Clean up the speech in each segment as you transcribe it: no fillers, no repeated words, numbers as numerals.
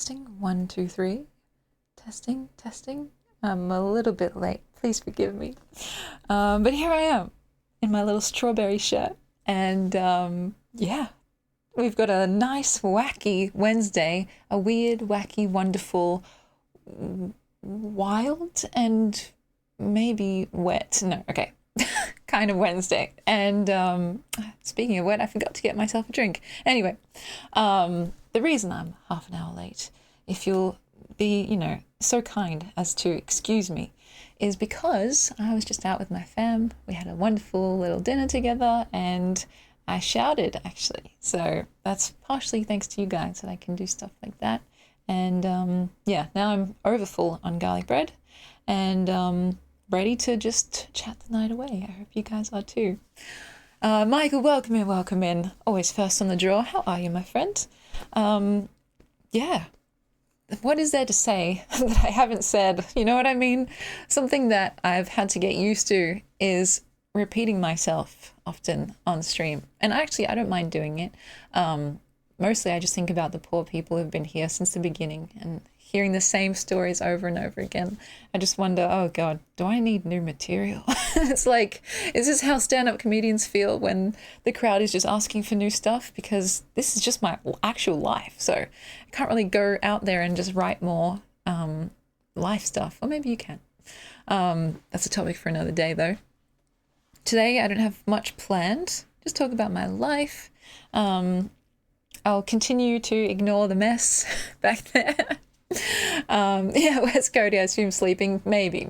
Testing, one, two, three. Testing, testing. I'm a little bit late. Please forgive me. But here I am in my little strawberry shirt. And yeah, we've got a nice, wacky Wednesday, a weird, wacky, wonderful, wild, and maybe wet. No, okay. Kind of Wednesday. And speaking of wet, I forgot to get myself a drink. Anyway, the reason I'm half an hour late, if you'll be, so kind as to excuse me, is because I was just out with my fam. We had a wonderful little dinner together and I shouted, actually. So that's partially thanks to you guys that I can do stuff like that. And yeah, now I'm overfull on garlic bread and ready to just chat the night away. I hope you guys are too. Michael, welcome in, welcome in. Always first on the draw. How are you, my friend? Yeah. What is there to say that I haven't said? You know what I mean? Something that I've had to get used to is repeating myself often on stream. And actually, I don't mind doing it. Mostly, I just think about the poor people who've been here since the beginning and hearing the same stories over and over again. I just wonder, oh God, do I need new material? It's like, is this how stand-up comedians feel when the crowd is just asking for new stuff? Because this is just my actual life. So I can't really go out there and just write more life stuff. Or maybe you can. That's a topic for another day though. Today, I don't have much planned. Just talk about my life. I'll continue to ignore the mess back there. Yeah, where's Cody? I assume sleeping. Maybe.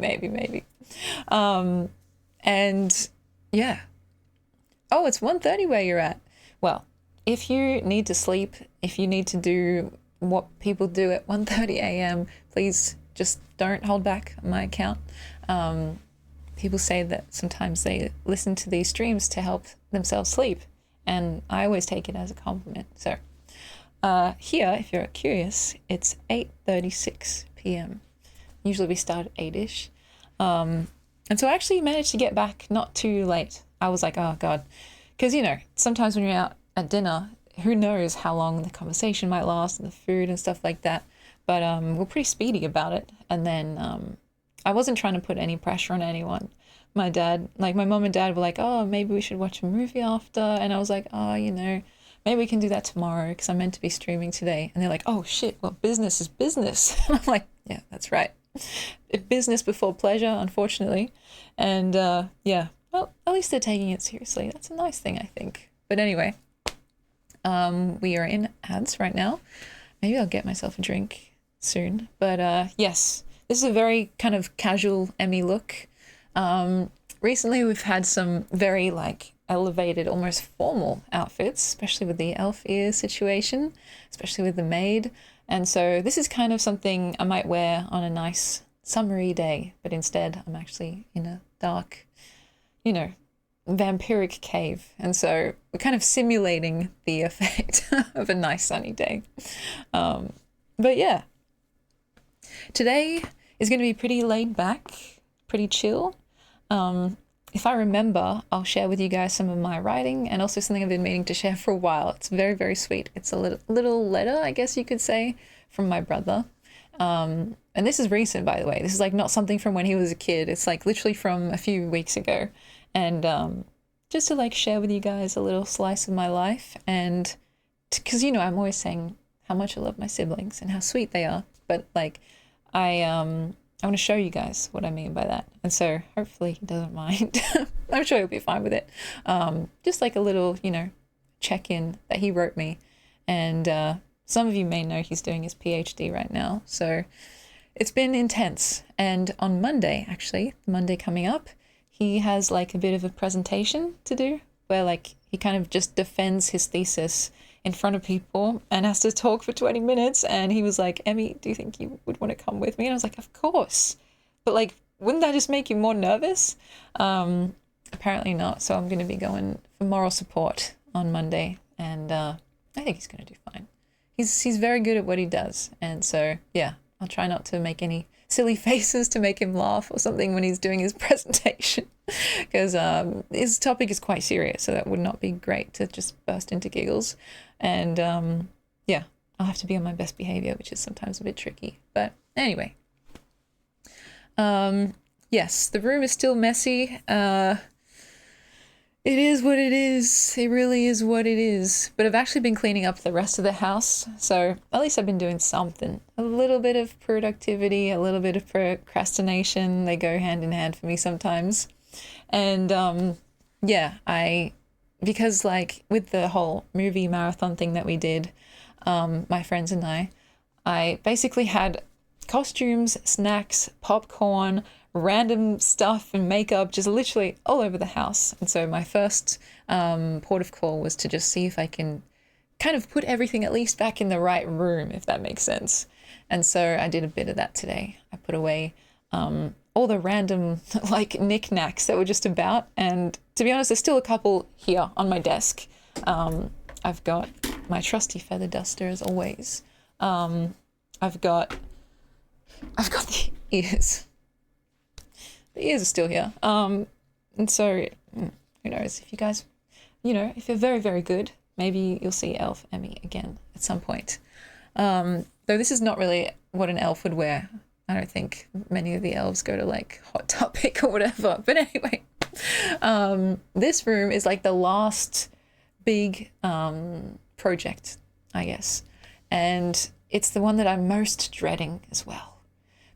And yeah. Oh, it's 1:30 where you're at. Well, if you need to sleep, if you need to do what people do at 1:30 a.m., please just don't hold back on my account. People say that sometimes they listen to these streams to help themselves sleep, and I always take it as a compliment. So here, if you're curious, it's 8:36 p.m. Usually we start at 8-ish. And so I actually managed to get back not too late. I was like, oh God. Because, sometimes when you're out at dinner, who knows how long the conversation might last and the food and stuff like that. But we're pretty speedy about it. And then I wasn't trying to put any pressure on anyone. My mom and dad were like, oh, maybe we should watch a movie after. And I was like, oh, maybe we can do that tomorrow because I'm meant to be streaming today. And they're like, oh shit, well, business is business. And I'm like, yeah, that's right. Business before pleasure, unfortunately. And yeah, well, at least they're taking it seriously. That's a nice thing, I think. But anyway, we are in ads right now. Maybe I'll get myself a drink soon. But yes, this is a very kind of casual Emmy look. Recently we've had some very elevated, almost formal outfits, especially with the elf ear situation, especially with the maid. And so this is kind of something I might wear on a nice summery day, but instead I'm actually in a dark, vampiric cave. And so we're kind of simulating the effect of a nice sunny day. But yeah, today is going to be pretty laid back, pretty chill. If I remember, I'll share with you guys some of my writing and also something I've been meaning to share for a while. It's very, very sweet. It's a little letter, I guess you could say, from my brother. And this is recent, by the way. This is not something from when he was a kid. It's literally from a few weeks ago. And just to share with you guys a little slice of my life. And because, I'm always saying how much I love my siblings and how sweet they are. But I want to show you guys what I mean by that. And so hopefully he doesn't mind. I'm sure he'll be fine with it. Just a little, check-in that he wrote me. And some of you may know he's doing his PhD right now. So it's been intense. And on Monday, actually, Monday coming up, he has a bit of a presentation to do where he kind of just defends his thesis in front of people and has to talk for 20 minutes. And he was like, Emmy, do you think you would want to come with me? And I was like, of course. But wouldn't that just make you more nervous? Apparently not. So I'm going to be going for moral support on Monday. And I think he's going to do fine. He's very good at what he does. And so, yeah, I'll try not to make any silly faces to make him laugh or something when he's doing his presentation. Because his topic is quite serious. So that would not be great to just burst into giggles. And yeah, I'll have to be on my best behavior, which is sometimes a bit tricky. But anyway, yes, the room is still messy. It is what it is. It really is what it is. But I've actually been cleaning up the rest of the house. So at least I've been doing something. A little bit of productivity, a little bit of procrastination. They go hand in hand for me sometimes. And yeah, because like with the whole movie marathon thing that we did, my friends and I basically had costumes, snacks, popcorn, random stuff and makeup just literally all over the house. And so my first port of call was to just see if I can kind of put everything at least back in the right room, if that makes sense. And so I did a bit of that today. I put away all the random like knickknacks that were just about. And to be honest, there's still a couple here on my desk. I've got my trusty feather duster as always. I've got the ears. The ears are still here. And so, who knows, if you guys, if you're very, very good, maybe you'll see Elf Emmy again at some point. Though this is not really what an elf would wear. I don't think many of the elves go to like Hot Topic or whatever. But anyway, this room is like the last big project, I guess. And it's the one that I'm most dreading as well.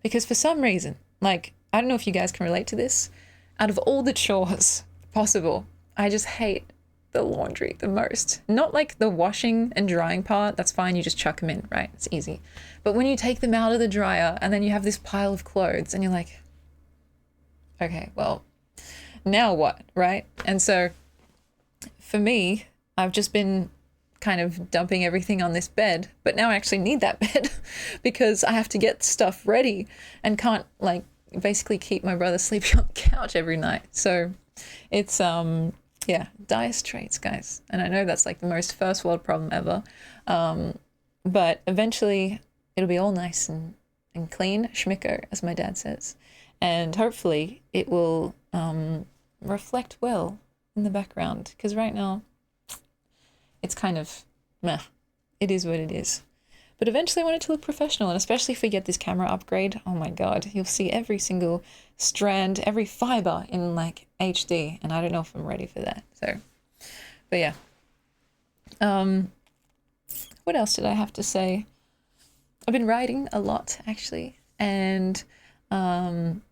Because for some reason, like, I don't know if you guys can relate to this. Out of all the chores possible, I just hate the laundry the most. Not like the washing and drying part. That's fine. You just chuck them in, right? It's easy. But when you take them out of the dryer and then you have this pile of clothes and you're like, okay, well, now what, right? And so for me, I've just been kind of dumping everything on this bed, but now I actually need that bed because I have to get stuff ready and can't like basically keep my brother sleeping on the couch every night. So it's yeah, dire straits, guys. And I know that's like the most first world problem ever, but eventually it'll be all nice and clean, schmicko, as my dad says, and hopefully it will reflect well in the background, because right now it's kind of meh. It is what it is. But eventually I want it to look professional, and especially if we get this camera upgrade, oh my god, you'll see every single strand, every fiber in like HD, and I don't know if I'm ready for that. So, but yeah. What else did I have to say? I've been writing a lot actually, and been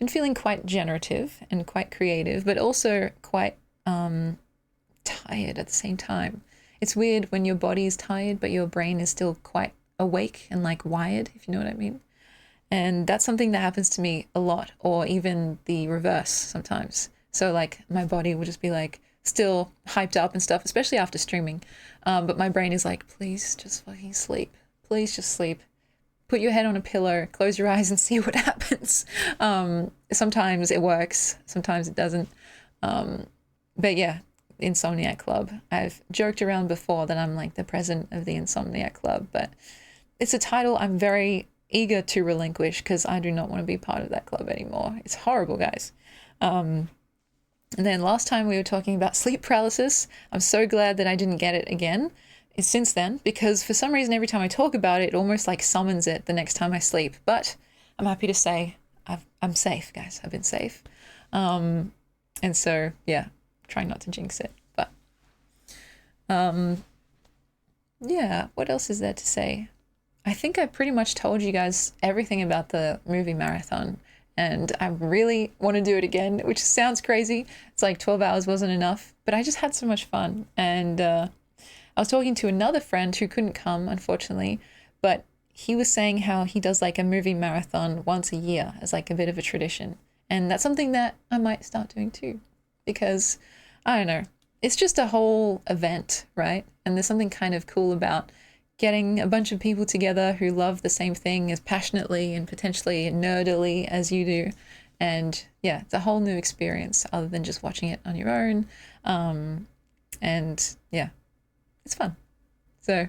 feeling quite generative and quite creative, but also quite tired at the same time. It's weird when your body is tired, but your brain is still quite awake and like wired, if you know what I mean. And that's something that happens to me a lot, or even the reverse sometimes. So like my body will just be like still hyped up and stuff, especially after streaming. But my brain is like, please just fucking sleep. Please just sleep. Put your head on a pillow, close your eyes and see what happens. Sometimes it works, sometimes it doesn't. But yeah, Insomniac Club. I've joked around before that I'm like the president of the Insomniac Club, but it's a title I'm very eager to relinquish because I do not want to be part of that club anymore. It's horrible, guys. And then last time we were talking about sleep paralysis. I'm so glad that I didn't get it again since then, because for some reason every time I talk about it, it almost like summons it the next time I sleep. But I'm happy to say I'm safe, guys. I've been safe. And so, yeah, trying not to jinx it. But yeah, what else is there to say? I think I pretty much told you guys everything about the movie marathon, and I really want to do it again, which sounds crazy. It's like 12 hours wasn't enough, but I just had so much fun. And I was talking to another friend who couldn't come, unfortunately, but he was saying how he does like a movie marathon once a year as like a bit of a tradition. And that's something that I might start doing too, because I don't know, it's just a whole event, right? And there's something kind of cool about getting a bunch of people together who love the same thing as passionately and potentially nerdily as you do. And yeah, it's a whole new experience other than just watching it on your own. And yeah, it's fun. So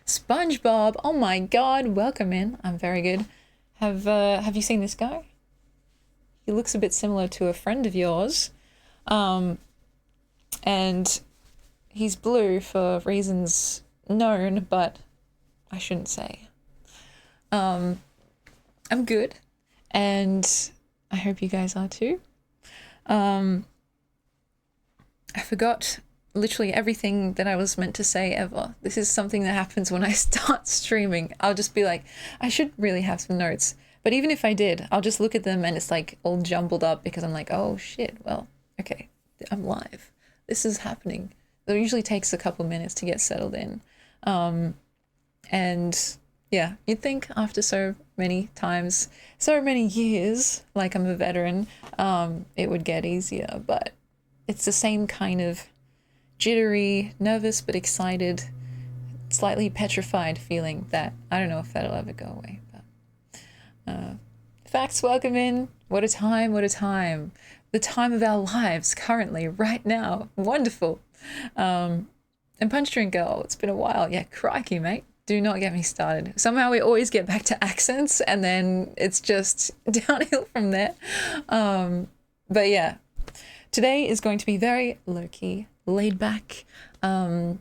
SpongeBob, oh my god, welcome in. I'm very good. Have you seen this guy? He looks a bit similar to a friend of yours. And he's blue for reasons known, but I shouldn't say. I'm good, and I hope you guys are too. I forgot literally everything that I was meant to say ever. This is something that happens when I start streaming. I'll just be like, I should really have some notes. But even if I did, I'll just look at them and it's like all jumbled up because I'm like, oh shit, well, okay, I'm live. This is happening. It usually takes a couple minutes to get settled in. And yeah, you'd think after so many times, so many years, like I'm a veteran, it would get easier, but it's the same kind of jittery, nervous but excited, slightly petrified feeling that I don't know if that'll ever go away. But facts, welcome in. What a time, what a time. The time of our lives currently, right now. Wonderful. And Punch Drink Girl, it's been a while. Yeah, crikey, mate. Do not get me started. Somehow we always get back to accents and then it's just downhill from there. But yeah, today is going to be very low-key, laid back. And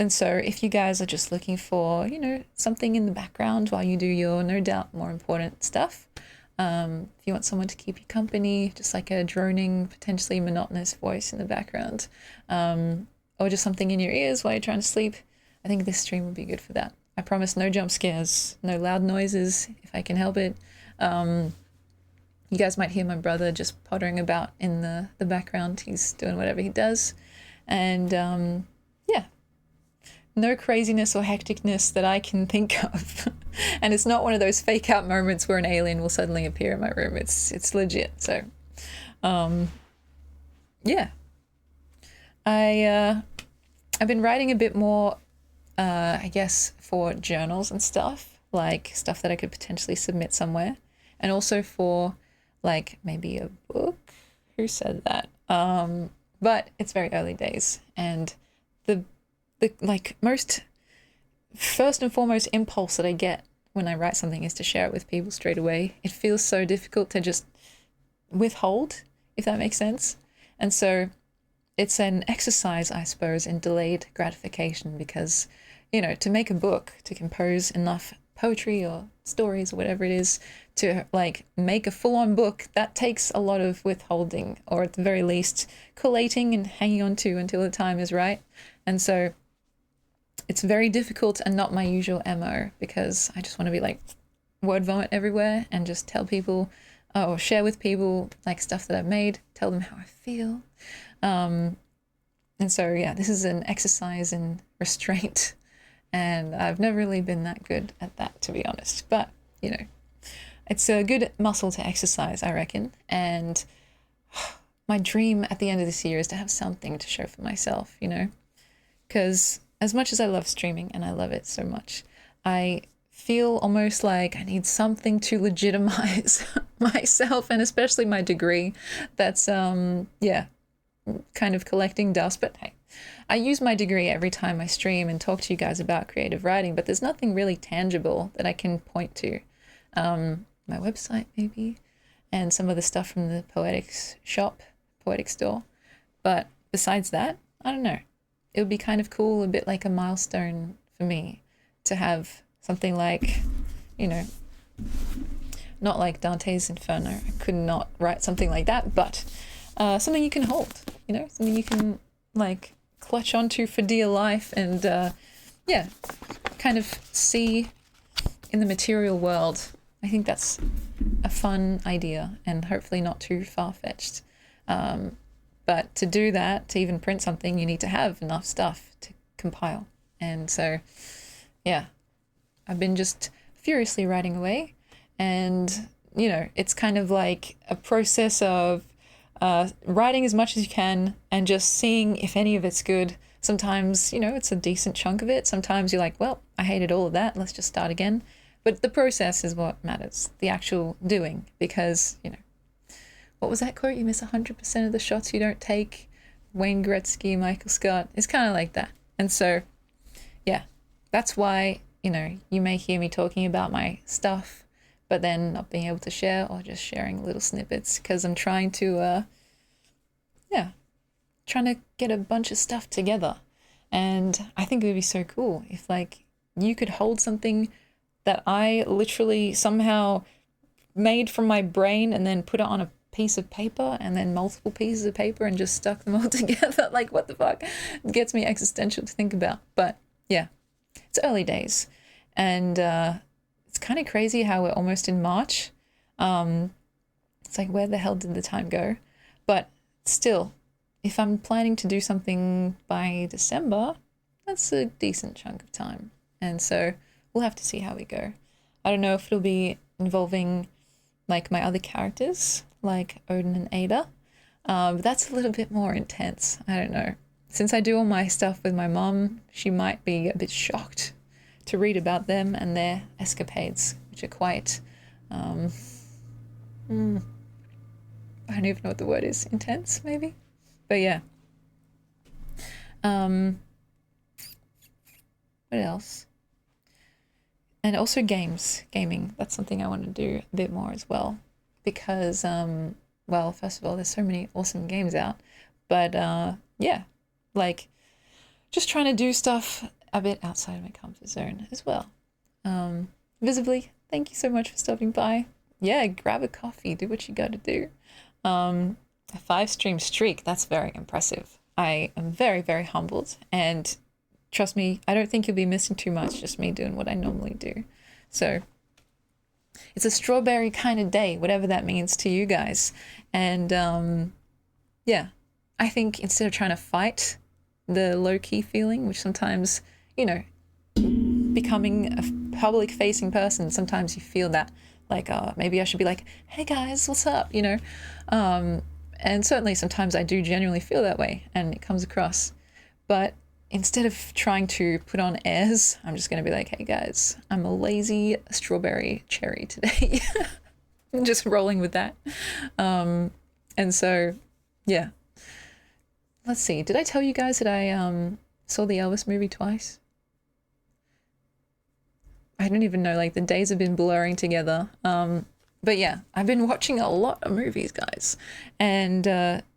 so if you guys are just looking for, you know, something in the background while you do your no doubt more important stuff, if you want someone to keep you company, just like a droning, potentially monotonous voice in the background, or just something in your ears while you're trying to sleep, I think this stream would be good for that. I promise no jump scares, no loud noises if I can help it. You guys might hear my brother just pottering about in the background. He's doing whatever he does. And yeah, no craziness or hecticness that I can think of. And it's not one of those fake out moments where an alien will suddenly appear in my room. It's legit. So yeah, I've been writing a bit more, I guess, for journals and stuff, like stuff that I could potentially submit somewhere, and also for like maybe a book. Who said that? But it's very early days, and the like most first and foremost impulse that I get when I write something is to share it with people straight away. It feels so difficult to just withhold, if that makes sense. And so it's an exercise, I suppose, in delayed gratification because, you know, to make a book, to compose enough poetry or stories or whatever it is to like make a full-on book, that takes a lot of withholding, or at the very least collating and hanging on to until the time is right. And so it's very difficult and not my usual MO because I just want to be like word vomit everywhere and just tell people or share with people like stuff that I've made, tell them how I feel. And so, yeah, this is an exercise in restraint, and I've never really been that good at that, to be honest. But, you know, it's a good muscle to exercise, I reckon. And my dream at the end of this year is to have something to show for myself, you know, because as much as I love streaming and I love it so much, I feel almost like I need something to legitimize myself, and especially my degree that's, yeah, kind of collecting dust. But hey, I use my degree every time I stream and talk to you guys about creative writing, but there's nothing really tangible that I can point to. My website maybe, and some of the stuff from the poetics shop, poetic store. But besides that, I don't know. It would be kind of cool, a bit like a milestone for me to have something like, you know, not like Dante's Inferno. I could not write something like that, but something you can hold, you know, something you can like clutch onto for dear life and yeah, kind of see in the material world. I think that's a fun idea and hopefully not too far-fetched. But to do that, to even print something, you need to have enough stuff to compile. And so, yeah, I've been just furiously writing away. And, you know, it's kind of like a process of writing as much as you can and just seeing if any of it's good. Sometimes, you know, it's a decent chunk of it. Sometimes you're like, well, I hated all of that. Let's just start again. But the process is what matters, the actual doing, because, you know, what was that quote? You miss 100% of the shots you don't take. Wayne Gretzky, Michael Scott. It's kind of like that. And so, yeah, that's why, you know, you may hear me talking about my stuff, but then not being able to share or just sharing little snippets because I'm trying to, trying to get a bunch of stuff together. And I think it would be so cool if like you could hold something that I literally somehow made from my brain and then put it on a piece of paper and then multiple pieces of paper and just stuck them all together. Like, what the fuck? It gets me existential to think about. But yeah, it's early days. And it's kind of crazy how we're almost in March. It's like, where the hell did the time go? But still, if I'm planning to do something by December, that's a decent chunk of time. And so we'll have to see how we go. I don't know if it'll be involving like my other characters, like Odin and Ada. But that's a little bit more intense. I don't know. Since I do all my stuff with my mom, she might be a bit shocked to read about them and their escapades, which are quite, I don't even know what the word is, intense maybe? But yeah. What else? And also gaming. That's something I want to do a bit more as well. Because, well, first of all, there's so many awesome games out. But yeah, like just trying to do stuff a bit outside of my comfort zone as well. Visibly, thank you so much for stopping by. Yeah, grab a coffee, do what you gotta do. A 5-stream streak, that's very impressive. I am very, very humbled, and trust me, I don't think you'll be missing too much, just me doing what I normally do. So it's a strawberry kind of day, whatever that means to you guys. And yeah, I think instead of trying to fight the low-key feeling, which sometimes, you know, becoming a public-facing person, sometimes you feel that, like, maybe I should be like, hey guys, what's up, you know? And certainly sometimes I do genuinely feel that way, and it comes across. But instead of trying to put on airs, I'm just going to be like, hey guys, I'm a lazy strawberry cherry today. I'm just rolling with that. And so, yeah. Let's see. Did I tell you guys that I saw the Elvis movie twice? I don't even know, like the days have been blurring together. But yeah, I've been watching a lot of movies, guys. And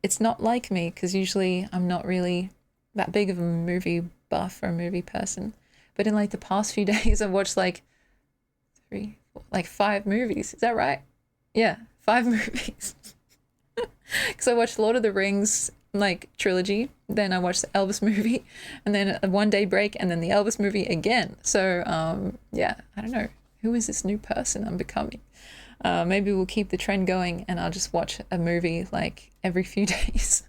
it's not like me, because usually I'm not really that big of a movie buff or a movie person. But in like the past few days, I've watched like 5 movies. Is that right? Yeah, 5 movies. Because I watched Lord of the Rings like trilogy, then I watched the Elvis movie, and then a 1-day break, and then the Elvis movie again. So yeah, I don't know, who is this new person I'm becoming? Maybe we'll keep the trend going and I'll just watch a movie like every few days.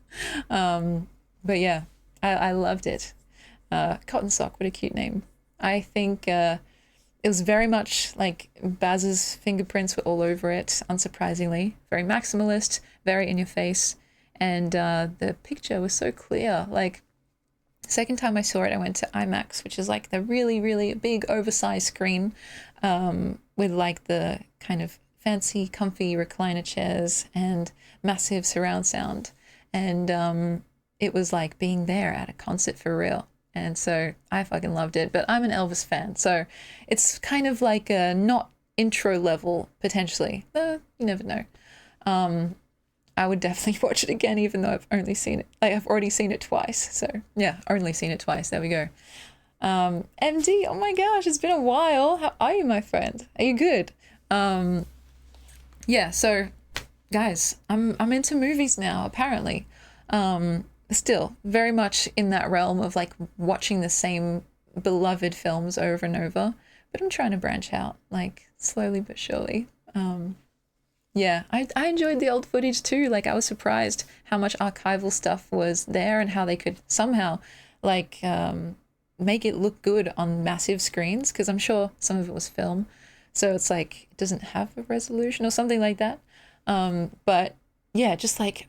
But yeah, I loved it. Cotton Sock, what a cute name. I think it was very much like Baz's fingerprints were all over it, unsurprisingly. Very maximalist, very in your face. And the picture was so clear. Like, second time I saw it, I went to IMAX, which is like the really, really big oversized screen with like the kind of fancy, comfy recliner chairs and massive surround sound. And it was like being there at a concert for real. And so I fucking loved it. But I'm an Elvis fan, so it's kind of like a not intro level, potentially. You never know. I would definitely watch it again, even though I've only seen it, like I've already seen it twice. So yeah, only seen it twice. There we go. MD, oh my gosh, it's been a while. How are you, my friend? Are you good? Yeah, so guys, I'm into movies now, apparently. Still very much in that realm of like watching the same beloved films over and over, but I'm trying to branch out, like slowly but surely. Yeah, I enjoyed the old footage too. Like, I was surprised how much archival stuff was there and how they could somehow like make it look good on massive screens, because I'm sure some of it was film, so it's like it doesn't have a resolution or something like that. But yeah, just like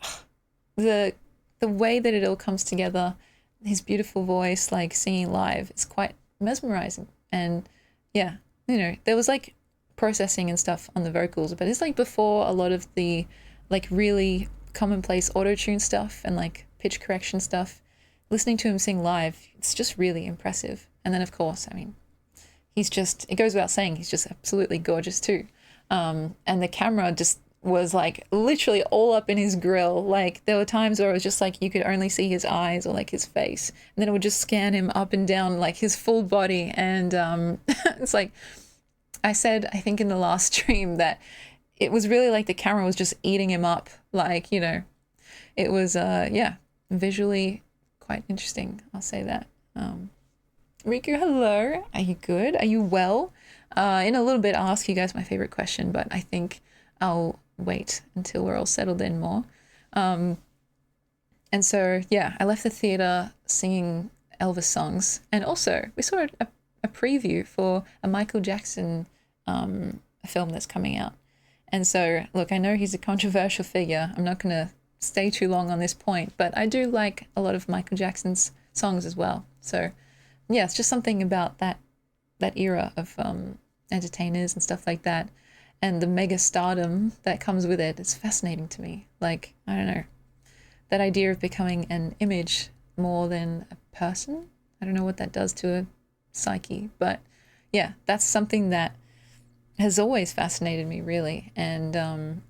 the way that it all comes together, his beautiful voice, like singing live, it's quite mesmerizing. And yeah, you know, there was like processing and stuff on the vocals, but it's like before a lot of the like really commonplace auto-tune stuff and like pitch correction stuff. Listening to him sing live, it's just really impressive. And then of course, I mean, he's just, it goes without saying, he's just absolutely gorgeous too. And the camera just was like literally all up in his grill. Like there were times where it was just like you could only see his eyes or like his face, and then it would just scan him up and down like his full body. And it's like I said, I think in the last stream that it was really like the camera was just eating him up. Like, you know, it was yeah, visually quite interesting. I'll say that. Riku, hello. Are you good? Are you well? In a little bit, I'll ask you guys my favorite question, but I think I'll wait until we're all settled in more. And so, yeah, I left the theater singing Elvis songs. And also, we saw a preview for a Michael Jackson film that's coming out. And so, look, I know he's a controversial figure. I'm not going to stay too long on this point, but I do like a lot of Michael Jackson's songs as well. So, yeah, it's just something about that era of entertainers and stuff like that, and the mega stardom that comes with it. It's fascinating to me. Like, I don't know, that idea of becoming an image more than a person. I don't know what that does to a psyche, but yeah, that's something that has always fascinated me, really. And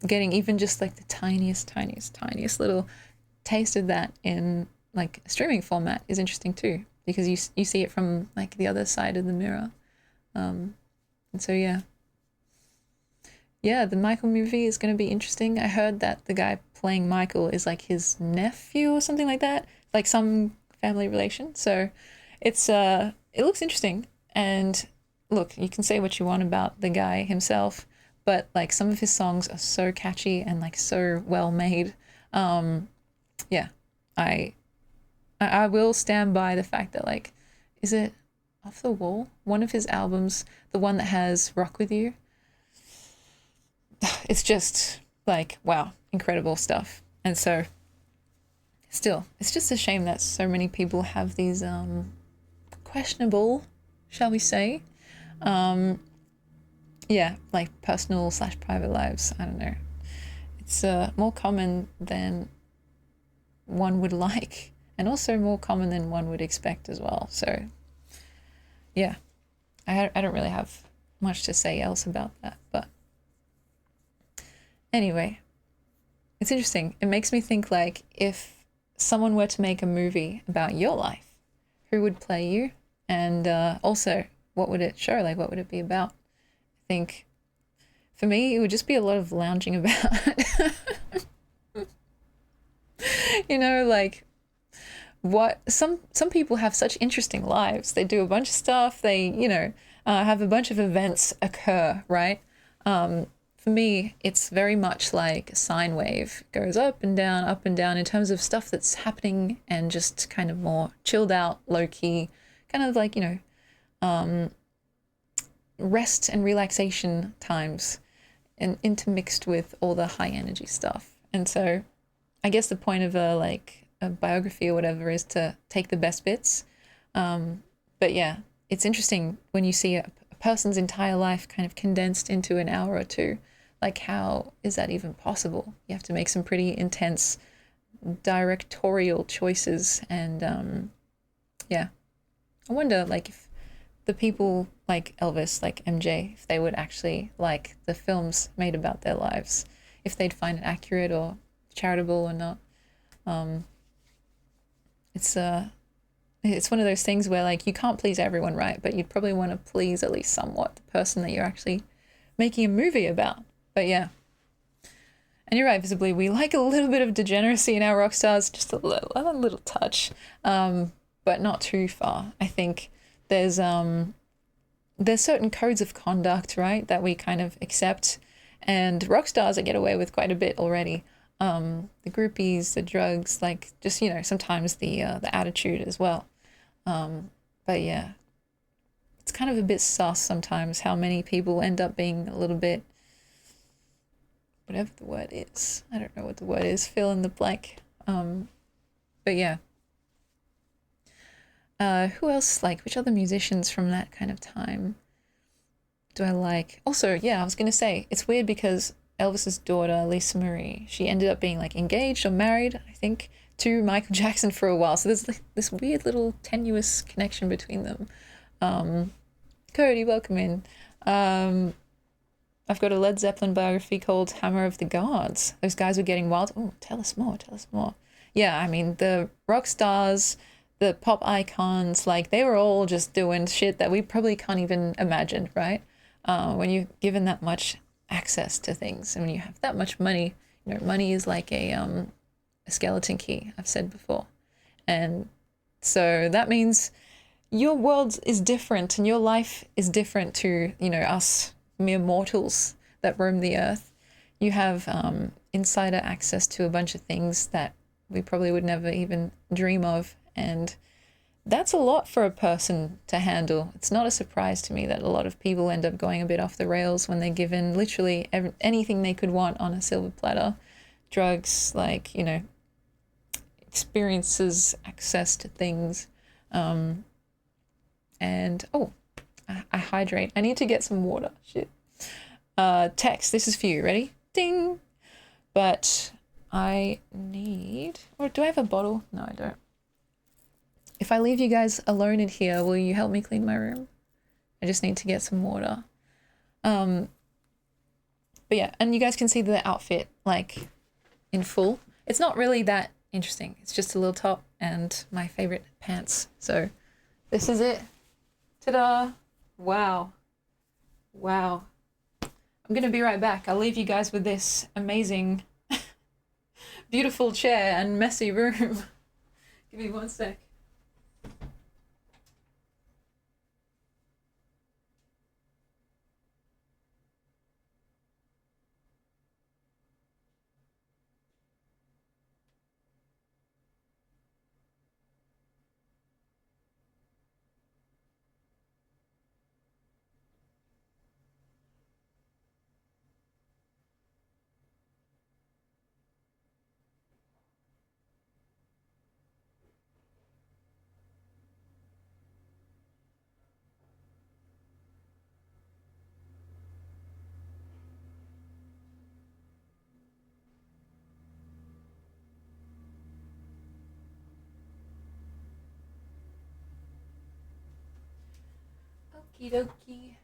getting even just like the tiniest little taste of that in like a streaming format is interesting too, because you see it from like the other side of the mirror. And so yeah, the Michael movie is going to be interesting. I heard that the guy playing Michael is like his nephew or something like that, like some family relation. So it's it looks interesting. And look, you can say what you want about the guy himself, but like some of his songs are so catchy and like so well made. Yeah, I will stand by the fact that, like, is it Off the Wall? One of his albums, the one that has Rock With You. It's just like, wow, incredible stuff. And so still, it's just a shame that so many people have these questionable, shall we say, yeah, like personal / private lives. I don't know. It's more common than one would like, and also more common than one would expect as well. So yeah, I don't really have much to say else about that. But anyway, it's interesting. It makes me think, like, if someone were to make a movie about your life, who would play you? And also, what would it show? Like, what would it be about? I think for me, it would just be a lot of lounging about. You know, like, what some people have such interesting lives. They do a bunch of stuff. They, you know, have a bunch of events occur, right? For me, it's very much like a sine wave. It goes up and down in terms of stuff that's happening, and just kind of more chilled out, low key, kind of like, you know, rest and relaxation times, and intermixed with all the high energy stuff. And so I guess the point of a biography or whatever is to take the best bits. But yeah, it's interesting when you see a person's entire life kind of condensed into an hour or two. Like, how is that even possible? You have to make some pretty intense directorial choices. And yeah, I wonder, like, if the people like Elvis, like MJ, if they would actually like the films made about their lives, if they'd find it accurate or charitable or not. It's one of those things where, like, you can't please everyone, right? But you'd probably want to please at least somewhat the person that you're actually making a movie about. But yeah. And you're right, visibly, we like a little bit of degeneracy in our rock stars, just a little touch, but not too far. I think there's certain codes of conduct, right, that we kind of accept, and rock stars that get away with quite a bit already. The groupies, the drugs, like, just, you know, sometimes the attitude as well. But yeah, it's kind of a bit sus sometimes how many people end up being a little bit, whatever the word is. I don't know what the word is. Fill in the blank. But yeah. Who else, like, which other musicians from that kind of time do I like? Also, yeah, I was going to say, it's weird because Elvis's daughter, Lisa Marie, she ended up being, like, engaged or married, I think, to Michael Jackson for a while. So there's, like, this weird little tenuous connection between them. Cody, welcome in. I've got a Led Zeppelin biography called Hammer of the Gods. Those guys were getting wild. Oh, tell us more, tell us more. Yeah, I mean, the rock stars, the pop icons, like they were all just doing shit that we probably can't even imagine, right? When you're given that much access to things and when you have that much money, you know, money is like a skeleton key, I've said before. And so that means your world is different and your life is different to, you know, us mere mortals that roam the earth. You have insider access to a bunch of things that we probably would never even dream of. And that's a lot for a person to handle. It's not a surprise to me that a lot of people end up going a bit off the rails when they're given literally anything they could want on a silver platter. Drugs, like, you know, experiences, access to things. And, oh, I hydrate. I need to get some water. Shit. Text, this is for you. Ready? Ding! But I need... Or do I have a bottle? No, I don't. If I leave you guys alone in here, will you help me clean my room? I just need to get some water. But yeah, and you guys can see the outfit, like, in full. It's not really that interesting. It's just a little top and my favorite pants. So this is it. Ta-da! Wow. Wow. I'm gonna be right back. I'll leave you guys with this amazing, beautiful chair and messy room. Give me one sec. Okie dokie.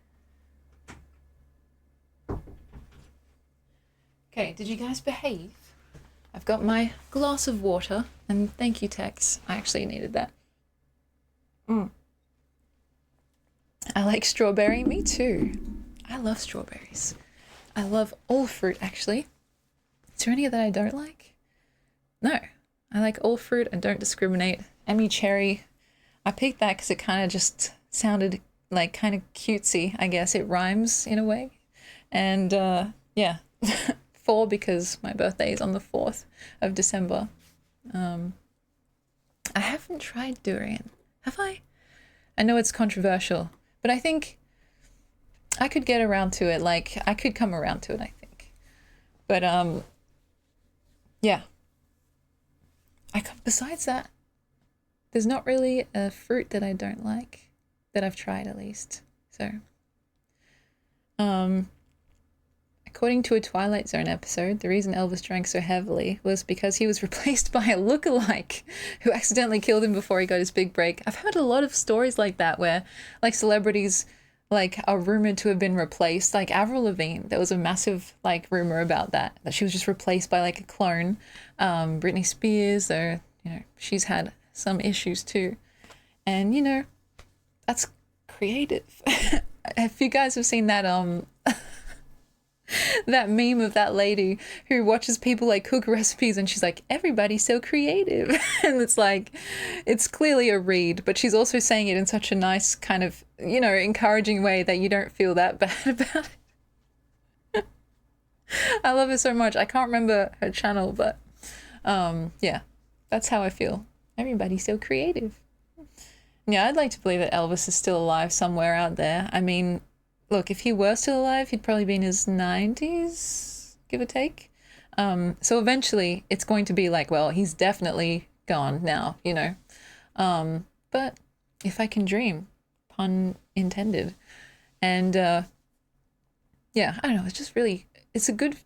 Okay, did you guys behave? I've got my glass of water, and thank you, Tex. I actually needed that. I like strawberry. Me too. I love strawberries. I love all fruit, actually. Is there any that I don't like? No. I like all fruit and don't discriminate. Emmy cherry. I picked that because it kind of just sounded like kind of cutesy, I guess. It rhymes in a way. And yeah. 4 because my birthday is on the 4th of December. I haven't tried durian. Have I? I know it's controversial, but I think I could get around to it. Like, I could come around to it, I think. But, yeah. Besides that, there's not really a fruit that I don't like, that I've tried at least. So, according to a Twilight Zone episode, the reason Elvis drank so heavily was because he was replaced by a lookalike who accidentally killed him before he got his big break. I've heard a lot of stories like that where, like, celebrities, like, are rumored to have been replaced. Like, Avril Lavigne, there was a massive, like, rumor about that she was just replaced by, like, a clone. Britney Spears, though, you know, she's had some issues too. And, you know, that's creative. If you guys have seen that, that meme of that lady who watches people like cook recipes and she's like, everybody's so creative. And it's like, it's clearly a read, but she's also saying it in such a nice kind of, you know, encouraging way that you don't feel that bad about it. I love her so much. I can't remember her channel, but yeah, that's how I feel. Everybody's so creative. Yeah, I'd like to believe that Elvis is still alive somewhere out there. I mean, look, if he were still alive, he'd probably be in his 90s, give or take. So eventually it's going to be like, well, he's definitely gone now, you know. But if I can dream, pun intended. And yeah, I don't know, it's just really, it's a good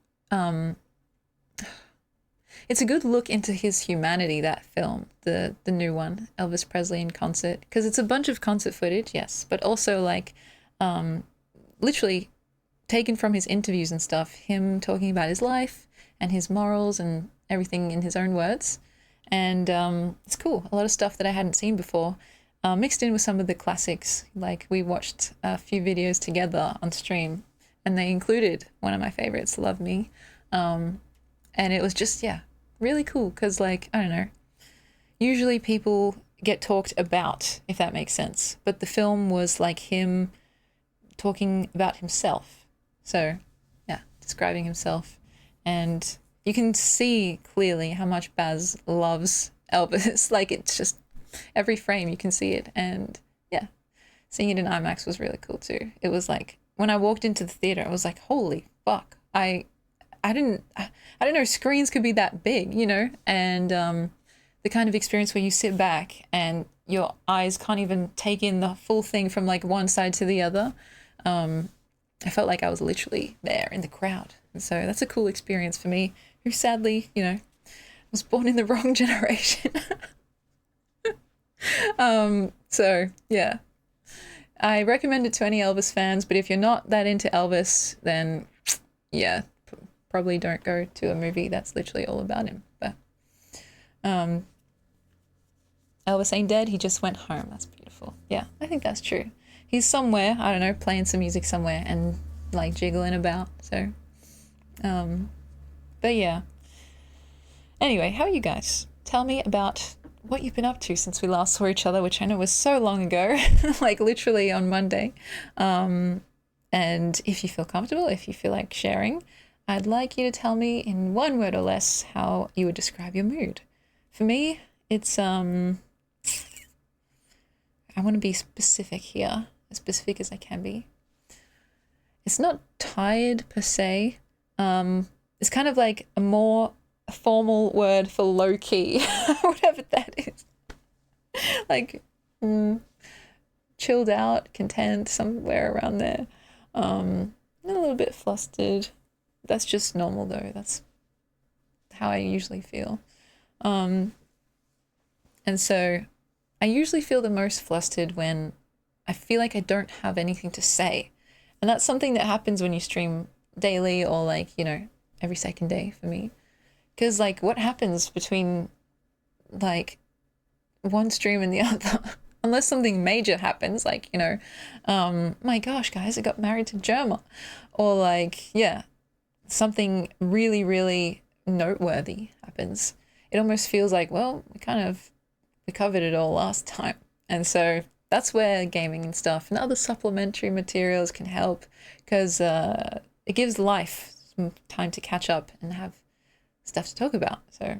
look into his humanity, that film, the new one, Elvis Presley in concert, because it's a bunch of concert footage, yes, but also like literally taken from his interviews and stuff, him talking about his life and his morals and everything in his own words. And it's cool. A lot of stuff that I hadn't seen before, mixed in with some of the classics. Like we watched a few videos together on stream, and they included one of my favorites, Love Me. And it was just, yeah, really cool because, like, I don't know, usually people get talked about, if that makes sense. But the film was like him talking about himself. So, yeah, describing himself. And you can see clearly how much Baz loves Elvis. Like, it's just every frame you can see it. And yeah, seeing it in IMAX was really cool too. It was like, when I walked into the theater, I was like, holy fuck. I didn't know screens could be that big, you know? And the kind of experience where you sit back and your eyes can't even take in the full thing from like one side to the other. I felt like I was literally there in the crowd. And so that's a cool experience for me, who sadly, you know, was born in the wrong generation. So yeah, I recommend it to any Elvis fans, but if you're not that into Elvis, then yeah, probably don't go to a movie that's literally all about him. But Elvis ain't dead, he just went home. That's beautiful. Yeah, I think that's true. He's somewhere, I don't know, playing some music somewhere and like jiggling about. So but yeah, anyway, how are you guys? Tell me about what you've been up to since we last saw each other, which I know was so long ago, like literally on Monday. And if you feel comfortable, if you feel like sharing, I'd like you to tell me in one word or less how you would describe your mood. For me, it's I want to be specific here, as specific as I can be. It's not tired per se. It's kind of like a more formal word for low key, whatever that is. Like chilled out, content, somewhere around there. A little bit flustered. That's just normal though. That's how I usually feel. And so I usually feel the most flustered when I feel like I don't have anything to say. And that's something that happens when you stream daily or like, you know, every second day for me. Because like what happens between like one stream and the other, unless something major happens, like, you know, my gosh, guys, I got married to Germa, or like, yeah, something really, really noteworthy happens. It almost feels like, well, we covered it all last time. And so that's where gaming and stuff and other supplementary materials can help, because it gives life some time to catch up and have stuff to talk about. So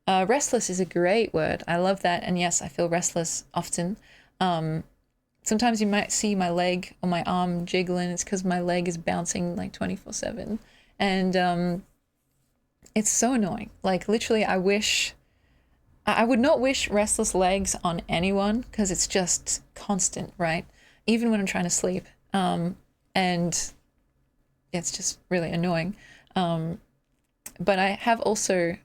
restless is a great word. I love that. And yes, I feel restless often. Sometimes you might see my leg or my arm jiggling. It's because my leg is bouncing like 24/7. And it's so annoying. Like literally, I would not wish restless legs on anyone, because it's just constant, right? Even when I'm trying to sleep. And it's just really annoying. But I have also,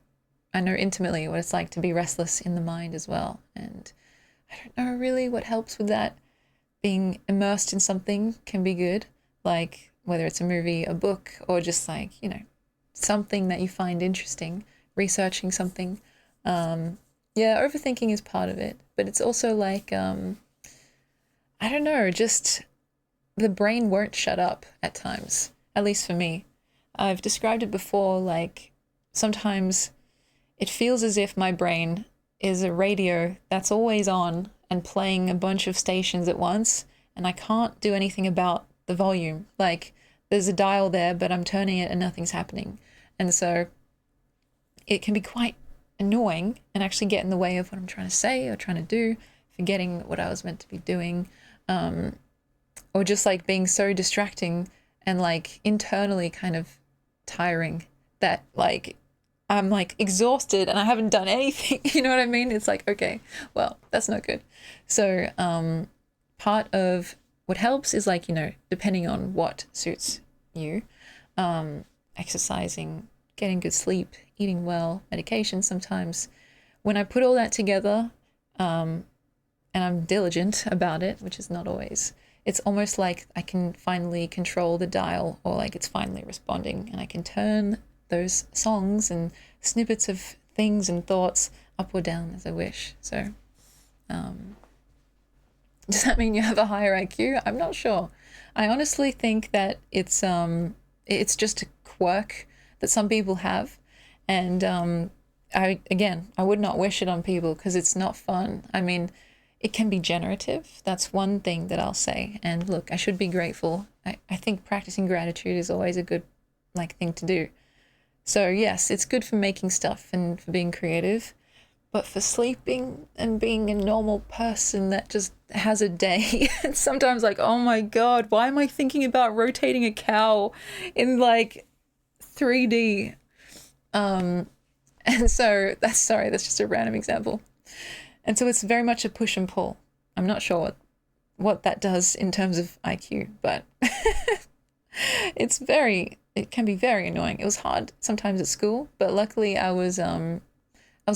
I know intimately what it's like to be restless in the mind as well. And I don't know really what helps with that. Being immersed in something can be good, like whether it's a movie, a book, or just like, you know, something that you find interesting, researching something. Yeah, overthinking is part of it, but it's also like, I don't know, just the brain won't shut up at times, at least for me. I've described it before, like sometimes it feels as if my brain is a radio that's always on and playing a bunch of stations at once, and I can't do anything about the volume. Like there's a dial there, but I'm turning it and nothing's happening. And so it can be quite annoying and actually get in the way of what I'm trying to say or trying to do, forgetting what I was meant to be doing, or just like being so distracting and like internally kind of tiring that like I'm like exhausted and I haven't done anything. You know what I mean? It's like, okay, well, that's not good. So part of what helps is like, you know, depending on what suits you, exercising, getting good sleep, eating well, medication sometimes. When I put all that together, and I'm diligent about it, which is not always, it's almost like I can finally control the dial, or like it's finally responding, and I can turn those songs and snippets of things and thoughts up or down as I wish. So does that mean you have a higher IQ? I'm not sure. I honestly think that it's just a quirk that some people have, and I would not wish it on people because it's not fun. I mean, it can be generative. That's one thing that I'll say. And look, I should be grateful. I think practicing gratitude is always a good thing to do. So yes, it's good for making stuff and for being creative. But for sleeping and being a normal person that just has a day, it's sometimes like, oh my God, why am I thinking about rotating a cow in 3D? And so that's just a random example. And so it's very much a push and pull. I'm not sure what that does in terms of IQ, but it can be very annoying. It was hard sometimes at school, but luckily I was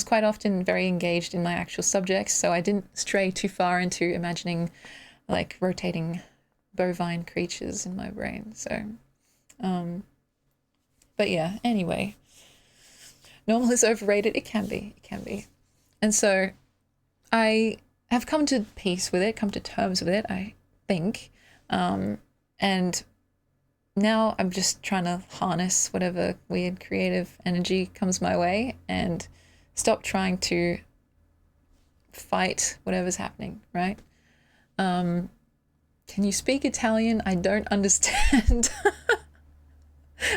quite often very engaged in my actual subjects, so I didn't stray too far into imagining rotating bovine creatures in my brain. So, but yeah, anyway, normal is overrated. It can be. And so I have come to peace with it, come to terms with it, I think. And now I'm just trying to harness whatever weird creative energy comes my way and stop trying to fight whatever's happening, right? Can you speak Italian? I don't understand.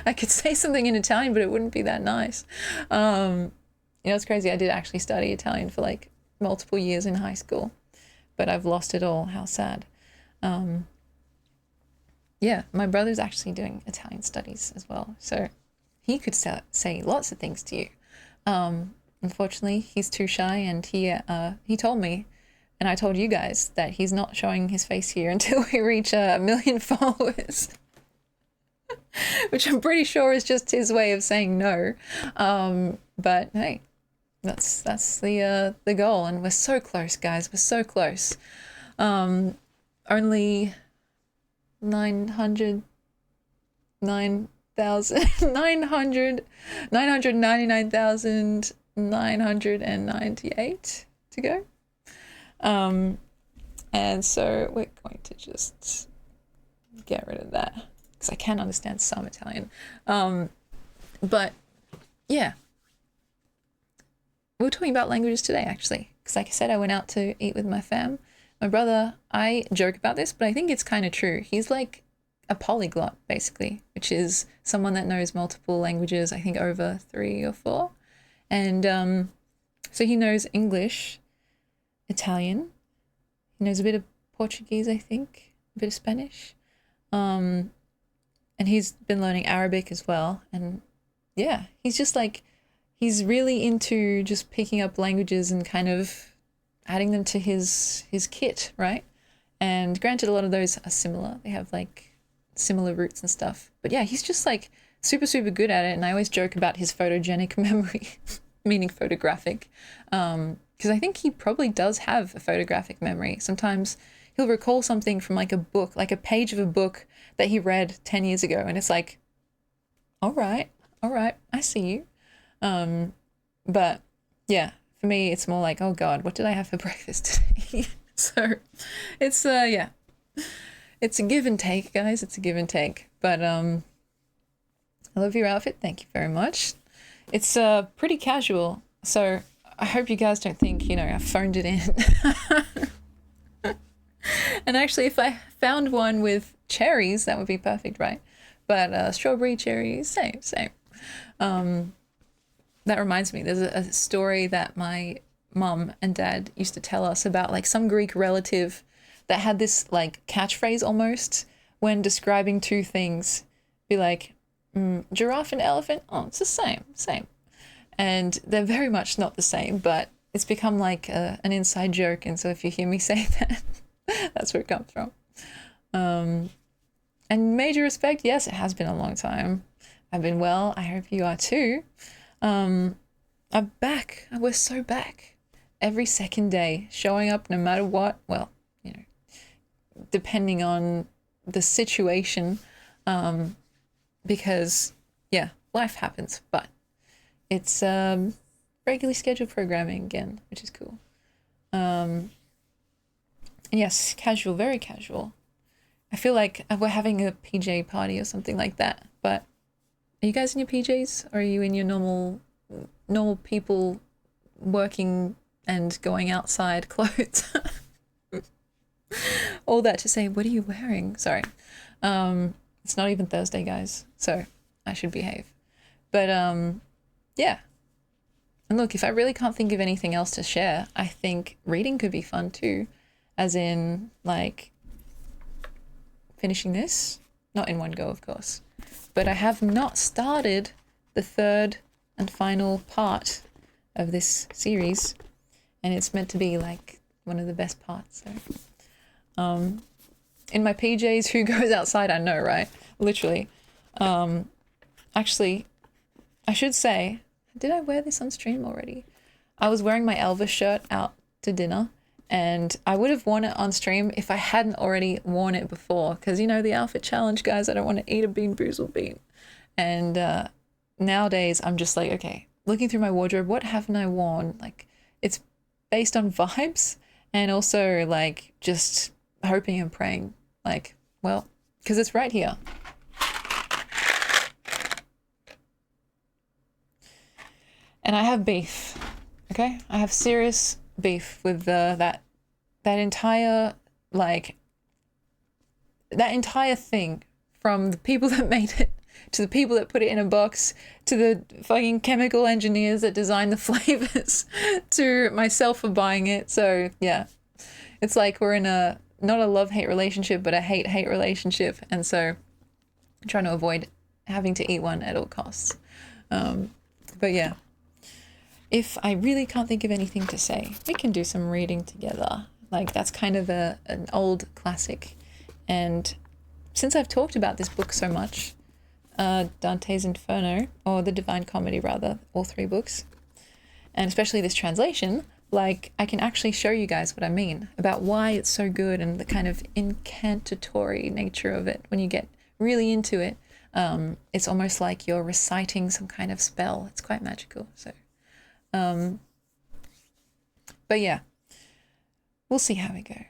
I could say something in Italian, but it wouldn't be that nice. It's crazy. I did actually study Italian for multiple years in high school, but I've lost it all. How sad. Yeah, my brother's actually doing Italian studies as well, so he could say lots of things to you. Unfortunately, he's too shy, and he told me, and I told you guys, that he's not showing his face here until we reach 1 million followers, which I'm pretty sure is just his way of saying no. But hey, that's the goal, and we're so close, guys. We're so close. Only 999,998 to go. And so we're going to just get rid of that because I can understand some Italian. But yeah, we were talking about languages today, actually, because like I said, I went out to eat with my fam. My brother, I joke about this, but I think it's kind of true. He's like a polyglot, basically, which is someone that knows multiple languages, I think over 3 or 4. And so he knows English, Italian, he knows a bit of Portuguese, I think, a bit of Spanish. And he's been learning Arabic as well. And yeah, he's really into just picking up languages and kind of adding them to his kit, right? And granted, a lot of those are similar. They have similar roots and stuff. But yeah, he's just super, super good at it. And I always joke about his photogenic memory, meaning photographic, because I think he probably does have a photographic memory. Sometimes he'll recall something from a book, a page of a book that he read 10 years ago. And it's all right, I see you. But yeah, for me, it's more oh God, what did I have for breakfast today? So it's, yeah, it's a give and take, guys. It's a give and take. But I love your outfit. Thank you very much. It's pretty casual. So I hope you guys don't think, I phoned it in. And actually, if I found one with cherries, that would be perfect, right? But strawberry, cherries, same. That reminds me, there's a story that my mum and dad used to tell us about some Greek relative that had this catchphrase almost when describing two things. Be giraffe and elephant, oh, it's the same. And they're very much not the same, but it's become an inside joke. And so if you hear me say that, that's where it comes from. And major respect, yes, it has been a long time. I've been well. I hope you are too. I'm back. We're so back. Every second day, showing up no matter what. Well, depending on the situation, because yeah, life happens, but it's regularly scheduled programming again, which is cool. And yes, casual, very casual. I feel like we're having a PJ party or something like that, but are you guys in your PJs, or are you in your normal people working and going outside clothes? All that to say, what are you wearing? Sorry. It's not even Thursday, guys, so I should behave. But yeah. And look, if I really can't think of anything else to share, I think reading could be fun too, as in like finishing this, not in one go, of course. But I have not started the third and final part of this series, and it's meant to be like one of the best parts. So, in my PJs, who goes outside? I know, right? Literally. Actually, I should say, did I wear this on stream already? I was wearing my Elvis shirt out to dinner, and I would have worn it on stream if I hadn't already worn it before, because, you know, the outfit challenge, guys, I don't want to eat a Bean Boozled bean. And nowadays, I'm just like, okay, looking through my wardrobe, what haven't I worn? Like, it's based on vibes, and also, like, just hoping and praying, like, well, because it's right here. And I have beef, okay? I have serious beef with that entire, like, that entire thing, from the people that made it, to the people that put it in a box, to the fucking chemical engineers that designed the flavors, to myself for buying it. So yeah, it's like we're in a, not a love-hate relationship, but a hate-hate relationship. And so I'm trying to avoid having to eat one at all costs. But yeah. If I really can't think of anything to say, we can do some reading together. Like, that's kind of an old classic. And since I've talked about this book so much, Dante's Inferno, or The Divine Comedy rather, all three books, and especially this translation, like, I can actually show you guys what I mean about why it's so good and the kind of incantatory nature of it. When you get really into it, it's almost like you're reciting some kind of spell. It's quite magical, so... but yeah, we'll see how we go.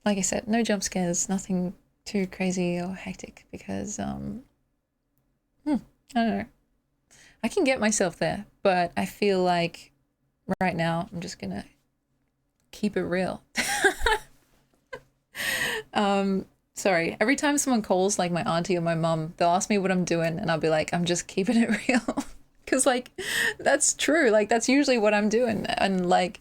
Like I said, no jump scares, nothing too crazy or hectic, because, I don't know. I can get myself there, but I feel like right now I'm just gonna keep it real. Sorry, every time someone calls, like my auntie or my mum, they'll ask me what I'm doing, and I'll be like, I'm just keeping it real. Because, like, that's true. Like, that's usually what I'm doing. And, like,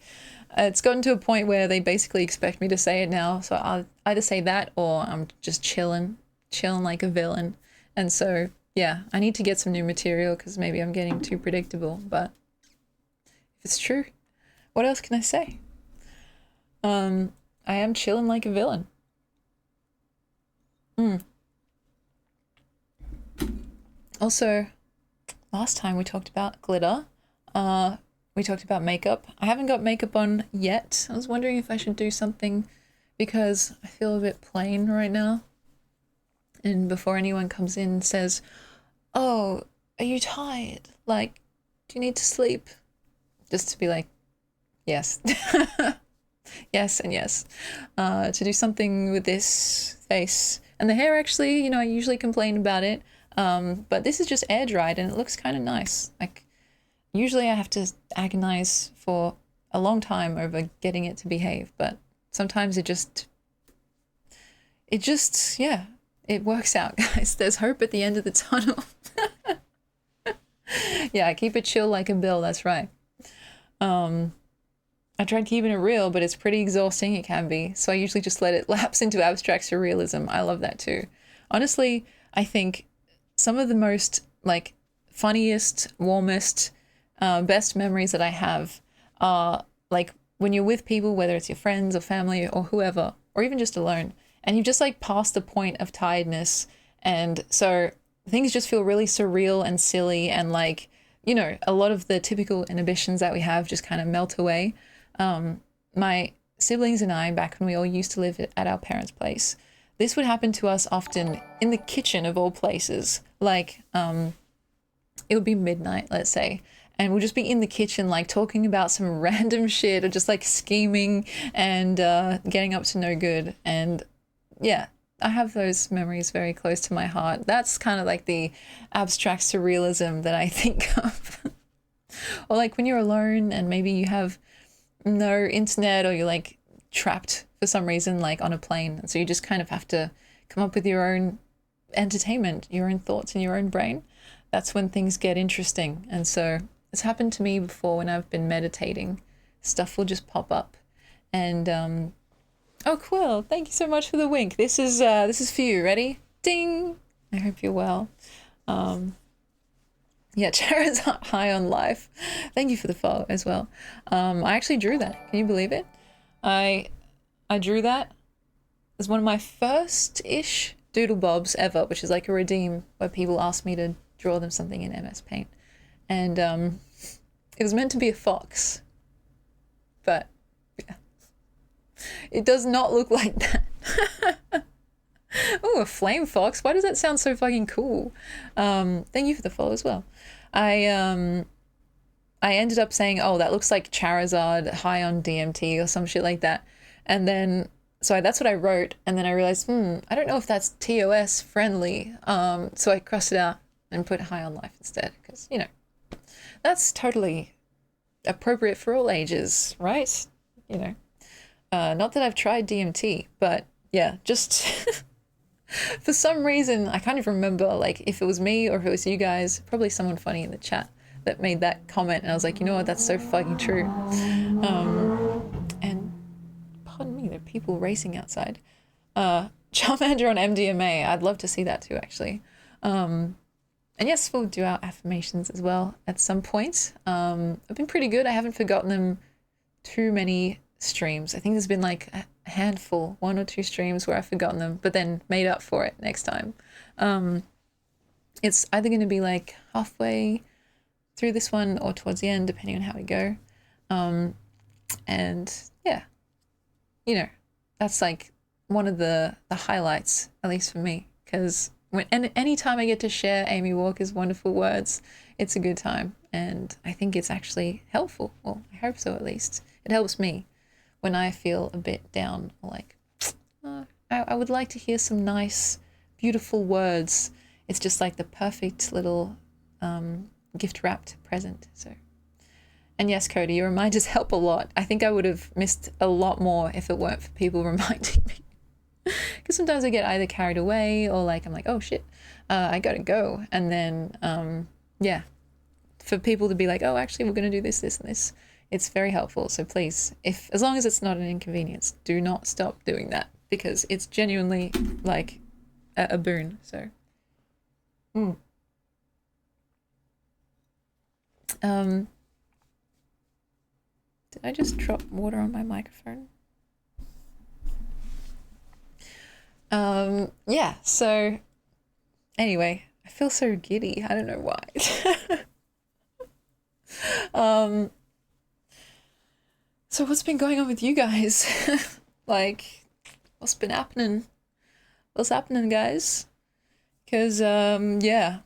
it's gotten to a point where they basically expect me to say it now. So I'll either say that, or I'm just chilling like a villain. And so, yeah, I need to get some new material, because maybe I'm getting too predictable. But if it's true, what else can I say? I am chilling like a villain. Also... last time we talked about glitter. We talked about makeup. I haven't got makeup on yet. I was wondering if I should do something, because I feel a bit plain right now. And before anyone comes in and says, oh, are you tired? Like, do you need to sleep? Just to be like, yes. Yes and yes. To do something with this face. And the hair, actually, you know, I usually complain about it. But this is just air dried and it looks kind of nice. Like, usually I have to agonize for a long time over getting it to behave, but sometimes it just, yeah, it works out, guys. There's hope at the end of the tunnel. Yeah, keep it chill like a bill, that's right. I tried keeping it real, but it's pretty exhausting, it can be. So I usually just let it lapse into abstract surrealism. I love that too. Honestly, I think some of the most, like, funniest, warmest, best memories that I have are, like, when you're with people, whether it's your friends or family or whoever, or even just alone, and you've just, like, passed the point of tiredness, and so things just feel really surreal and silly, and, like, you know, a lot of the typical inhibitions that we have just kind of melt away. My siblings and I, back when we all used to live at our parents' place, this would happen to us often in the kitchen of all places. Like, it would be midnight, let's say, and we'll just be in the kitchen, like talking about some random shit or just like scheming and getting up to no good. And yeah, I have those memories very close to my heart. That's kind of like the abstract surrealism that I think of. Or like when you're alone and maybe you have no internet, or you're like trapped for some reason, like on a plane. And so you just kind of have to come up with your own entertainment, your own thoughts in your own brain. That's when things get interesting. And so it's happened to me before when I've been meditating. Stuff will just pop up. And oh, cool. Thank you so much for the wink. This is for you. Ready? Ding. I hope you're well. Yeah, Charon's high on life. Thank you for the follow as well. I actually drew that. Can you believe it? I drew that as one of my first-ish doodle bobs ever, which is like a redeem where people ask me to draw them something in MS Paint. And it was meant to be a fox, but yeah, it does not look like that. Oh, a flame fox. Why does that sound so fucking cool? Thank you for the follow as well. I ended up saying, oh, that looks like Charizard high on DMT or some shit like that. And then, so that's what I wrote. And then I realized, I don't know if that's TOS friendly. So I crossed it out and put high on life instead. Because, you know, that's totally appropriate for all ages, right? You know, not that I've tried DMT, but yeah, just for some reason, I kind of remember, like, if it was me or if it was you guys, probably someone funny in the chat that made that comment, and I was like, you know what, that's so fucking true. And pardon me, there are people racing outside. Charmander on MDMA, I'd love to see that too, actually. And yes, we'll do our affirmations as well at some point. I've been pretty good. I haven't forgotten them too many streams. I think there's been like a handful, 1 or 2 streams where I've forgotten them, but then made up for it next time. It's either going to be like halfway through this one or towards the end, depending on how we go. And yeah, you know, that's like one of the highlights, at least for me, because any time I get to share Amy Walker's wonderful words, it's a good time. And I think it's actually helpful. Well, I hope so, at least. It helps me when I feel a bit down, or like, I would like to hear some nice, beautiful words. It's just like the perfect little gift-wrapped present. So, and yes, Cody, your reminders help a lot. I think I would have missed a lot more if it weren't for people reminding me. Because sometimes I get either carried away or like I'm like, oh shit, I gotta go. And then, yeah, for people to be like, oh, actually, we're going to do this, this, and this. It's very helpful. So please, as long as it's not an inconvenience, do not stop doing that, because it's genuinely like a boon. So, did I just drop water on my microphone? Yeah, so anyway, I feel so giddy. I don't know why. So what's been going on with you guys? Like, what's been happening? What's happening, guys? Because, yeah,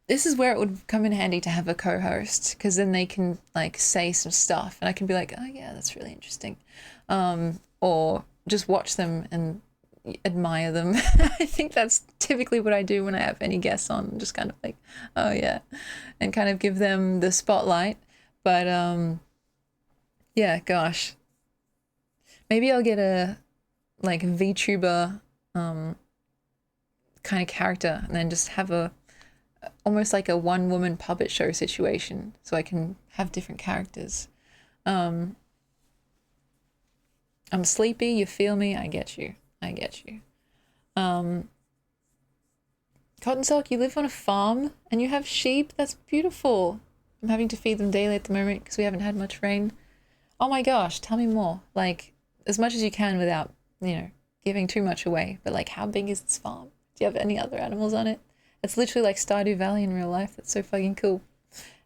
this is where it would come in handy to have a co-host, because then they can, like, say some stuff, and I can be like, oh, yeah, that's really interesting. Or just watch them and admire them. I think that's typically what I do when I have any guests on, just kind of like, oh, yeah, and kind of give them the spotlight. But, yeah, gosh, maybe I'll get a like VTuber kind of character, and then just have almost like a one-woman puppet show situation, so I can have different characters. I'm sleepy, you feel me? I get you. Cotton Silk, you live on a farm and you have sheep? That's beautiful. I'm having to feed them daily at the moment because we haven't had much rain. Oh my gosh, tell me more. Like, as much as you can without, you know, giving too much away. But like, how big is this farm? Do you have any other animals on it? It's literally like Stardew Valley in real life. That's so fucking cool.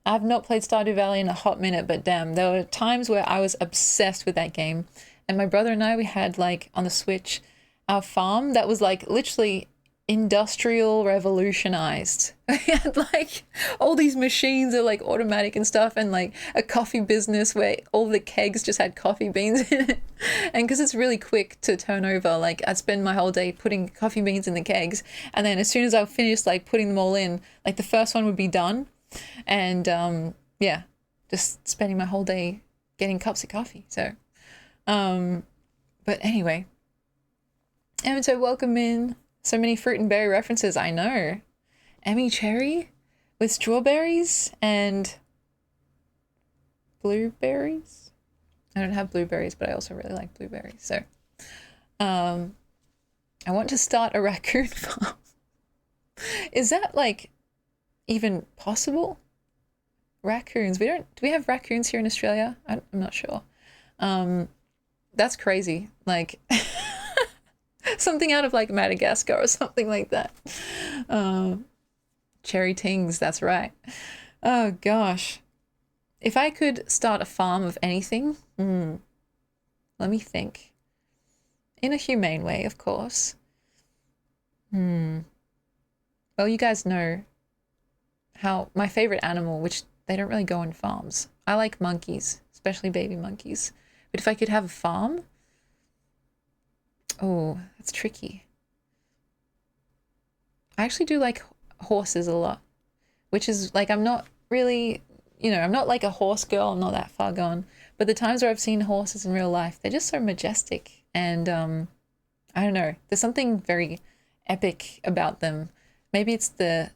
I have not played Stardew Valley in a hot minute, but damn, there were times where I was obsessed with that game. And my brother and I, we had like on the Switch, our farm that was like literally industrial revolutionized. We had like all these machines are like automatic and stuff, and like a coffee business where all the kegs just had coffee beans in it. And because it's really quick to turn over, like I'd spend my whole day putting coffee beans in the kegs, and then as soon as I finished like putting them all in, like the first one would be done, and yeah, just spending my whole day getting cups of coffee. So but anyway, and so welcome in. So many fruit and berry references, I know. Emmy cherry with strawberries and blueberries. I don't have blueberries, but I also really like blueberries. So I want to start a raccoon farm. Is that like even possible? Raccoons. Do we have raccoons here in Australia? I'm not sure. That's crazy. Like something out of like Madagascar or something like that. Cherry Tings, that's right. Oh gosh. If I could start a farm of anything, let me think. In a humane way, of course. Well, you guys know how my favorite animal, which they don't really go on farms. I like monkeys, especially baby monkeys. But if I could have a farm, oh, that's tricky. I actually do like horses a lot, which is like, I'm not really, I'm not like a horse girl. I'm not that far gone. But the times where I've seen horses in real life, they're just so majestic. And I don't know, there's something very epic about them. Maybe it's the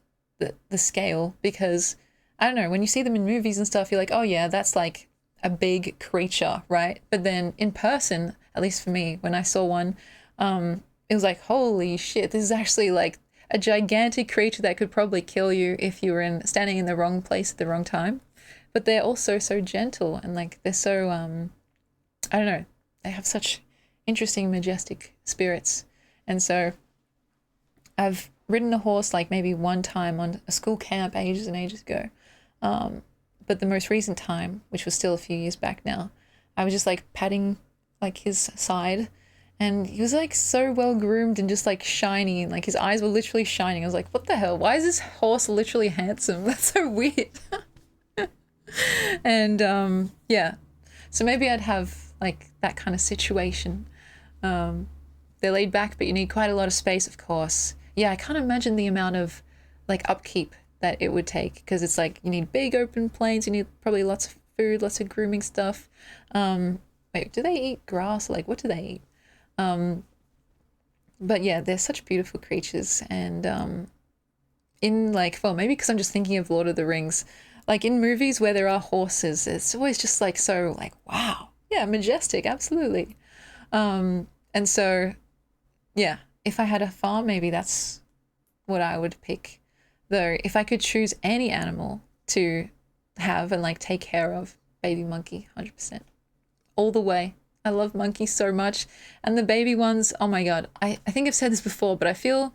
scale, because I don't know, when you see them in movies and stuff, you're like, oh yeah, that's like a big creature, right? But then in person, at least for me, when I saw one, it was like, holy shit, this is actually like a gigantic creature that could probably kill you if you were standing in the wrong place at the wrong time. But they're also so gentle, and like they're so I don't know, they have such interesting, majestic spirits. And so I've ridden a horse like maybe one time on a school camp ages and ages ago. But the most recent time, which was still a few years back now, I was just like patting like his side, and he was like so well groomed and just like shiny, and like his eyes were literally shining. I was like, what the hell? Why is this horse literally handsome? That's so weird. And yeah, so maybe I'd have like that kind of situation. They're laid back, but you need quite a lot of space, of course. Yeah, I can't imagine the amount of like upkeep that it would take, because it's like you need big open plains, you need probably lots of food, lots of grooming stuff. Wait, do they eat grass? Like, what do they eat? But yeah, they're such beautiful creatures. And in like, well, maybe because I'm just thinking of Lord of the Rings, like in movies where there are horses, it's always just like so like, wow, yeah, majestic, absolutely. And so yeah, if I had a farm, maybe that's what I would pick. Though if I could choose any animal to have and like take care of, baby monkey, 100%. All the way. I love monkeys so much. And the baby ones, oh my God. I think I've said this before, but I feel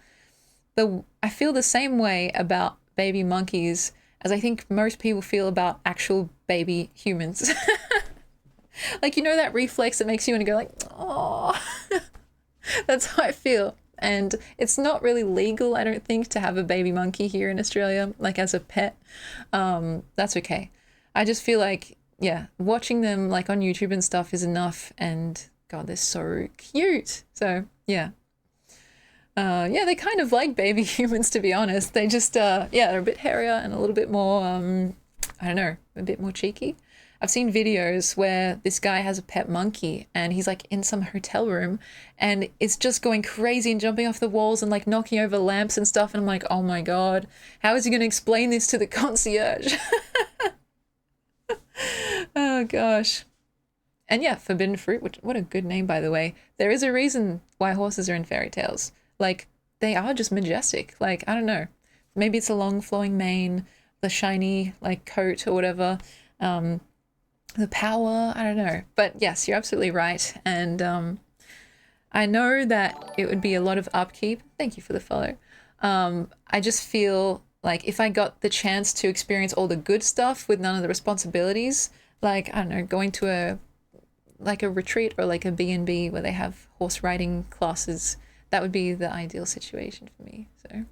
the same way about baby monkeys as I think most people feel about actual baby humans. Like, that reflex that makes you want to go like, oh. That's how I feel. And it's not really legal, I don't think, to have a baby monkey here in Australia, like as a pet. That's okay. I just feel like, yeah, watching them like on YouTube and stuff is enough. And God, they're so cute. So yeah. Yeah, they kind of like baby humans, to be honest. They just, yeah, they're a bit hairier and a little bit more, I don't know, a bit more cheeky. I've seen videos where this guy has a pet monkey and he's like in some hotel room and it's just going crazy and jumping off the walls and like knocking over lamps and stuff. And I'm like, oh my God, how is he going to explain this to the concierge? Oh gosh. And yeah, forbidden fruit, which, what a good name, by the way. There is a reason why horses are in fairy tales. Like, they are just majestic. Like, I don't know. Maybe it's a long flowing mane, the shiny like coat or whatever. The power, I don't know. But yes, you're absolutely right. And I know that it would be a lot of upkeep. Thank you for the follow. I just feel like if I got the chance to experience all the good stuff with none of the responsibilities, like, I don't know, going to like a retreat or like a B&B where they have horse riding classes. That would be the ideal situation for me. So,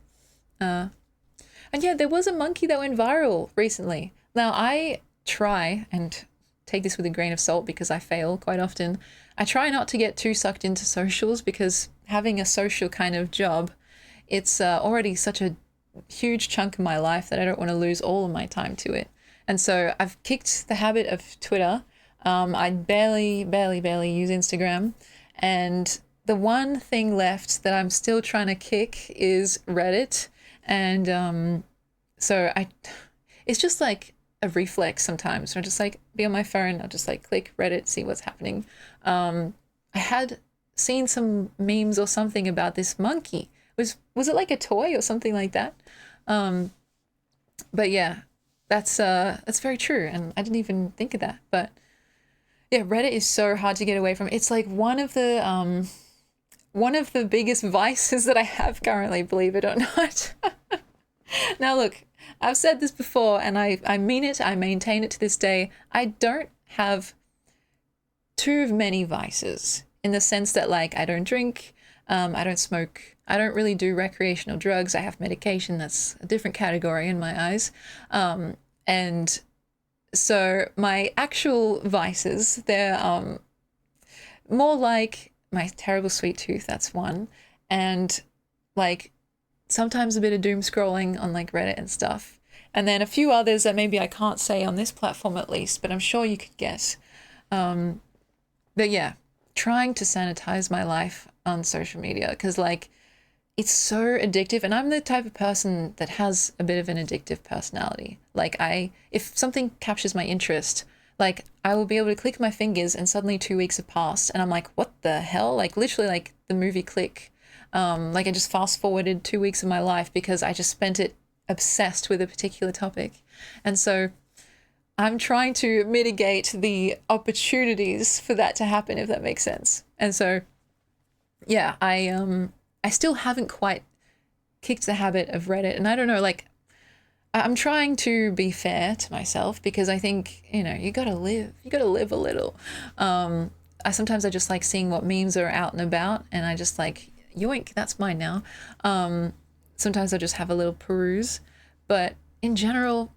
and yeah, there was a monkey that went viral recently. Now, I try and take this with a grain of salt because I fail quite often. I try not to get too sucked into socials because having a social kind of job, it's already such a huge chunk of my life that I don't want to lose all of my time to it. And so I've kicked the habit of Twitter. I barely use Instagram. And the one thing left that I'm still trying to kick is Reddit. And so it's just like a reflex sometimes. So I just like be on my phone, I'll just like click Reddit, see what's happening. I had seen some memes or something about this monkey. Was it like a toy or something like that? But yeah, that's very true, and I didn't even think of that. But yeah, Reddit is so hard to get away from. It's like one of the biggest vices that I have currently, believe it or not. Now look, I've said this before and I mean it, I maintain it to this day. I don't have too many vices in the sense that like I don't drink, I don't smoke, I don't really do recreational drugs. I have medication, that's a different category in my eyes. And so my actual vices, they're more like my terrible sweet tooth, that's one. And like sometimes a bit of doom scrolling on like Reddit and stuff. And then a few others that maybe I can't say on this platform at least, but I'm sure you could guess. But yeah, trying to sanitize my life on social media because like it's so addictive, and I'm the type of person that has a bit of an addictive personality. Like if something captures my interest, like I will be able to click my fingers and suddenly 2 weeks have passed and I'm like, what the hell? Like literally like the movie Click. Like I just fast forwarded 2 weeks of my life because I just spent it obsessed with a particular topic. And so I'm trying to mitigate the opportunities for that to happen, if that makes sense. And so, yeah, I still haven't quite kicked the habit of Reddit. And I don't know, like, I'm trying to be fair to myself because I think, you gotta live a little. Sometimes I just like seeing what memes are out and about and I just like, yoink, that's mine now. Sometimes I just have a little peruse. But in general,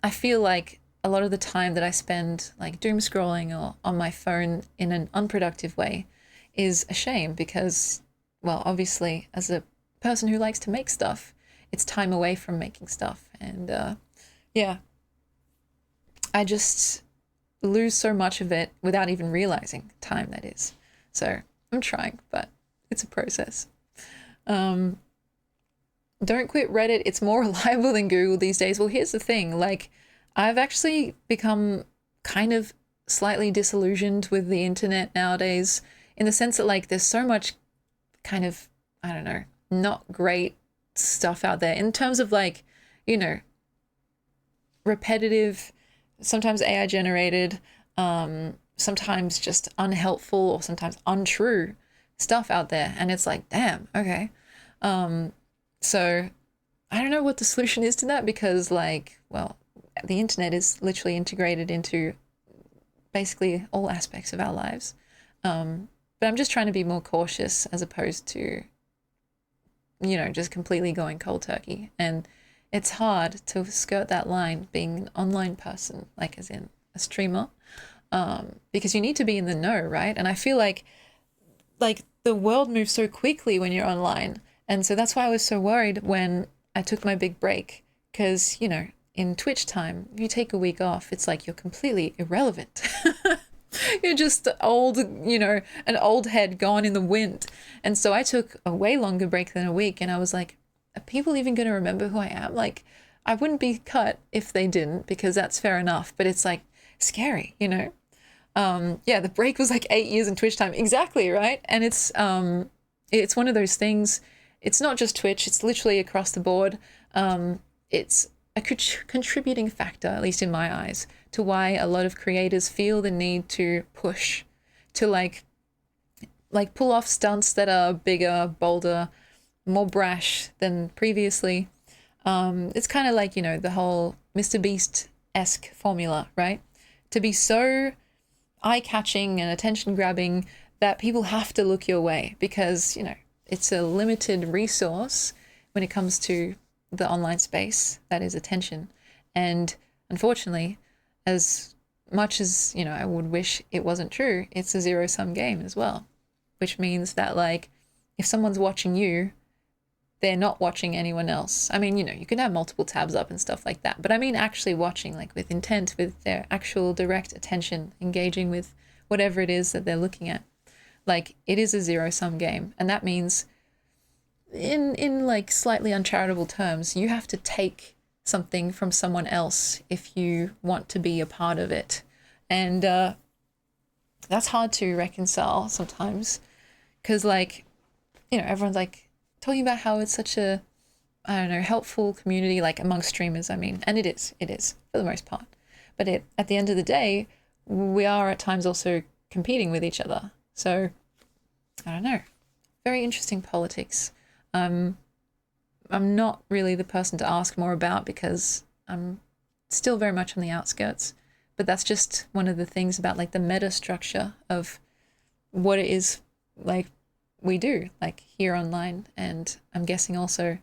I feel like a lot of the time that I spend like doom scrolling or on my phone in an unproductive way is a shame because, well, obviously as a person who likes to make stuff, it's time away from making stuff. And yeah, I just lose so much of it without even realizing time that is. So I'm trying, but it's a process. Don't quit Reddit. It's more reliable than Google these days. Well, here's the thing. Like, I've actually become kind of slightly disillusioned with the internet nowadays in the sense that, like, there's so much kind of, I don't know, not great stuff out there in terms of, like, repetitive, sometimes AI generated, sometimes just unhelpful or sometimes untrue stuff out there. And it's like, damn, okay. So I don't know what the solution is to that because, like, well, the internet is literally integrated into basically all aspects of our lives. But I'm just trying to be more cautious as opposed to, just completely going cold turkey. And it's hard to skirt that line being an online person, like as in a streamer, because you need to be in the know, right? And I feel like the world moves so quickly when you're online. And so that's why I was so worried when I took my big break because, in Twitch time, if you take a week off, it's like you're completely irrelevant. You're just old, an old head gone in the wind. And so I took a way longer break than a week and I was like, are people even going to remember who I am? Like, I wouldn't be cut if they didn't because that's fair enough, but it's like scary, yeah, the break was like 8 years in Twitch time. Exactly, right? And it's one of those things. It's not just Twitch, it's literally across the board. It's a contributing factor, at least in my eyes, to why a lot of creators feel the need to push, to like pull off stunts that are bigger, bolder, more brash than previously. It's kind of like, the whole Mr. Beast-esque formula, right? To be so eye-catching and attention-grabbing that people have to look your way because, you know, it's a limited resource when it comes to the online space, that is attention. And unfortunately, as much as, you know, I would wish it wasn't true, it's a zero-sum game as well, which means that, like, if someone's watching you, they're not watching anyone else. I mean, you know, you can have multiple tabs up and stuff like that, but I mean actually watching, like, with intent, with their actual direct attention, engaging with whatever it is that they're looking at. Like, it is a zero-sum game, and that means in like slightly uncharitable terms, you have to take something from someone else if you want to be a part of it. And that's hard to reconcile sometimes because, like, you know, everyone's like talking about how it's such a, I don't know, helpful community, like among streamers, I mean, and it is for the most part. But at the end of the day, we are at times also competing with each other. So I don't know, very interesting politics. I'm not really the person to ask more about because I'm still very much on the outskirts, but that's just one of the things about, like, the meta structure of what it is, like, we do, like, here online, and I'm guessing also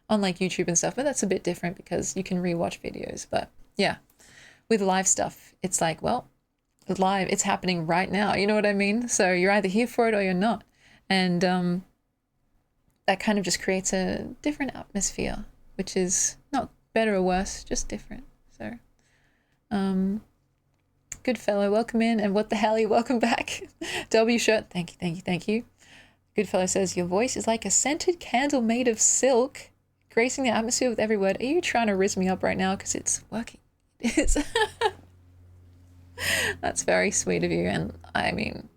on, like, YouTube and stuff, but that's a bit different because you can rewatch videos. But yeah, with live stuff, it's like, well, live, it's happening right now, you know what I mean? So you're either here for it or you're not. And that kind of just creates a different atmosphere, which is not better or worse, just different. So, good fellow, welcome in, and what the hell, welcome back. W shirt, thank you. Good fellow says, your voice is like a scented candle made of silk, gracing the atmosphere with every word. Are you trying to rizz me up right now? Because it's working. It is. That's very sweet of you, and I mean,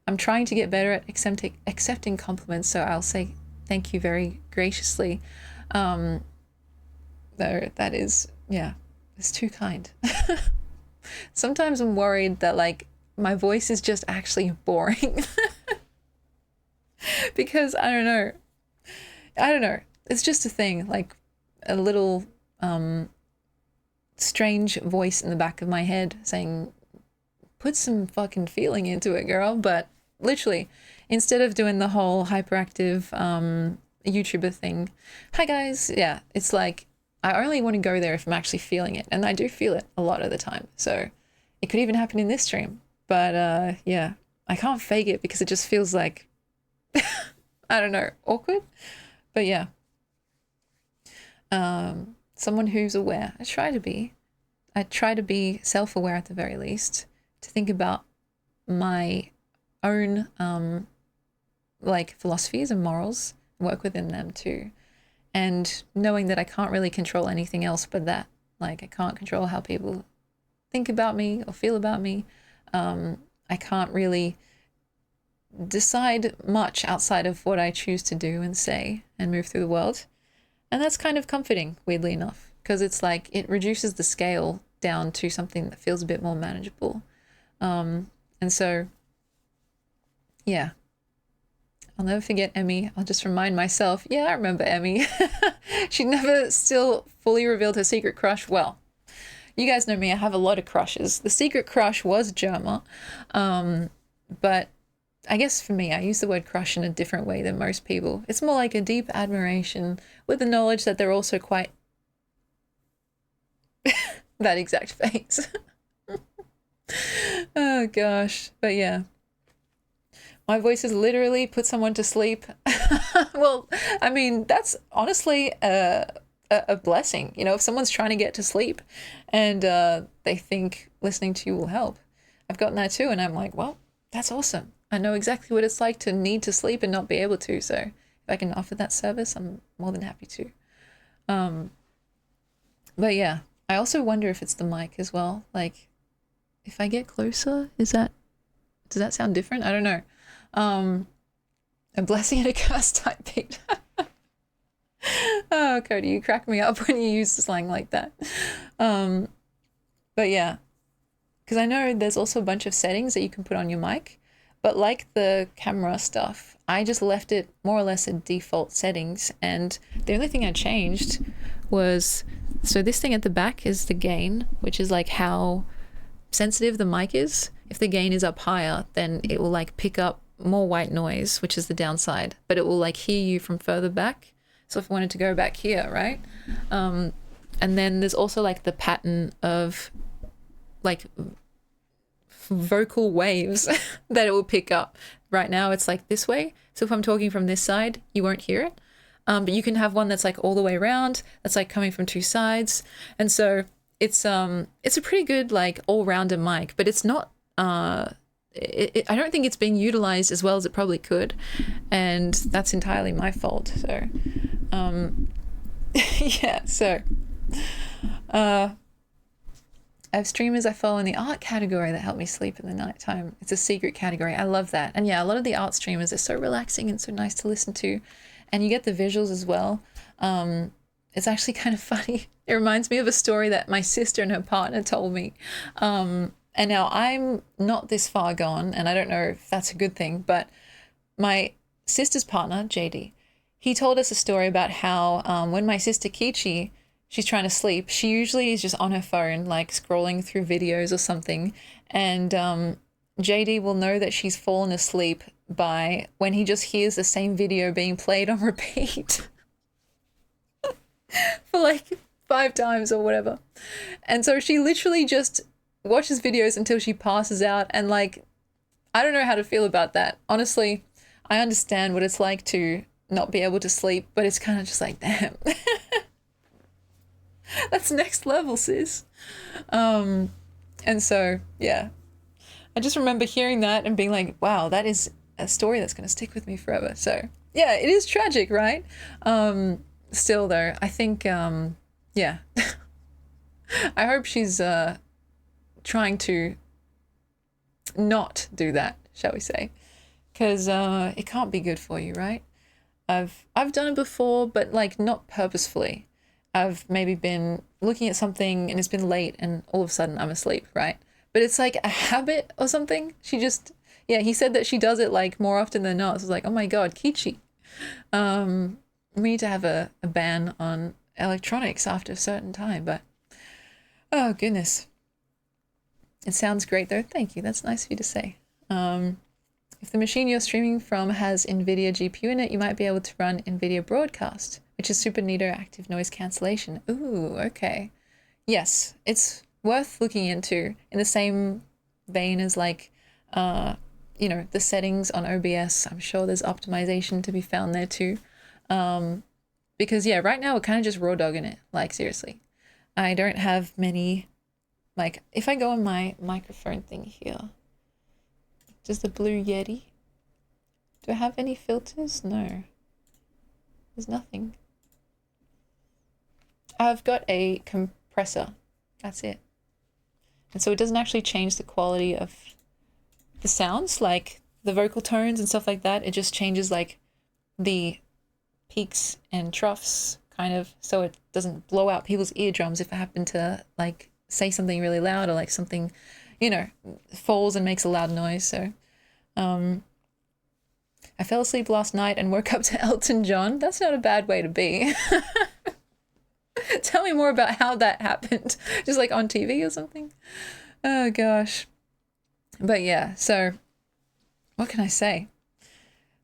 I'm trying to get better at accepting compliments, so I'll say thank you very graciously. Though that is, yeah, it's too kind. Sometimes I'm worried that, like, my voice is just actually boring. Because I don't know. It's just a thing, like a little strange voice in the back of my head saying, put some fucking feeling into it, girl. But literally, instead of doing the whole hyperactive YouTuber thing, hi guys, yeah, it's like I only want to go there if I'm actually feeling it, and I do feel it a lot of the time. So it could even happen in this stream, but yeah, I can't fake it because it just feels like I don't know, awkward. But yeah, someone who's aware. I try to be self-aware at the very least, to think about my own like philosophies and morals, work within them too, and knowing that I can't really control anything else but that. Like, I can't control how people think about me or feel about me. I can't really decide much outside of what I choose to do and say and move through the world. And that's kind of comforting, weirdly enough, because it's like it reduces the scale down to something that feels a bit more manageable. And so, yeah, I'll never forget Emmy. I'll just remind myself, yeah, I remember Emmy. She never still fully revealed her secret crush. Well, you guys know me, I have a lot of crushes. The secret crush was Germa, but I guess for me, I use the word crush in a different way than most people. It's more like a deep admiration with the knowledge that they're also quite that exact face. Oh gosh, but yeah. My voice has literally put someone to sleep. Well, I mean, that's honestly a blessing. You know, if someone's trying to get to sleep and they think listening to you will help. I've gotten that too, and I'm like, well, that's awesome. I know exactly what it's like to need to sleep and not be able to. So if I can offer that service, I'm more than happy to. But yeah, I also wonder if it's the mic as well. Like, if I get closer, does that sound different? I don't know. A blessing and a curse type beat. Oh, Cody, you crack me up when you use slang like that. But yeah, because I know there's also a bunch of settings that you can put on your mic. But like the camera stuff, I just left it more or less at default settings. And the only thing I changed was, so this thing at the back is the gain, which is like how sensitive the mic is. if the gain is up higher, then it will like pick up more white noise, which is the downside, but it will like hear you from further back. So if I wanted to go back here, right? And then there's also like the pattern of like vocal waves that it will pick up. Right now it's like this way. So if I'm talking from this side, you won't hear it. But you can have one that's like all the way around, that's like coming from two sides. And so it's a pretty good like all-rounder mic, but it's not, I don't think it's being utilized as well as it probably could. And that's entirely my fault. So, yeah, so, I have streamers I follow in the art category that help me sleep in the nighttime. It's a secret category. I love that. And yeah, a lot of the art streamers are so relaxing and so nice to listen to. And you get the visuals as well. It's actually kind of funny. It reminds me of a story that my sister and her partner told me. And now I'm not this far gone, and I don't know if that's a good thing, but my sister's partner, JD, he told us a story about how when my sister Kichi, she's trying to sleep, she usually is just on her phone, like scrolling through videos or something. And JD will know that she's fallen asleep by when he just hears the same video being played on repeat for like 5 times or whatever. And so she literally just watches videos until she passes out. And like, I don't know how to feel about that. Honestly, I understand what it's like to not be able to sleep, but it's kind of just like, damn. That's next level, sis. And so, yeah. I just remember hearing that and being like, wow, that is a story that's going to stick with me forever. So, yeah, it is tragic, right? Still, though, I think, yeah. I hope she's trying to not do that, shall we say. Because it can't be good for you, right? I've done it before, but like not purposefully. I've maybe been looking at something and it's been late and all of a sudden I'm asleep, right? But it's like a habit or something. She just, yeah, he said that she does it like more often than not. So it's like, oh my God, Kichi. We need to have a ban on electronics after a certain time, but oh goodness. It sounds great though. Thank you. That's nice of you to say. If the machine you're streaming from has NVIDIA GPU in it, you might be able to run NVIDIA Broadcast, which is super neato active noise cancellation. Ooh, okay. Yes, it's worth looking into in the same vein as like, you know, the settings on OBS. I'm sure there's optimization to be found there too. Because yeah, right now we're kind of just raw dogging it. Like seriously, I don't have many, like if I go on my microphone thing here, does the Blue Yeti, do I have any filters? No, there's nothing. I've got a compressor, that's it. And so it doesn't actually change the quality of the sounds, like the vocal tones and stuff like that. It just changes like the peaks and troughs kind of, so it doesn't blow out people's eardrums if I happen to like say something really loud or like something, you know, falls and makes a loud noise. So I fell asleep last night and woke up to Elton John. That's not a bad way to be. Tell me more about how that happened. Just like on TV or something? Oh gosh. But yeah, so what can I say?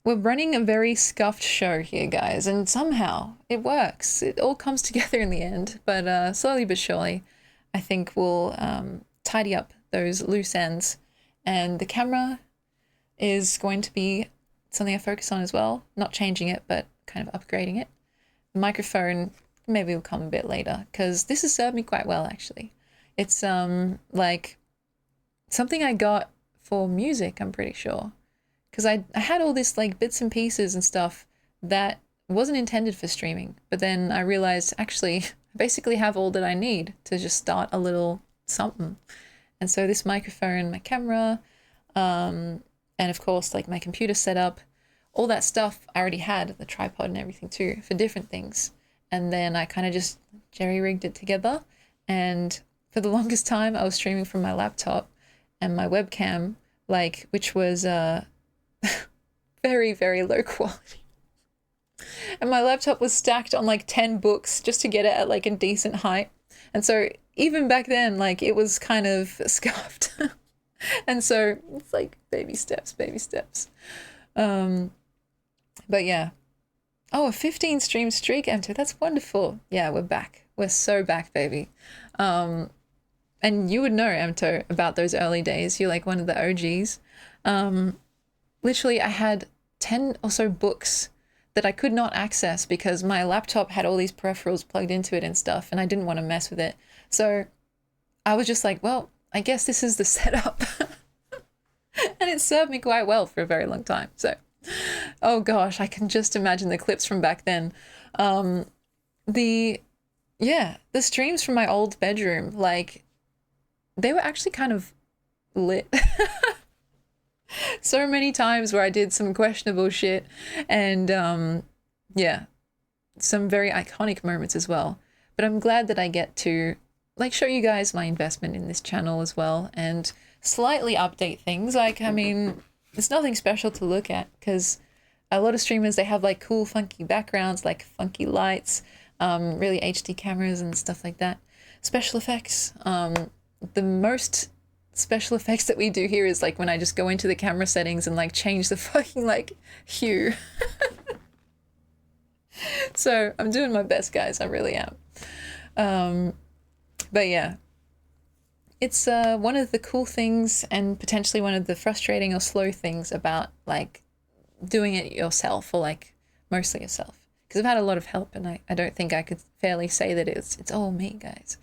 We're running a very scuffed show here, guys, and somehow it works. It all comes together in the end, but slowly but surely, I think we'll tidy up those loose ends. And the camera is going to be something I focus on as well. Not changing it, but kind of upgrading it. The microphone maybe will come a bit later, because this has served me quite well, actually. It's like something I got for music, I'm pretty sure. Because I had all this like bits and pieces and stuff that wasn't intended for streaming. But then I realized actually I basically have all that I need to just start a little something. And so this microphone, my camera, and of course like my computer setup, all that stuff I already had, the tripod and everything too, for different things. And then I kind of just jerry-rigged it together. And for the longest time I was streaming from my laptop and my webcam, like, which was very, very low quality. And my laptop was stacked on like 10 books just to get it at like a decent height. And so even back then, like it was kind of scuffed. And so it's like baby steps, baby steps. Um, but yeah. Oh, a 15 stream streak, Emto. That's wonderful. Yeah, we're back. We're so back, baby. And you would know, Emto, about those early days. You're like one of the OGs. Literally, I had 10 or so books that I could not access because my laptop had all these peripherals plugged into it and stuff, and I didn't want to mess with it. So I was just like, well, I guess this is the setup. And it served me quite well for a very long time. So, oh gosh, I can just imagine the clips from back then. The streams from my old bedroom, like, they were actually kind of lit. So many times where I did some questionable shit and yeah, some very iconic moments as well. But I'm glad that I get to like show you guys my investment in this channel as well and slightly update things. Like, I mean, it's nothing special to look at because a lot of streamers, they have like cool funky backgrounds, like funky lights, really HD cameras and stuff like that. Special effects. The most special effects that we do here is like when I just go into the camera settings and like change the fucking like hue. So I'm doing my best, guys. I really am. But yeah, it's one of the cool things and potentially one of the frustrating or slow things about like doing it yourself or like mostly yourself. Because I've had a lot of help and I don't think I could fairly say that it's all me, guys.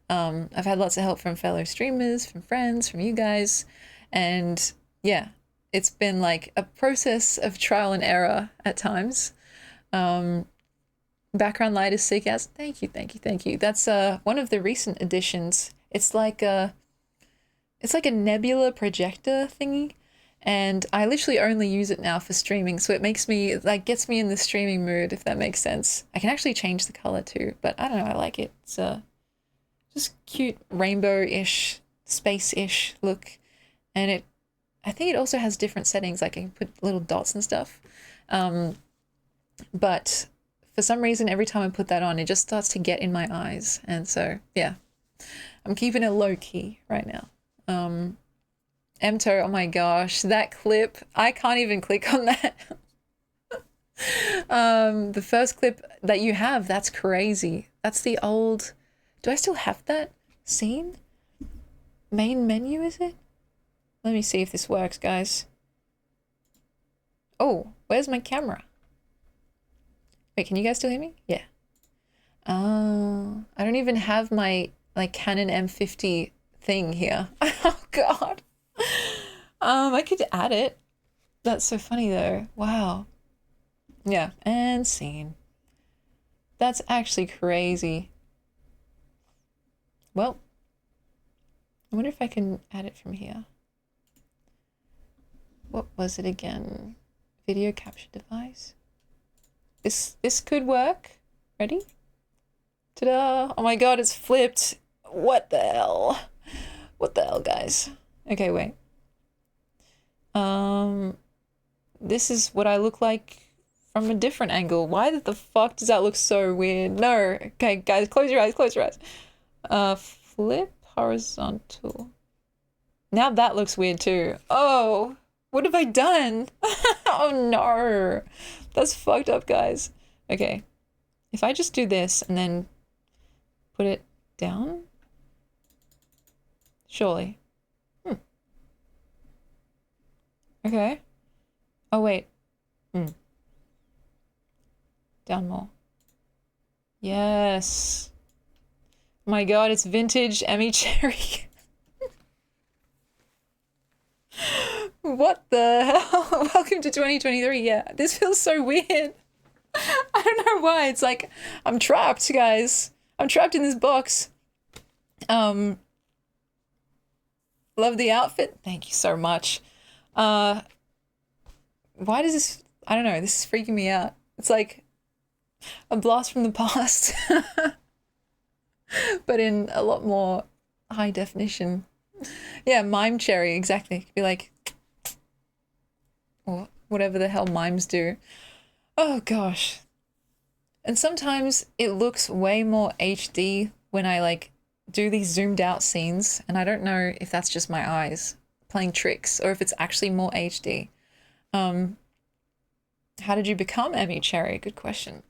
I've had lots of help from fellow streamers, from friends, from you guys. And yeah, it's been like a process of trial and error at times. Background light is sick as. Thank you, thank you, thank you. That's one of the recent additions. It's like a nebula projector thingy. And I literally only use it now for streaming. So it makes me, like, gets me in the streaming mood, if that makes sense. I can actually change the color too, but I don't know, I like it. It's just cute rainbow-ish, space-ish look. And I think it also has different settings, like I can put little dots and stuff. But for some reason, every time I put that on, it just starts to get in my eyes. And so, yeah, I'm keeping it low-key right now. Emto, oh my gosh, that clip, I can't even click on that. The first clip that you have, that's crazy. That's the old... Do I still have that scene? Main menu, is it? Let me see if this works, guys. Oh, where's my camera? Wait, can you guys still hear me? Yeah. I don't even have my, like, Canon M50 thing here. Oh, God. I could add it. That's so funny, though. Wow. Yeah, and scene. That's actually crazy. Well, I wonder if I can add it from here. What was it again? Video capture device. This could work. Ready? Ta-da! Oh my god, it's flipped. What the hell? What the hell, guys? Okay, wait. This is what I look like from a different angle. Why the fuck does that look so weird? No. Okay, guys, close your eyes, close your eyes. Flip horizontal. Now that looks weird too. Oh, what have I done? Oh no. That's fucked up, guys. Okay. If I just do this and then put it down? Surely. Okay. Oh, wait. Down more. Yes. My god, it's vintage Emmy Cherry. What the hell? Welcome to 2023. Yeah, this feels so weird. I don't know why. It's like, I'm trapped, guys. I'm trapped in this box. Love the outfit. Thank you so much. Why does this... I don't know. This is freaking me out. It's like a blast from the past. But in a lot more high definition. Yeah, mime cherry, exactly. It could be like, or whatever the hell mimes do. Oh gosh. And sometimes it looks way more HD when I like do these zoomed out scenes, and I don't know if that's just my eyes. playing tricks or if it's actually more HD. How did you become Emmy Cherry? Good question.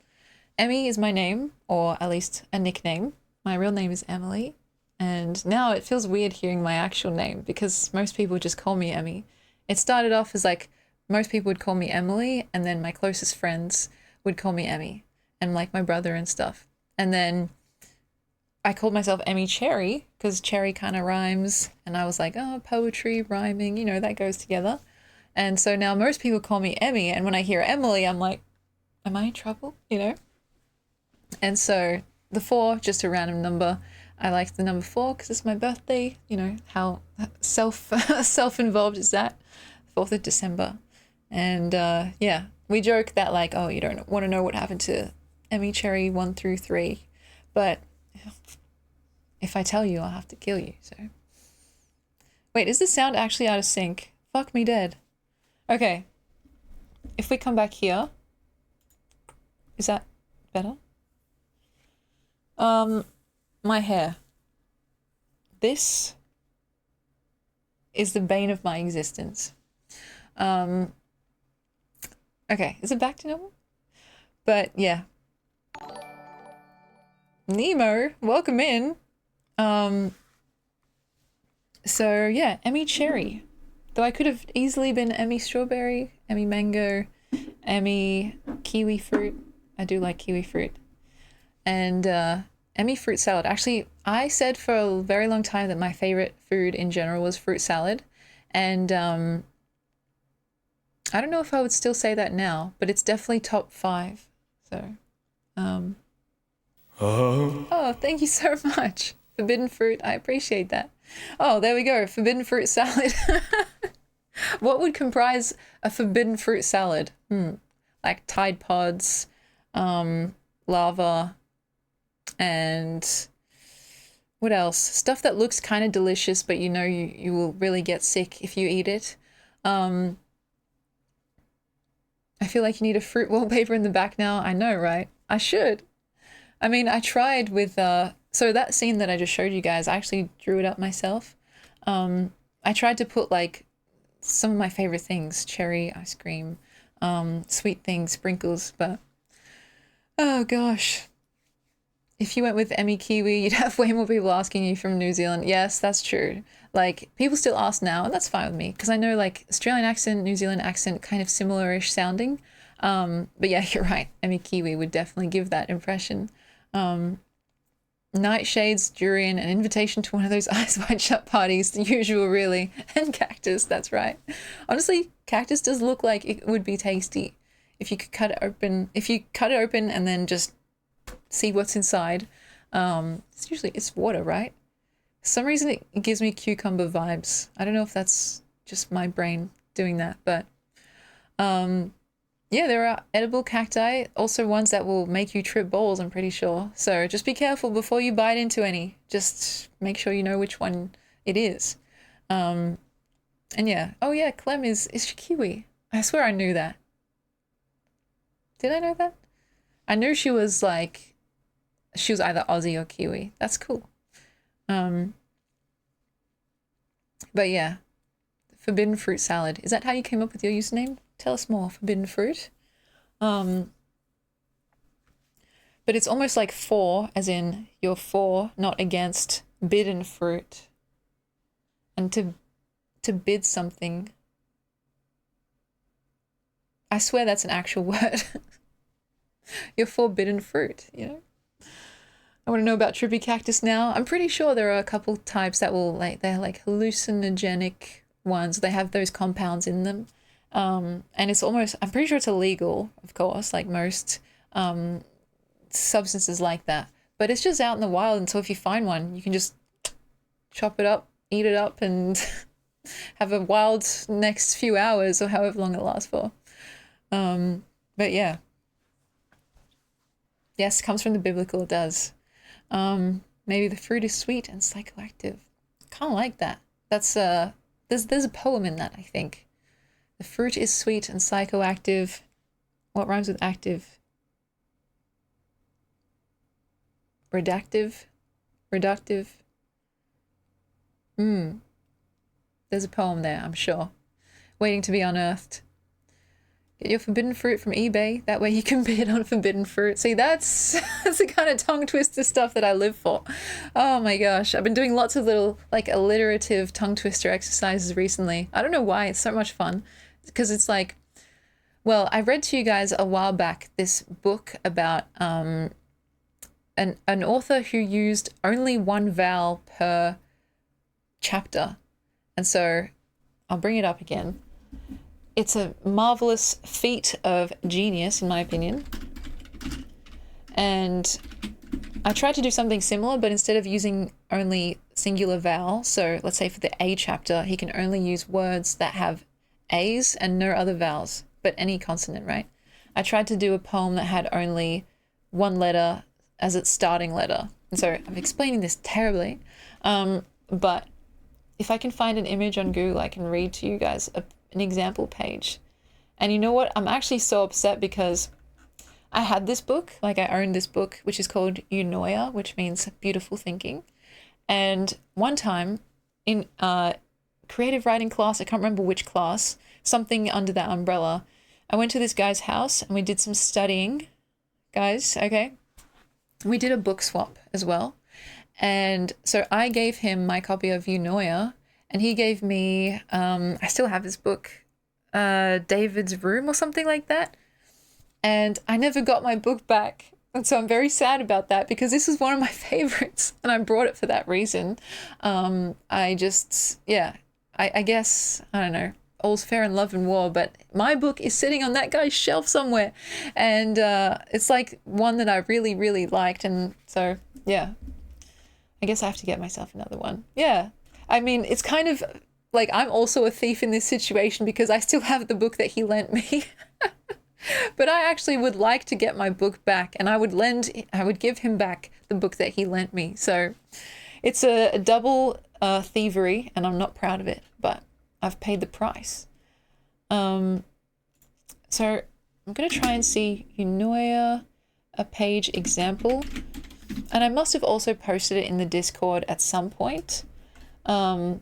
Emmy is my name, or at least a nickname. My real name is Emily. And now it feels weird hearing my actual name because most people just call me Emmy. It started off as like most people would call me Emily, and then my closest friends would call me Emmy, and like my brother and stuff. And then I called myself Emmy Cherry because cherry kind of rhymes. And I was like, oh, poetry, rhyming, you know, that goes together. And so now most people call me Emmy. And when I hear Emily, I'm like, am I in trouble? You know? And so the 4, just a random number. I like the number 4 because it's my birthday. You know, how self-involved is that? 4th of December. And yeah, we joke that like, oh, you don't want to know what happened to Emmy Cherry 1 through 3. But if I tell you, I'll have to kill you, so. Wait, is the sound actually out of sync? Fuck me dead. Okay. If we come back here, is that better? My hair. This is the bane of my existence. Okay, is it back to normal? But yeah. Nemo, welcome in. So yeah, Emmy Cherry. Though I could have easily been Emmy Strawberry, Emmy Mango, Emmy Kiwi Fruit. I do like kiwi fruit. And Emmy Fruit Salad. Actually, I said for a very long time that my favorite food in general was fruit salad. And I don't know if I would still say that now, but it's definitely top 5. So, oh, thank you so much. Forbidden fruit, I appreciate that. Oh, there we go, forbidden fruit salad. What would comprise a forbidden fruit salad? Like Tide Pods, lava, and what else? Stuff that looks kind of delicious, but you know you will really get sick if you eat it. I feel like you need a fruit wallpaper in the back now. I know, right? I should. I mean, I tried with, so that scene that I just showed you guys, I actually drew it up myself. I tried to put like some of my favorite things, cherry ice cream, sweet things, sprinkles, but oh gosh. If you went with Emmy Kiwi, you'd have way more people asking you from New Zealand. Yes, that's true. Like, people still ask now, and that's fine with me, because I know, like, Australian accent, New Zealand accent, kind of similar-ish sounding. But yeah, you're right. Emmy Kiwi would definitely give that impression. Nightshades, durian, an invitation to one of those Ice White Shut parties, the usual, really. And cactus, that's right. Honestly, cactus does look like it would be tasty if you could cut it open. If you cut it open and then just see what's inside. It's water, right? For some reason it gives me cucumber vibes. I don't know if that's just my brain doing that, but yeah, there are edible cacti, also ones that will make you trip balls, I'm pretty sure. So just be careful before you bite into any. Just make sure you know which one it is. And yeah, oh yeah, Clem is kiwi. I swear I knew that. Did I know that? I knew she was like, she was either Aussie or Kiwi. That's cool. But yeah, forbidden fruit salad. Is that how you came up with your username? Tell us more, forbidden fruit. But it's almost like for, as in you're for, not against, bidden fruit. And to bid something. I swear that's an actual word. You're forbidden fruit, you know? I want to know about trippy cactus now. I'm pretty sure there are a couple types that will they're like hallucinogenic ones. They have those compounds in them. And it's almost, I'm pretty sure it's illegal, of course, like most substances like that. But it's just out in the wild, and so if you find one, you can just chop it up, eat it up, and have a wild next few hours or however long it lasts for. But yeah. Yes, comes from the biblical, it does. Maybe the fruit is sweet and psychoactive. Kind of like that. That's there's a poem in that, I think. The fruit is sweet and psychoactive. What rhymes with active? Redactive? Reductive? The There's a poem there, I'm sure, waiting to be unearthed. Get your forbidden fruit from eBay. That way you can bid on forbidden fruit. See, that's the kind of tongue twister stuff that I live for. Oh my gosh. I've been doing lots of little like alliterative tongue twister exercises recently. I don't know why. It's so much fun. Because it's like, well, I read to you guys a while back this book about an author who used only one vowel per chapter. And so I'll bring it up again. It's a marvelous feat of genius, in my opinion. And I tried to do something similar, but instead of using only singular vowel, so let's say for the A chapter, he can only use words that have A's and no other vowels, but any consonant, right? I tried to do a poem that had only one letter as its starting letter. And so I'm explaining this terribly, but if I can find an image on Google, I can read to you guys an example page. And you know what? I'm actually so upset because I had this book, like I owned this book, which is called Eunoia, which means beautiful thinking. And one time in creative writing class, I can't remember which class, something under that umbrella, I went to this guy's house and we did some studying. Guys, okay? We did a book swap as well. And so I gave him my copy of Eunoia, and he gave me, I still have this book, David's Room or something like that. And I never got my book back. And so I'm very sad about that because this is one of my favorites and I brought it for that reason. I guess, I don't know, all's fair in love and war, but my book is sitting on that guy's shelf somewhere. And it's like one that I really, really liked. And so, yeah, I guess I have to get myself another one. Yeah. I mean, it's kind of like I'm also a thief in this situation because I still have the book that he lent me. But I actually would like to get my book back, and I would give him back the book that he lent me. So it's a double thievery, and I'm not proud of it, but I've paid the price. So I'm going to try and see Eunoia, a page example. And I must have also posted it in the Discord at some point. But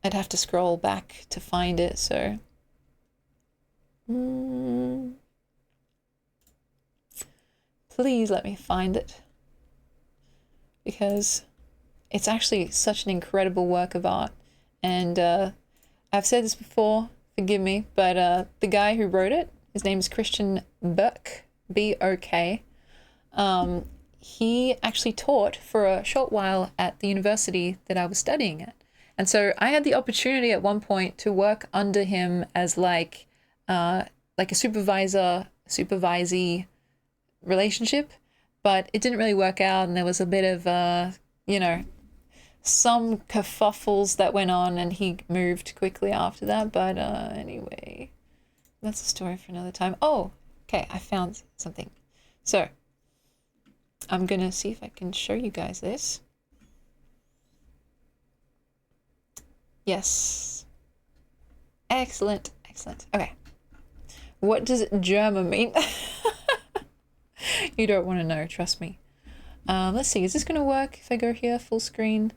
I'd have to scroll back to find it, so... Please let me find it. Because it's actually such an incredible work of art. And I've said this before, forgive me, but the guy who wrote it, his name is Christian Burke, B-O-K. He actually taught for a short while at the university that I was studying at. And so I had the opportunity at one point to work under him as like a supervisee relationship, but it didn't really work out. And there was a bit of, some kerfuffles that went on and he moved quickly after that. But anyway, that's a story for another time. Oh, okay, I found something. So I'm going to see if I can show you guys this. Yes. Excellent, excellent. Okay. What does German mean? You don't want to know, trust me. Let's see, is this going to work if I go here, full screen?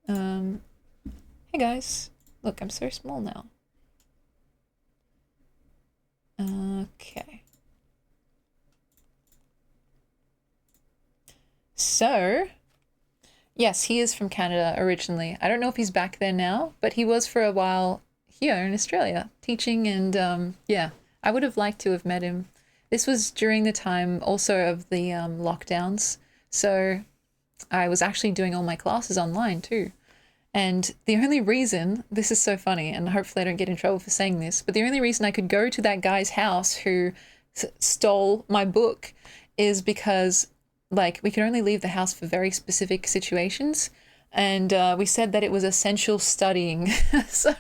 Hey guys. Look, I'm so small now. Okay. So, yes, he is from Canada originally. I don't know if he's back there now, but he was for a while here in Australia teaching, and yeah, I would have liked to have met him. This was during the time also of the lockdowns, so I was actually doing all my classes online too. And the only reason, this is so funny, and hopefully I don't get in trouble for saying this, but the only reason I could go to that guy's house who stole my book is because, like, we could only leave the house for very specific situations. And we said that it was essential studying. So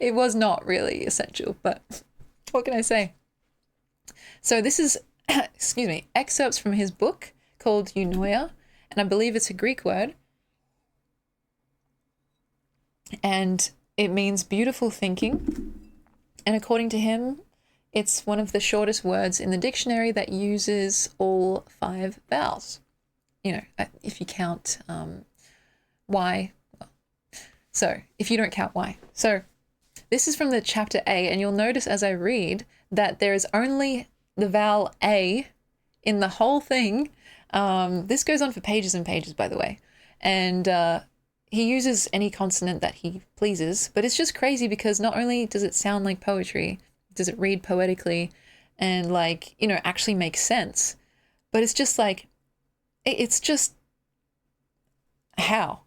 it was not really essential, but what can I say? So this is, excuse me, excerpts from his book called Eunoia, and I believe it's a Greek word. And it means beautiful thinking. And according to him, it's one of the shortest words in the dictionary that uses all 5 vowels. You know, if you count Y, well, So if you don't count Y. So this is from the chapter A, and you'll notice as I read that there is only the vowel A in the whole thing. This goes on for pages and pages, by the way. And he uses any consonant that he pleases, but it's just crazy because not only does it sound like poetry, does it read poetically and like, you know, actually make sense, but it's just like, it's just how.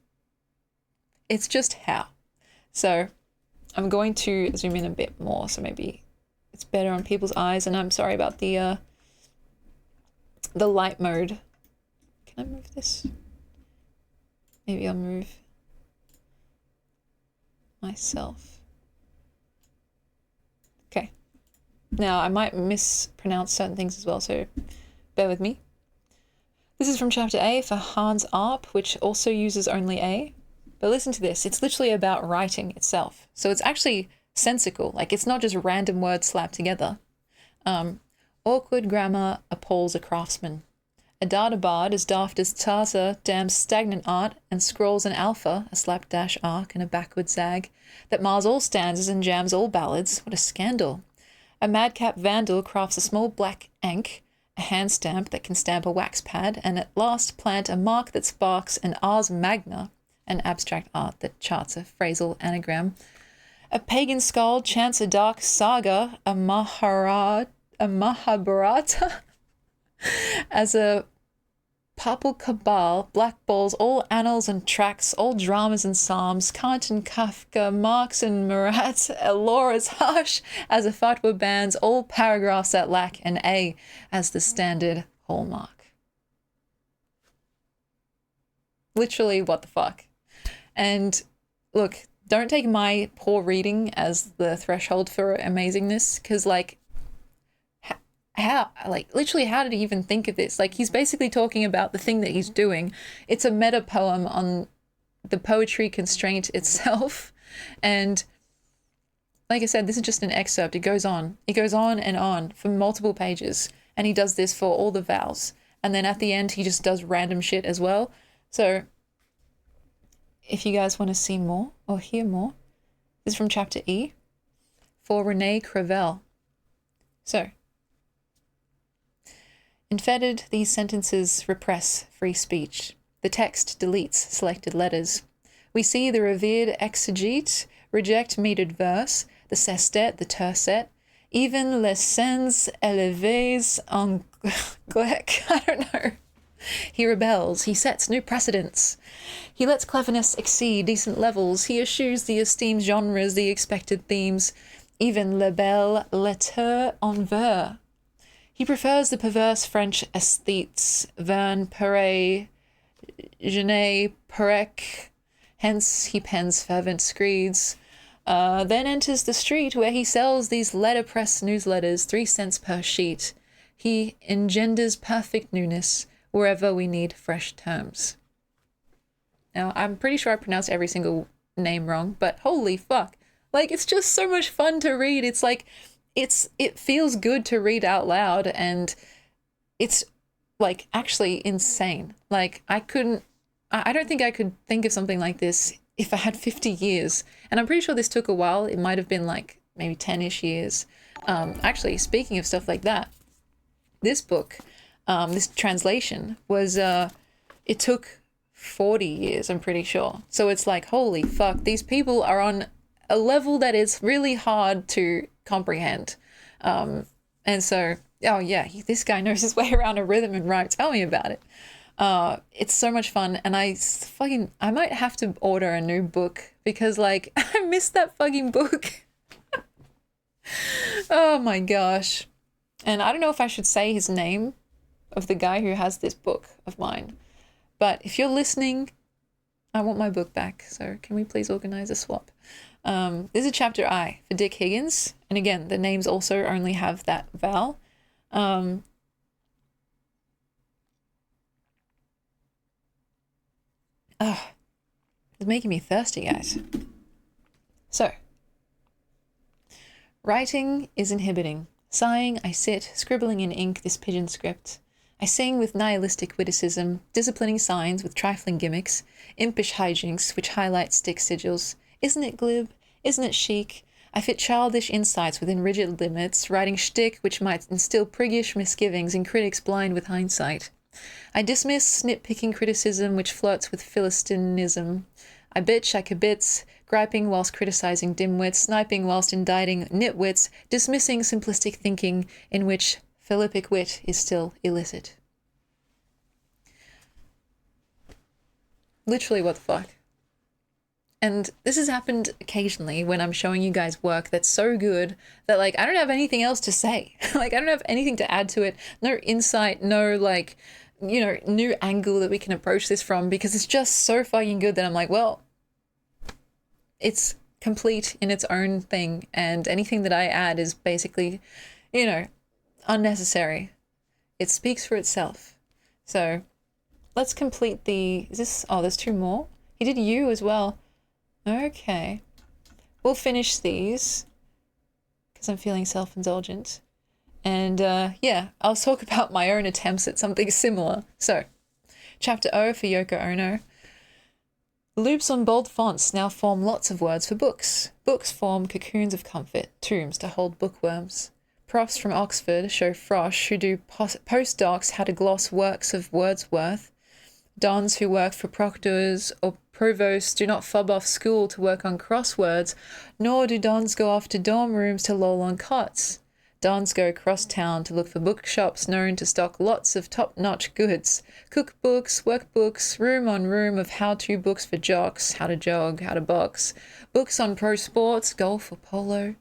It's just how. So I'm going to zoom in a bit more so maybe it's better on people's eyes, and I'm sorry about the light mode. Can I move this? Maybe I'll move myself. Okay. Now I might mispronounce certain things as well, so bear with me. This is from chapter A for Hans Arp, which also uses only A. But listen to this. It's literally about writing itself. So it's actually sensical. Like, it's not just random words slapped together. Awkward grammar appalls a craftsman. A data bard as daft as Tartar damns stagnant art and scrolls an alpha, a slapdash arc and a backward zag, that mars all stanzas and jams all ballads. What a scandal. A madcap vandal crafts a small black ink, a hand stamp that can stamp a wax pad, and at last plant a mark that sparks an ars magna, an abstract art that charts a phrasal anagram. A pagan skald chants a dark saga, a Mahabharata, as a papal cabal blackballs all annals and tracts, all dramas and psalms, Kant and Kafka, Marx and Marat, a law as harsh as a fatwa bans all paragraphs that lack an A as the standard hallmark. Literally, what the fuck? And look, don't take my poor reading as the threshold for amazingness, because like, how, like, literally, how did he even think of this? Like, he's basically talking about the thing that he's doing. It's a meta poem on the poetry constraint itself. And like I said, this is just an excerpt. It goes on and on for multiple pages. And he does this for all the vowels. And then at the end, he just does random shit as well. So if you guys want to see more or hear more, this is from chapter E for Renee Crevel. So, unfettered, these sentences repress free speech. The text deletes selected letters. We see the revered exegete reject metered verse, the sestet, the tercet, even les scènes élevées en grec. I don't know. He rebels. He sets new precedents. He lets cleverness exceed decent levels. He eschews the esteemed genres, the expected themes, even le belle lettre en vers. He prefers the perverse French aesthetes, Verne, Perret, Genet, Perec. Hence he pens fervent screeds. Then enters the street where he sells these letterpress newsletters, 3 cents per sheet. He engenders perfect newness wherever we need fresh terms. Now, I'm pretty sure I pronounced every single name wrong, but holy fuck. Like, it's just so much fun to read. It's like, it feels good to read out loud, and it's like actually insane. Like, I don't think I could think of something like this if I had 50 years. And I'm pretty sure this took a while. It might have been like maybe 10-ish years. Actually, speaking of stuff like that, this book, this translation was, it took 40 years, I'm pretty sure. So it's like, holy fuck, these people are on a level that is really hard to comprehend. And so, oh yeah, this guy knows his way around a rhythm and rhyme. Tell me about it. It's so much fun, and I might have to order a new book because like I missed that fucking book. Oh my gosh. And I don't know if I should say his name of the guy who has this book of mine, but if you're listening, I want my book back. So can we please organize a swap? This is chapter I for Dick Higgins. And again, the names also only have that vowel. It's making me thirsty, guys. So, writing is inhibiting. Sighing, I sit, scribbling in ink this pigeon script. I sing with nihilistic witticism, disciplining signs with trifling gimmicks, impish hijinks which highlight stick sigils. Isn't it glib? Isn't it chic? I fit childish insights within rigid limits, writing shtick which might instill priggish misgivings in critics blind with hindsight. I dismiss nitpicking criticism which flirts with philistinism. I bitch, I kibitz, griping whilst criticizing dimwits, sniping whilst indicting nitwits, dismissing simplistic thinking in which philippic wit is still illicit. Literally, what the fuck? And this has happened occasionally when I'm showing you guys work that's so good that, like, I don't have anything else to say. Like, I don't have anything to add to it. No insight, no, like, you know, new angle that we can approach this from, because it's just so fucking good that I'm like, well, it's complete in its own thing. And anything that I add is basically, you know, unnecessary. It speaks for itself. So let's complete the, is this, oh, there's two more. He did you as well. Okay, we'll finish these because I'm feeling self-indulgent. And yeah, I'll talk about my own attempts at something similar. So, Chapter O for Yoko Ono. Loops on bold fonts now form lots of words for books. Books form cocoons of comfort, tombs to hold bookworms. Profs from Oxford show Frosh who do postdocs how to gloss works of Wordsworth. Dons who work for proctors or provosts do not fob off school to work on crosswords, nor do dons go off to dorm rooms to loll on cots. Dons go across town to look for bookshops known to stock lots of top-notch goods, cookbooks, workbooks, room on room of how-to books for jocks, how to jog, how to box, books on pro sports, golf or polo.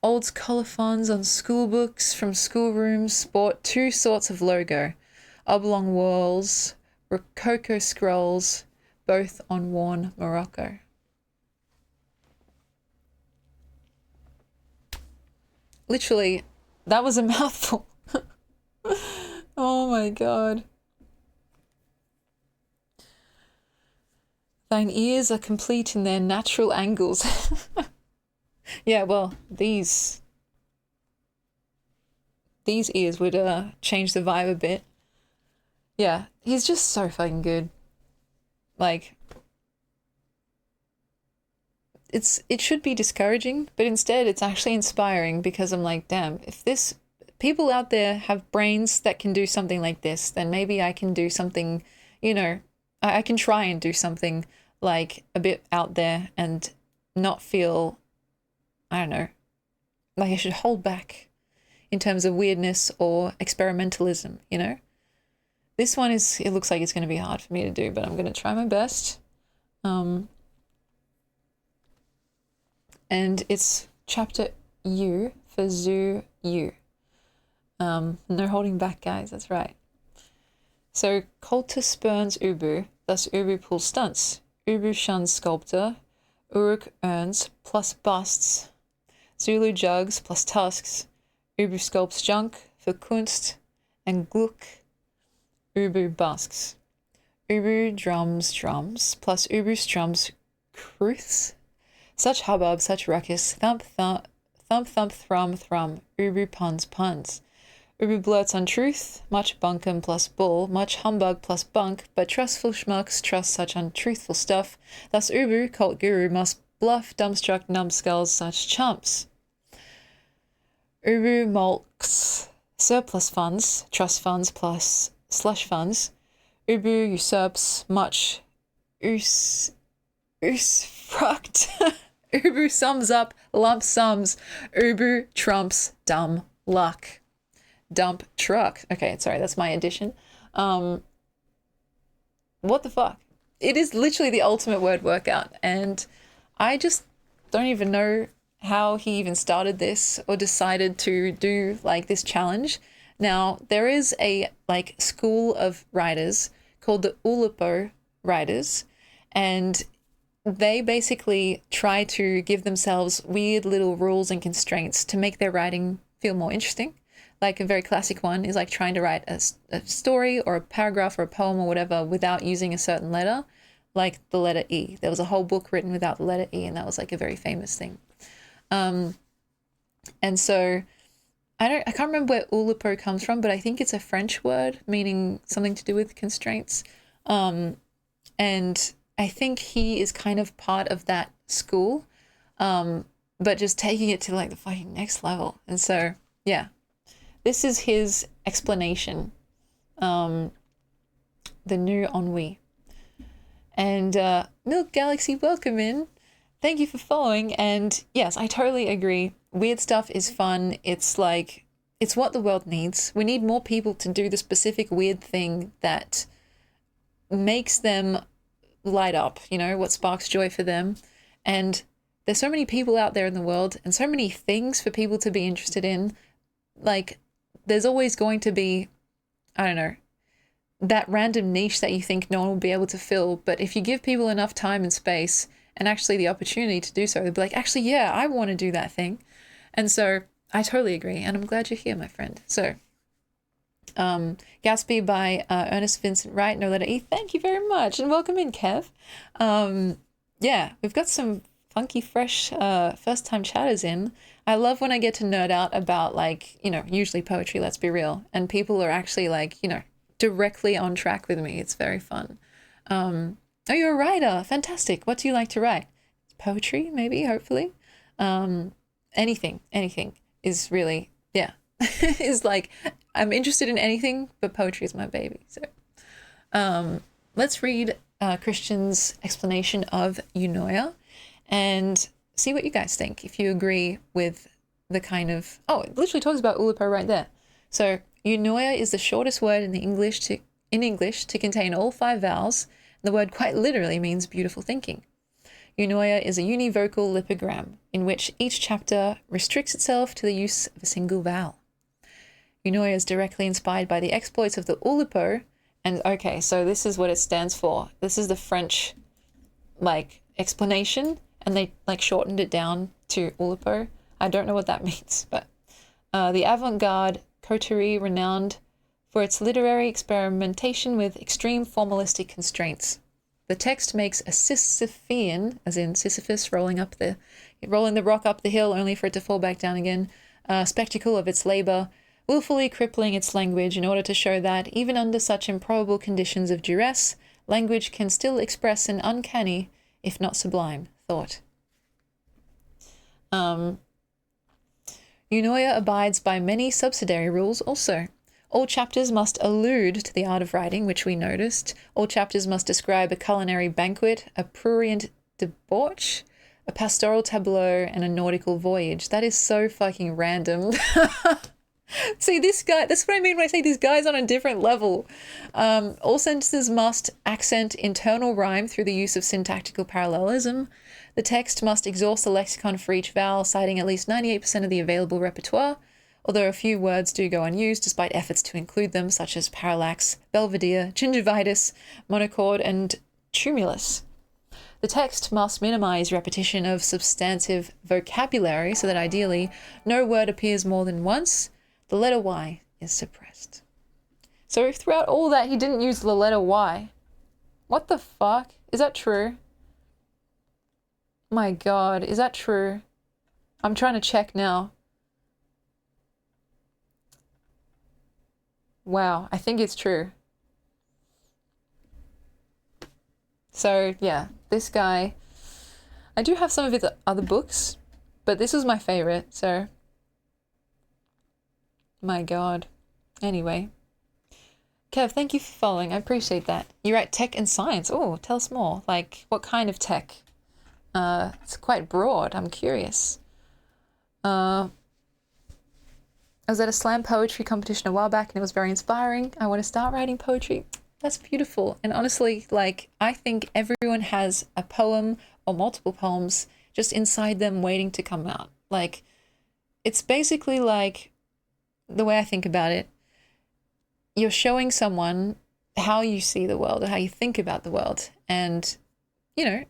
Old colophons on school books from schoolrooms sport two sorts of logo, oblong walls, Rococo scrolls, both on worn Morocco. Literally, that was a mouthful. Oh my god. Thine ears are complete in their natural angles. Yeah, well, these ears would change the vibe a bit. Yeah, he's just so fucking good. Like, it should be discouraging, but instead it's actually inspiring, because I'm like, damn, if this people out there have brains that can do something like this, then maybe I can do something, you know, I can try and do something like a bit out there and not feel, I don't know, like I should hold back in terms of weirdness or experimentalism, you know? This one is, it looks like it's going to be hard for me to do, but I'm going to try my best. And it's chapter U for Zoo U. No holding back, guys, that's right. So, Colter spurns Ubu, thus Ubu pulls stunts. Ubu shuns sculptor, Uruk urns plus busts, Zulu jugs plus tusks, Ubu sculpts junk for Kunst, and Gluck Ubu busks. Ubu drums plus Ubu strums cruths. Such hubbub, such ruckus, thump thrum thrum, Ubu puns. Ubu blurts untruth, much bunkum plus bull, much humbug plus bunk, but trustful schmucks trust such untruthful stuff. Thus Ubu, cult guru, must bluff dumbstruck numbskulls such chumps. Ubu mulks surplus funds, trust funds plus slush funds. Ubu usurps much usfruct. Ubu sums up lump sums. Ubu trumps dumb luck. Dump truck. Okay, sorry, that's my addition. What the fuck? It is literally the ultimate word workout, and I just don't even know how he even started this or decided to do like this challenge. Now, there is a like school of writers called the Oulipo writers, and they basically try to give themselves weird little rules and constraints to make their writing feel more interesting. Like a very classic one is like trying to write a story or a paragraph or a poem or whatever without using a certain letter, like the letter E. There was a whole book written without the letter E, and that was like a very famous thing. And so I can't remember where Oulipo comes from, but I think it's a French word meaning something to do with constraints. And I think he is kind of part of that school, but just taking it to like the fucking next level. And so, yeah, this is his explanation. The new ennui. And Milk Galaxy, welcome in. Thank you for following. And yes, I totally agree. Weird stuff is fun. It's like, it's what the world needs. We need more people to do the specific weird thing that makes them light up, you know, what sparks joy for them. And there's so many people out there in the world and so many things for people to be interested in. Like, there's always going to be, I don't know, that random niche that you think no one will be able to fill. But if you give people enough time and space and actually the opportunity to do so, they'll be like, actually, yeah, I want to do that thing. And so I totally agree. And I'm glad you're here, my friend. So Gatsby by Ernest Vincent Wright, no letter E. Thank you very much. And welcome in, Kev. Yeah, we've got some funky, fresh first-time chatters in. I love when I get to nerd out about, like, you know, usually poetry, let's be real. And people are actually, like, you know, directly on track with me. It's very fun. Oh, you're a writer. Fantastic. What do you like to write? Poetry, maybe, hopefully. Anything is really, yeah, is like, I'm interested in anything, but poetry is my baby. So let's read Christian's explanation of eunoia and see what you guys think. If you agree with the kind of, oh, it literally talks about Oulipo right there. So eunoia is the shortest word in English to contain all 5 vowels. The word quite literally means beautiful thinking. Eunoia is a univocal lipogram in which each chapter restricts itself to the use of a single vowel. Eunoia is directly inspired by the exploits of the Oulipo, and okay, so this is what it stands for. This is the French, like, explanation, and they, like, shortened it down to Oulipo. I don't know what that means, but the avant-garde coterie renowned for its literary experimentation with extreme formalistic constraints. The text makes a Sisyphean, as in Sisyphus rolling the rock up the hill only for it to fall back down again, spectacle of its labor, willfully crippling its language in order to show that, even under such improbable conditions of duress, language can still express an uncanny, if not sublime, thought. Eunoia abides by many subsidiary rules also. All chapters must allude to the art of writing, which we noticed. All chapters must describe a culinary banquet, a prurient debauch, a pastoral tableau, and a nautical voyage. That is so fucking random. See, this guy, that's what I mean when I say this guy's on a different level. All sentences must accent internal rhyme through the use of syntactical parallelism. The text must exhaust the lexicon for each vowel, citing at least 98% of the available repertoire, although a few words do go unused despite efforts to include them, such as parallax, belvedere, gingivitis, monochord, and tumulus. The text must minimize repetition of substantive vocabulary so that ideally no word appears more than once. The letter Y is suppressed. So if throughout all that he didn't use the letter Y, what the fuck? Is that true? My God, is that true? I'm trying to check now. Wow, I think it's true. So yeah, this guy, I do have some of his other books, but this was my favorite, so my God. Anyway. Kev, thank you for following. I appreciate that. You write tech and science. Oh, tell us more. Like, what kind of tech? It's quite broad. I'm curious. I was at a slam poetry competition a while back and it was very inspiring. I want to start writing poetry. That's beautiful. And honestly, like, I think everyone has a poem or multiple poems just inside them waiting to come out. Like, it's basically like, the way I think about it, you're showing someone how you see the world or how you think about the world. And, you know,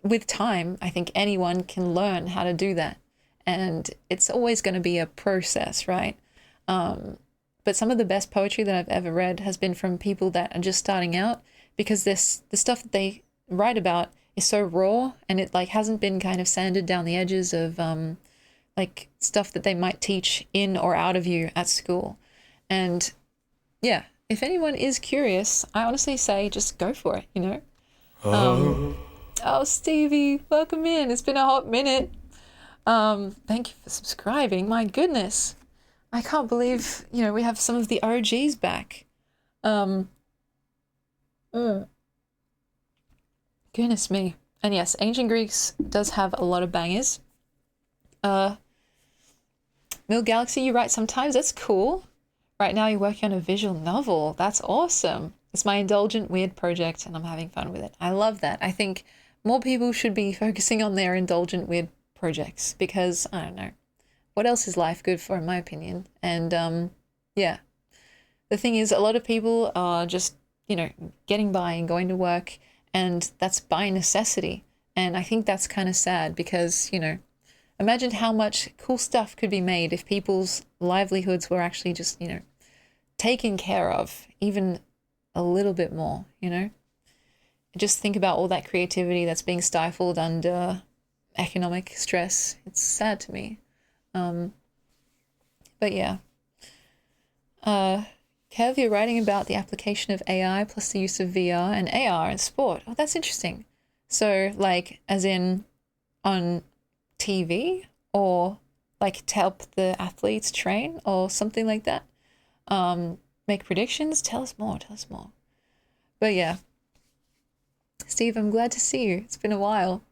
with time, I think anyone can learn how to do that. And it's always going to be a process, right? But some of the best poetry that I've ever read has been from people that are just starting out, because the stuff that they write about is so raw and it like hasn't been kind of sanded down the edges of like like stuff that they might teach in or out of you at school. And yeah, if anyone is curious, I honestly say just go for it, you know? Oh, Stevie, welcome in. It's been a hot minute. Thank you for subscribing. My goodness. I can't believe, you know, we have some of the OGs back. Goodness me. And yes, Ancient Greeks does have a lot of bangers. Mill Galaxy, you write sometimes. That's cool. Right now you're working on a visual novel. That's awesome. It's my indulgent weird project and I'm having fun with it. I love that. I think more people should be focusing on their indulgent weird projects because, I don't know, what else is life good for in my opinion? And yeah, the thing is a lot of people are just, you know, getting by and going to work, and that's by necessity. And I think that's kind of sad because, you know, imagine how much cool stuff could be made if people's livelihoods were actually just, you know, taken care of even a little bit more, you know? Just think about all that creativity that's being stifled under economic stress. It's sad to me. But yeah. Kev, you're writing about the application of AI plus the use of VR and AR in sport. Oh, that's interesting. So, like, as in on TV or like to help the athletes train or something like that? Make predictions? Tell us more. Tell us more. But yeah. Steve, I'm glad to see you. It's been a while.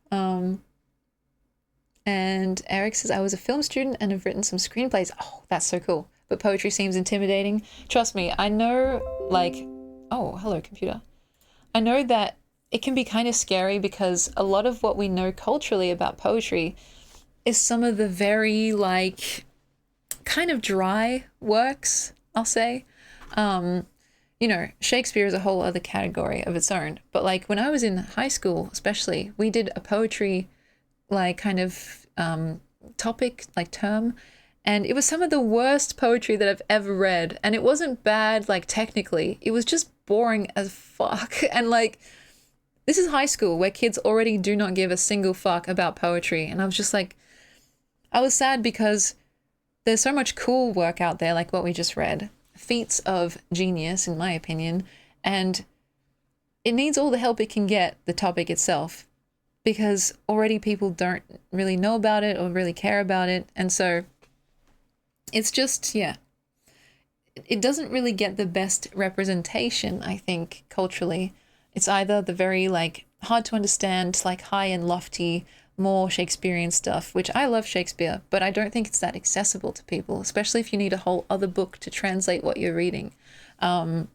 And Eric says, I was a film student and have written some screenplays. Oh, that's so cool. But poetry seems intimidating. Trust me, I know, like, oh, hello, computer. I know that it can be kind of scary because a lot of what we know culturally about poetry is some of the very, like, kind of dry works, I'll say. You know, Shakespeare is a whole other category of its own. But, like, when I was in high school, especially, we did a poetry, like, kind of topic, like, term. And it was some of the worst poetry that I've ever read. And it wasn't bad, like, technically. It was just boring as fuck. And, like, this is high school where kids already do not give a single fuck about poetry. And I was just like, I was sad because there's so much cool work out there, like what we just read. Feats of genius, in my opinion. And it needs all the help it can get, the topic itself. Because already people don't really know about it or really care about it. And so it's just, yeah, it doesn't really get the best representation, I think, culturally. It's either the very, like, hard to understand, like, high and lofty, more Shakespearean stuff, which I love Shakespeare, but I don't think it's that accessible to people, especially if you need a whole other book to translate what you're reading. And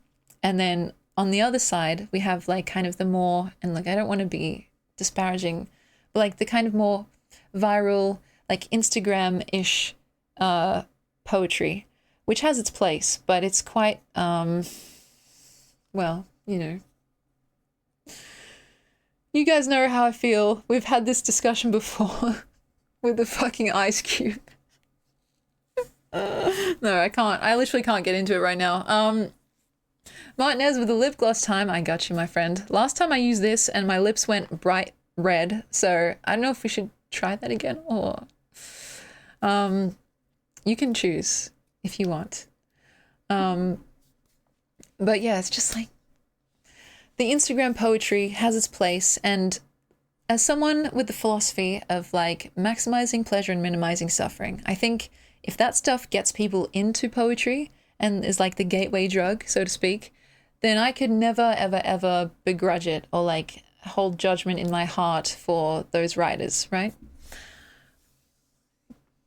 then on the other side, we have, like, kind of the more, and, like, I don't want to be disparaging, but, like, the kind of more viral, like, Instagram-ish poetry, which has its place, but it's quite, well, you know, you guys know how I feel. We've had this discussion before with the fucking ice cube. No, I can't. I literally can't get into it right now. Martinez with the lip gloss time. I got you, my friend. Last time I used this and my lips went bright red, so I don't know if we should try that again or... you can choose if you want. But yeah, it's just like the Instagram poetry has its place, and as someone with the philosophy of, like, maximizing pleasure and minimizing suffering, I think if that stuff gets people into poetry and is like the gateway drug, so to speak, then I could never, ever, ever begrudge it or, like, hold judgment in my heart for those writers, right?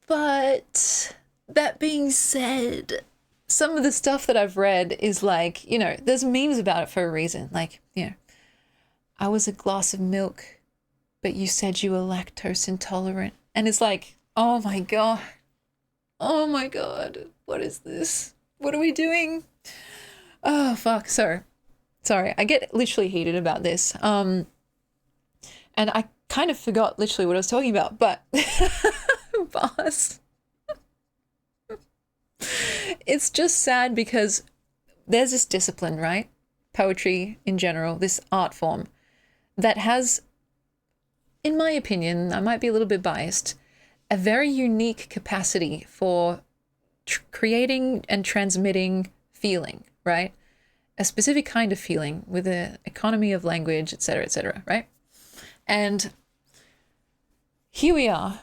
But that being said, some of the stuff that I've read is like, you know, there's memes about it for a reason. Like, you know, I was a glass of milk, but you said you were lactose intolerant. And it's like, oh my God. Oh my God. What is this? What are we doing? Oh, fuck. Sorry. I get literally heated about this. And I kind of forgot literally what I was talking about, but boss. It's just sad because there's this discipline, right? Poetry in general, this art form that has, in my opinion, I might be a little bit biased, a very unique capacity for creating and transmitting feeling, right? A specific kind of feeling with an economy of language, etc., right? And here we are,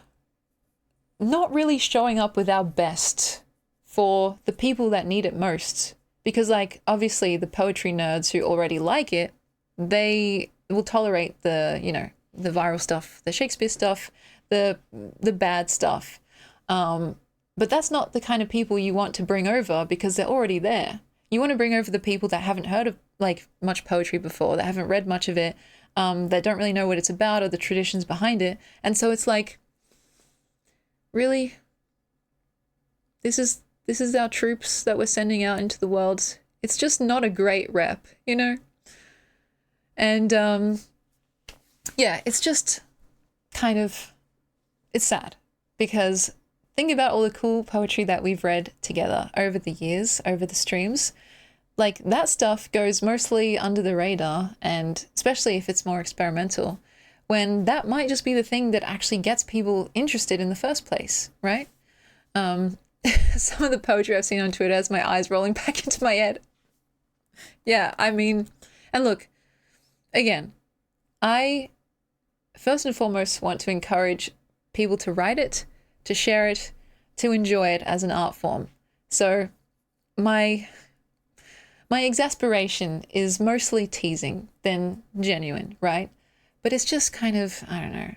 not really showing up with our best for the people that need it most. Because, like, obviously the poetry nerds who already like it, they will tolerate the, you know, the viral stuff, the Shakespeare stuff, the bad stuff. But that's not the kind of people you want to bring over because they're already there. You want to bring over the people that haven't heard of, like, much poetry before, that haven't read much of it, that don't really know what it's about or the traditions behind it. And so it's like, really? This is our troops that we're sending out into the world. It's just not a great rep, you know? And yeah, it's just kind of, it's sad because think about all the cool poetry that we've read together over the years, over the streams. Like, that stuff goes mostly under the radar, and especially if it's more experimental, when that might just be the thing that actually gets people interested in the first place, right? Some of the poetry I've seen on Twitter has my eyes rolling back into my head. Yeah, I mean, and look, again, I first and foremost want to encourage people to write it, to share it, to enjoy it as an art form. So my exasperation is mostly teasing than genuine, right? But it's just kind of, I don't know.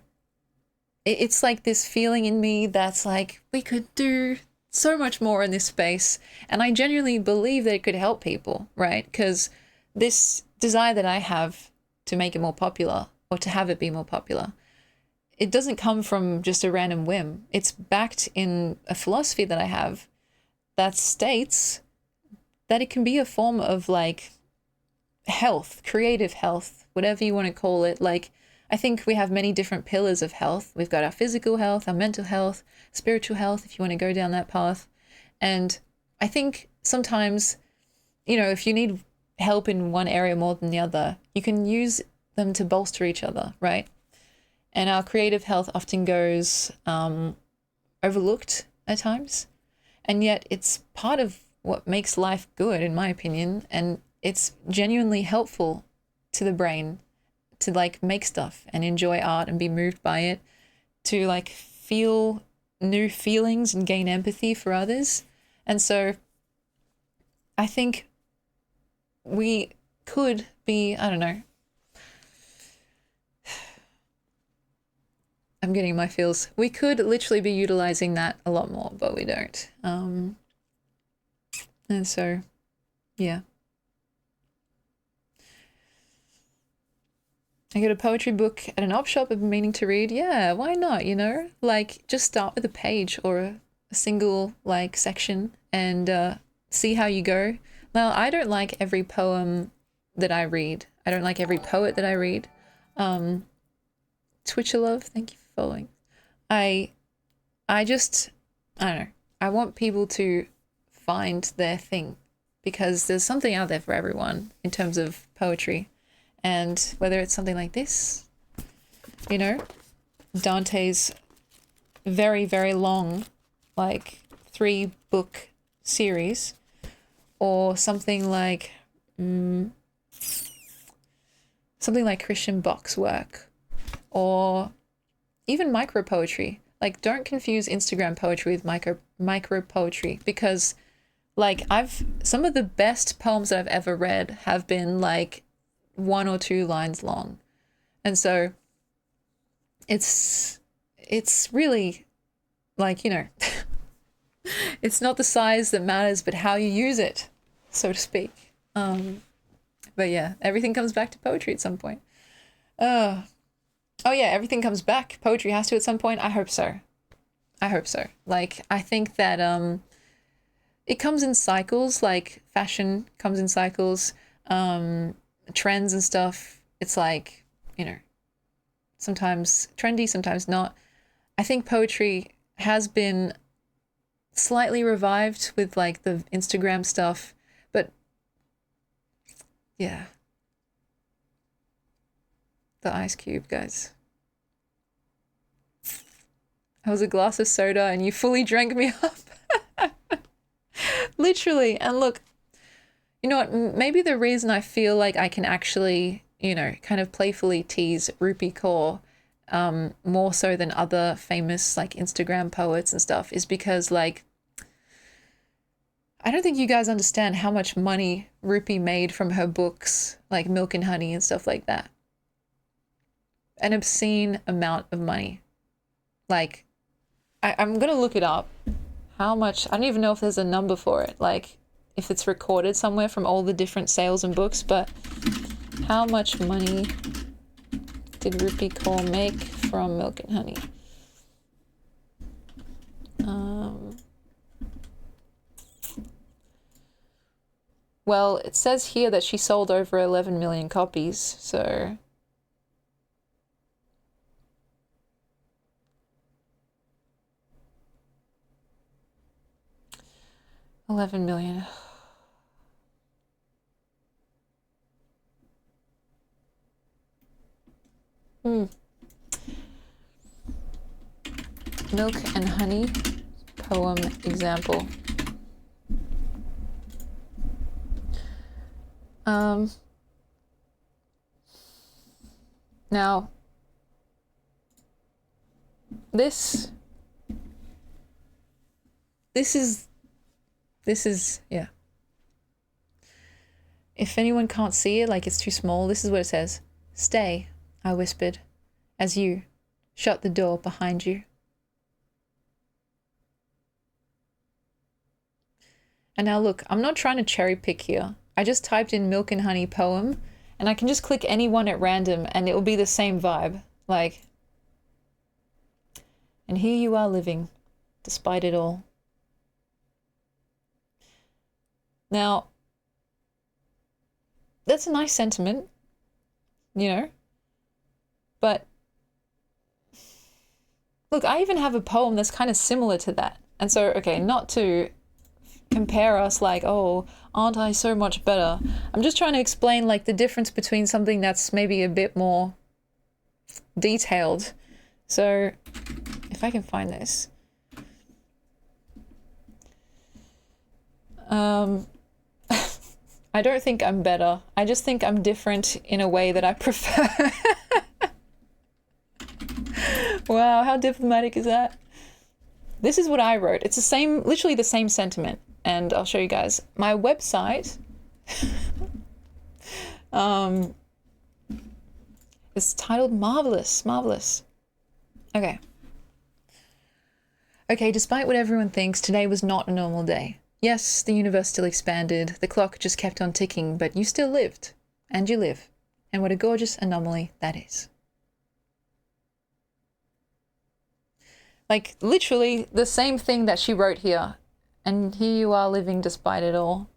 It's like this feeling in me that's like, we could do so much more in this space. And I genuinely believe that it could help people, right? Because this desire that I have to make it more popular or to have it be more popular, it doesn't come from just a random whim. It's backed in a philosophy that I have that states that it can be a form of, like, health, creative health, whatever you want to call it. Like, I think we have many different pillars of health. We've got our physical health, our mental health, spiritual health, if you want to go down that path. And I think sometimes, you know, if you need help in one area more than the other, you can use them to bolster each other, right? And our creative health often goes overlooked at times. And yet it's part of what makes life good, in my opinion. And it's genuinely helpful to the brain to, like, make stuff and enjoy art and be moved by it, to, like, feel new feelings and gain empathy for others. And so I think we could be, I don't know, I'm getting my feels. We could literally be utilizing that a lot more, but we don't. And so, yeah. I got a poetry book at an op shop I've been meaning to read. Yeah, why not, you know? Like, just start with a page or a single, like, section and see how you go. Well, I don't like every poem that I read. I don't like every poet that I read. Twitcher Love, thank you for following. I don't know. I want people to find their thing because there's something out there for everyone in terms of poetry. And whether it's something like this, you know, Dante's very, very long, like 3-book series, or something like Christian Bach's work, or even micro poetry. Like, don't confuse Instagram poetry with micro poetry, because, like, some of the best poems that I've ever read have been like 1 or 2 lines long. And so it's really, like, you know, it's not the size that matters, but how you use it, so to speak. But yeah, everything comes back to poetry at some point. Oh yeah, everything comes back. Poetry has to at some point. I hope so. Like, I think that it comes in cycles, like fashion comes in cycles, trends and stuff. It's like, you know, sometimes trendy, sometimes not. I think poetry has been slightly revived with, like, the Instagram stuff, but yeah. The Ice Cube, guys. I was a glass of soda and you fully drank me up. Literally. And look, you know what? Maybe the reason I feel like I can actually, you know, kind of playfully tease Rupi Kaur more so than other famous like Instagram poets and stuff is because like I don't think you guys understand how much money Rupi made from her books, like Milk and Honey and stuff like that. An obscene amount of money. Like, I'm going to look it up. How much, I don't even know if there's a number for it, like if it's recorded somewhere from all the different sales and books, but how much money did Rupi Kaur make from Milk and Honey? Well, it says here that she sold over 11 million copies, so... $11 million. Milk and Honey poem example. Now, this is, yeah. If anyone can't see it, like it's too small, this is what it says. Stay, I whispered, as you shut the door behind you. And now look, I'm not trying to cherry pick here. I just typed in Milk and Honey poem, and I can just click any one at random and it will be the same vibe. Like, and here you are living, despite it all. Now, that's a nice sentiment, you know, but look, I even have a poem that's kind of similar to that. And so, okay, not to compare us like, oh, aren't I so much better? I'm just trying to explain like the difference between something that's maybe a bit more detailed. So if I can find this. I don't think I'm better. I just think I'm different in a way that I prefer. Wow, how diplomatic is that? This is what I wrote. It's the same, literally the same sentiment. And I'll show you guys. My website is titled Marvelous, Marvelous. Okay. Okay, despite what everyone thinks, today was not a normal day. Yes, the universe still expanded, the clock just kept on ticking, but you still lived. And you live. And what a gorgeous anomaly that is. Like, literally the same thing that she wrote here. And here you are living despite it all.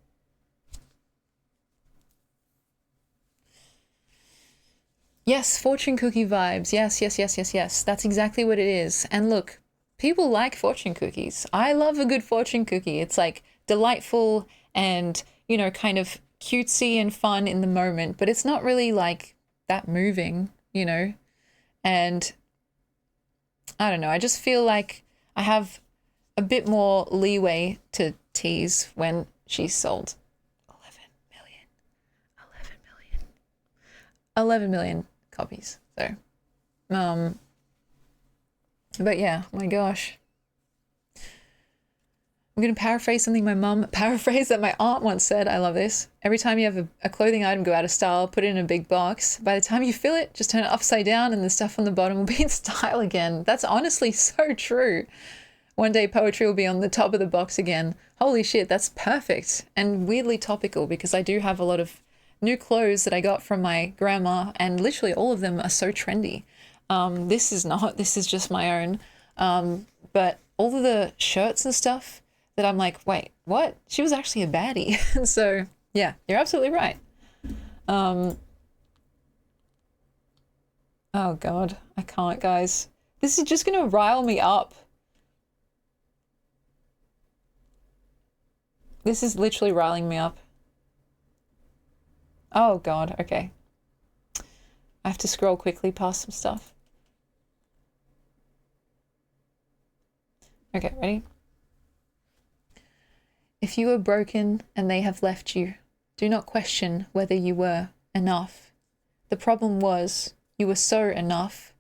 Yes, fortune cookie vibes. Yes, yes, yes, yes, yes. That's exactly what it is. And look, people like fortune cookies. I love a good fortune cookie. It's like delightful and, you know, kind of cutesy and fun in the moment, but it's not really like that moving, you know? And I don't know, I just feel like I have a bit more leeway to tease when she's sold 11 million copies. So, but yeah, my gosh. I'm going to paraphrase something my mum paraphrased that my aunt once said. I love this. Every time you have a clothing item go out of style, put it in a big box. By the time you fill it, just turn it upside down and the stuff on the bottom will be in style again. That's honestly so true. One day poetry will be on the top of the box again. Holy shit, that's perfect. And weirdly topical because I do have a lot of new clothes that I got from my grandma and literally all of them are so trendy. This is not, this is just my own. But all of the shirts and stuff that I'm like, wait, what? She was actually a baddie. And so, yeah, you're absolutely right. Oh God, I can't, guys. This is just gonna rile me up. This is literally riling me up. Oh God, okay. I have to scroll quickly past some stuff. Okay, ready? If you were broken and they have left you, do not question whether you were enough. The problem was you were so enough,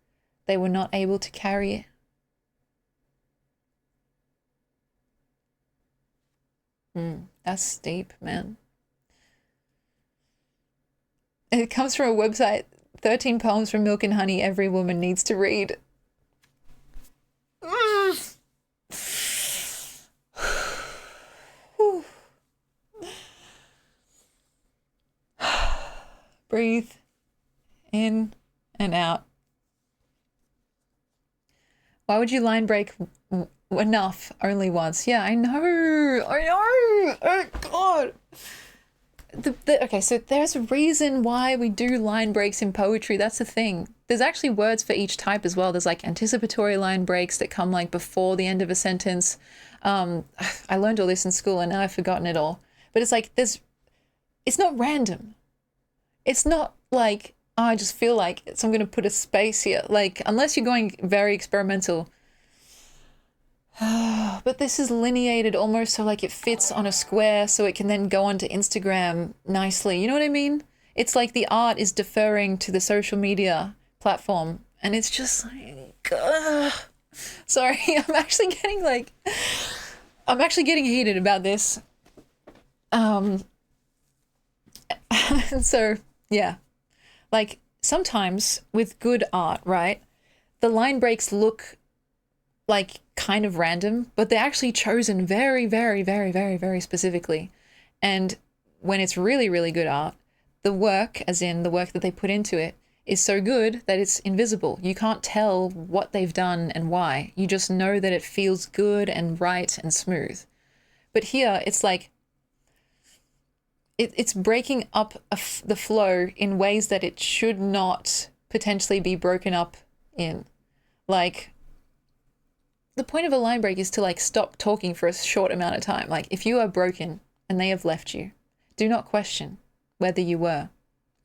they were not able to carry it. That's deep, man. It comes from a website, 13 poems from Milk and Honey every woman needs to read. Breathe in and out. Why would you line break enough only once? Yeah, I know. Oh, God. Okay, so there's a reason why we do line breaks in poetry. That's the thing. There's actually words for each type as well. There's like anticipatory line breaks that come like before the end of a sentence. I learned all this in school and now I've forgotten it all. But it's like it's not random. It's not like, oh, I just feel like it, so I'm going to put a space here. Like, unless you're going very experimental. But this is lineated almost so like it fits on a square so it can then go onto Instagram nicely. You know what I mean? It's like the art is deferring to the social media platform. And it's just like, sorry, I'm actually getting heated about this. So, yeah. Like, sometimes with good art, right, the line breaks look like kind of random, but they're actually chosen very, very, very, very, very specifically. And when it's really, really good art, the work, as in the work that they put into it, is so good that it's invisible. You can't tell what they've done and why. You just know that it feels good and right and smooth. But here, it's like, it's breaking up the flow in ways that it should not potentially be broken up in. Like, the point of a line break is to like stop talking for a short amount of time. Like, if you are broken and they have left you, do not question whether you were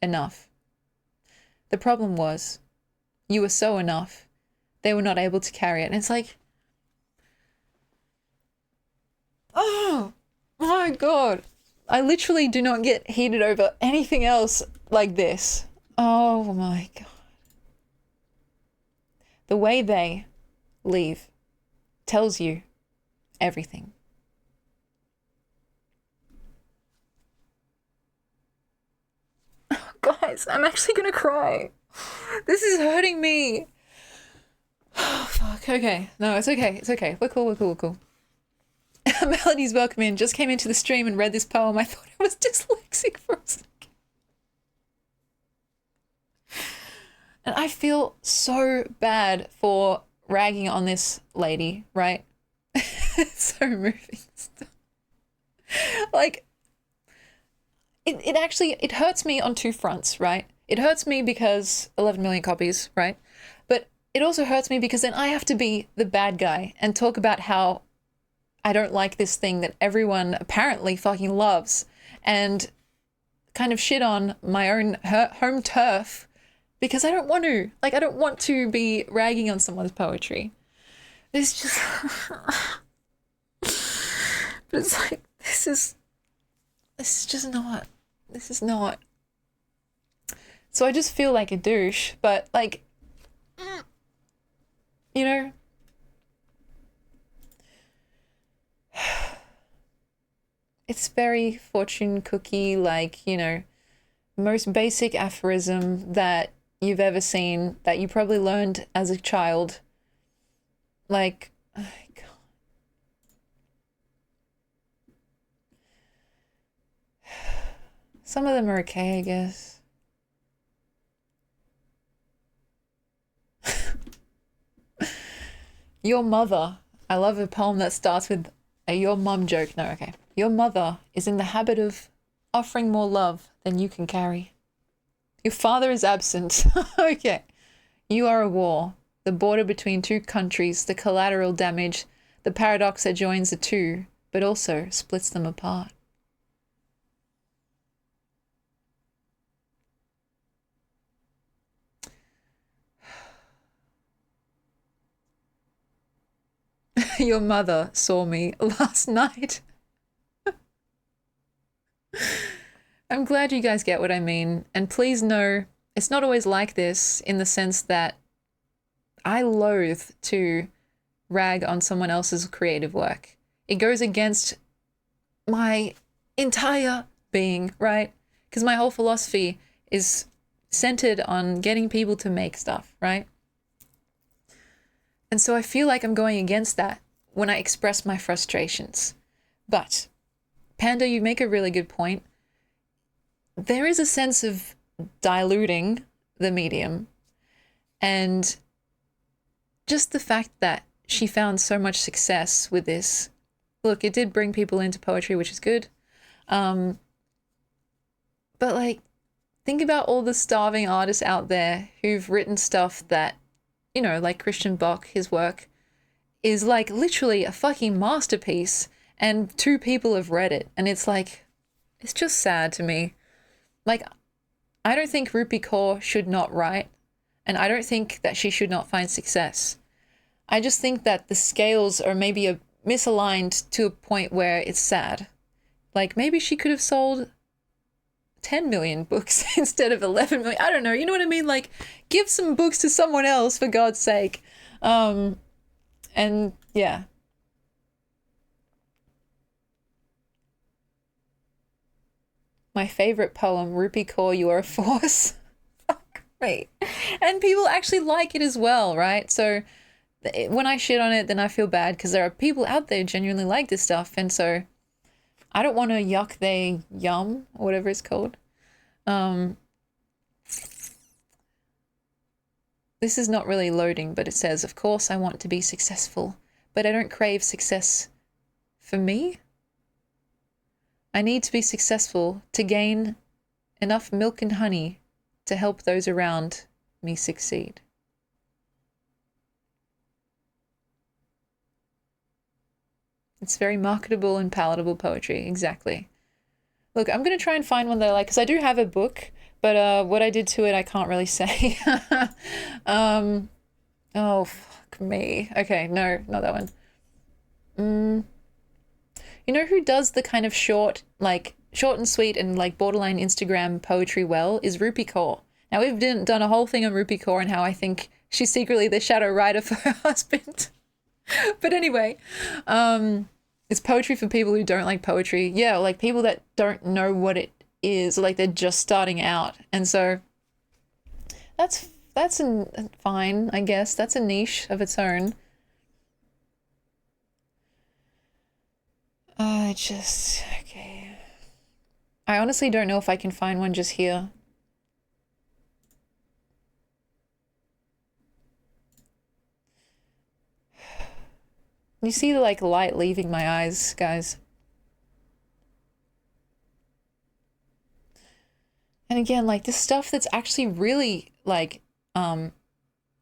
enough. The problem was you were so enough, they were not able to carry it. And it's like, oh my God. I literally do not get heated over anything else like this. Oh my God. The way they leave tells you everything. Guys, I'm actually gonna cry. This is hurting me. Oh, fuck. Okay. No, it's okay. It's okay. We're cool. We're cool. We're cool. Melody's welcome in. Just came into the stream and read this poem. I thought I was dyslexic for a second. And I feel so bad for ragging on this lady, right? It's so moving. Like, it hurts me on two fronts, right? It hurts me because 11 million copies, right? But it also hurts me because then I have to be the bad guy and talk about how I don't like this thing that everyone apparently fucking loves and kind of shit on my own home turf because I don't want to. Like, I don't want to be ragging on someone's poetry. It's just... But it's like, this is just not... This is not... So I just feel like a douche, but like... You know... It's very fortune cookie, like, you know, most basic aphorism that you've ever seen that you probably learned as a child. Like, oh God. Some of them are okay, I guess. Your mother. I love a poem that starts with a your mum joke. No, okay. Your mother is in the habit of offering more love than you can carry. Your father is absent. Okay. You are a war, the border between two countries, the collateral damage, the paradox that joins the two, but also splits them apart. your mother saw me last night. I'm glad you guys get what I mean. And please know, it's not always like this, in the sense that I loathe to rag on someone else's creative work. It goes against my entire being, right? Because my whole philosophy is centered on getting people to make stuff, right? And so I feel like I'm going against that when I express my frustrations. But, Panda, you make a really good point. There is a sense of diluting the medium, and just the fact that she found so much success with this. Look, it did bring people into poetry, which is good. But like, think about all the starving artists out there who've written stuff that, you know, like Christian Bach, his work is like literally a fucking masterpiece, and 2 people have read it. And it's like, it's just sad to me. Like, I don't think Rupi Kaur should not write, and I don't think that she should not find success. I just think that the scales are maybe misaligned to a point where it's sad. Like, maybe she could have sold 10 million books instead of 11 million. I don't know. You know what I mean? Like, give some books to someone else, for God's sake. And yeah. My favorite poem, Rupi Kaur, You Are a Force. Fuck me. And people actually like it as well, right? So when I shit on it, then I feel bad, because there are people out there who genuinely like this stuff. And so I don't want to yuck their yum, or whatever it's called. This is not really loading, but it says, of course I want to be successful, but I don't crave success for me. I need to be successful to gain enough milk and honey to help those around me succeed. It's very marketable and palatable poetry, exactly. Look, I'm going to try and find one that I like, because I do have a book, but what I did to it I can't really say. Oh, fuck me. Okay, no, not that one. You know who does the kind of short and sweet and like borderline Instagram poetry well is Rupi Kaur. Now, we've done a whole thing on Rupi Kaur and how I think she's secretly the shadow writer for her husband. But anyway, it's poetry for people who don't like poetry. Yeah, like people that don't know what it is, like they're just starting out. And so that's fine, I guess. That's a niche of its own. Okay. I honestly don't know if I can find one just here. You see the like light leaving my eyes, guys. And again, like this stuff that's actually really like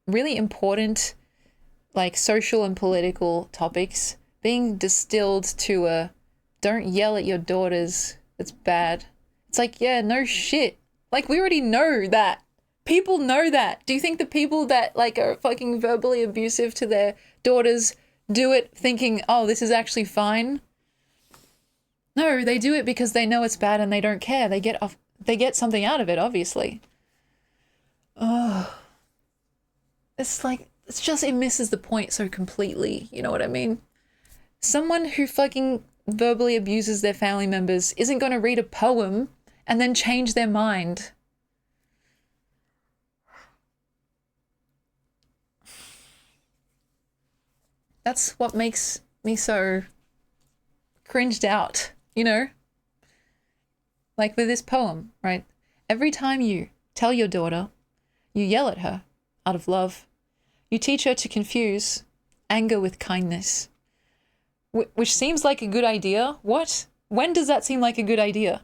really important, like social and political topics being distilled to a don't yell at your daughters, it's bad. It's like, yeah, no shit. Like, we already know that. People know that. Do you think the people that like are fucking verbally abusive to their daughters do it thinking, oh, this is actually fine? No, they do it because they know it's bad and they don't care. They get something out of it, obviously. Oh, it's like, it misses the point so completely. You know what I mean? Someone who fucking verbally abuses their family members isn't going to read a poem and then change their mind. That's what makes me so cringed out, you know? Like with this poem, right? Every time you tell your daughter, you yell at her out of love. You teach her to confuse anger with kindness. Which seems like a good idea. What? When does that seem like a good idea?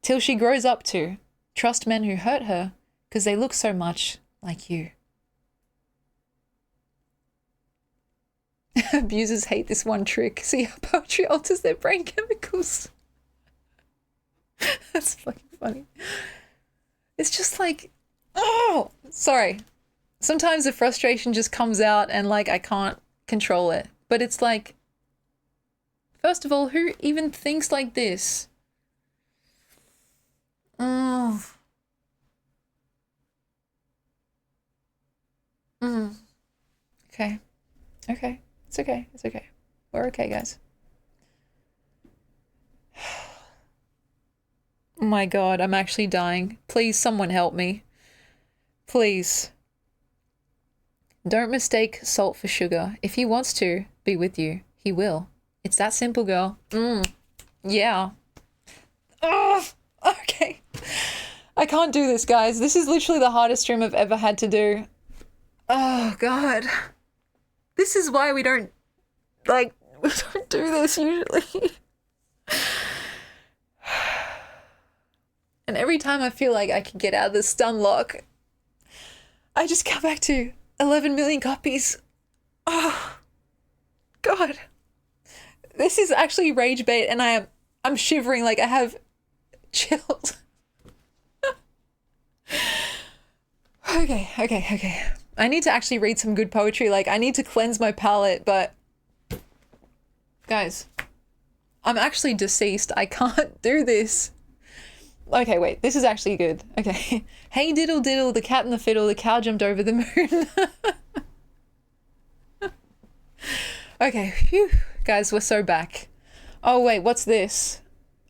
Till she grows up to trust men who hurt her because they look so much like you. Abusers hate this one trick. See how poetry alters their brain chemicals. That's fucking funny. It's just like, oh, sorry. Sometimes the frustration just comes out and like I can't control it. But it's like, first of all, who even thinks like this? Oh. Okay. Okay. It's okay. It's okay. We're okay, guys. Oh my God, I'm actually dying. Please, someone help me. Please. Don't mistake salt for sugar. If he wants to be with you, he will. It's that simple, girl. Yeah. Oh, okay. I can't do this, guys. This is literally the hardest stream I've ever had to do. Oh, God. This is why we don't do this usually. And every time I feel like I can get out of the stun lock, I just come back to 11 million copies. Oh, God. This is actually rage bait, and I'm shivering, like I have chills. Okay. I need to actually read some good poetry. Like, I need to cleanse my palate, but guys, I'm actually deceased. I can't do this. Okay, wait, this is actually good. Okay. Hey diddle diddle, the cat and the fiddle, the cow jumped over the moon. Okay, phew. Guys, we're so back. Oh wait, what's this?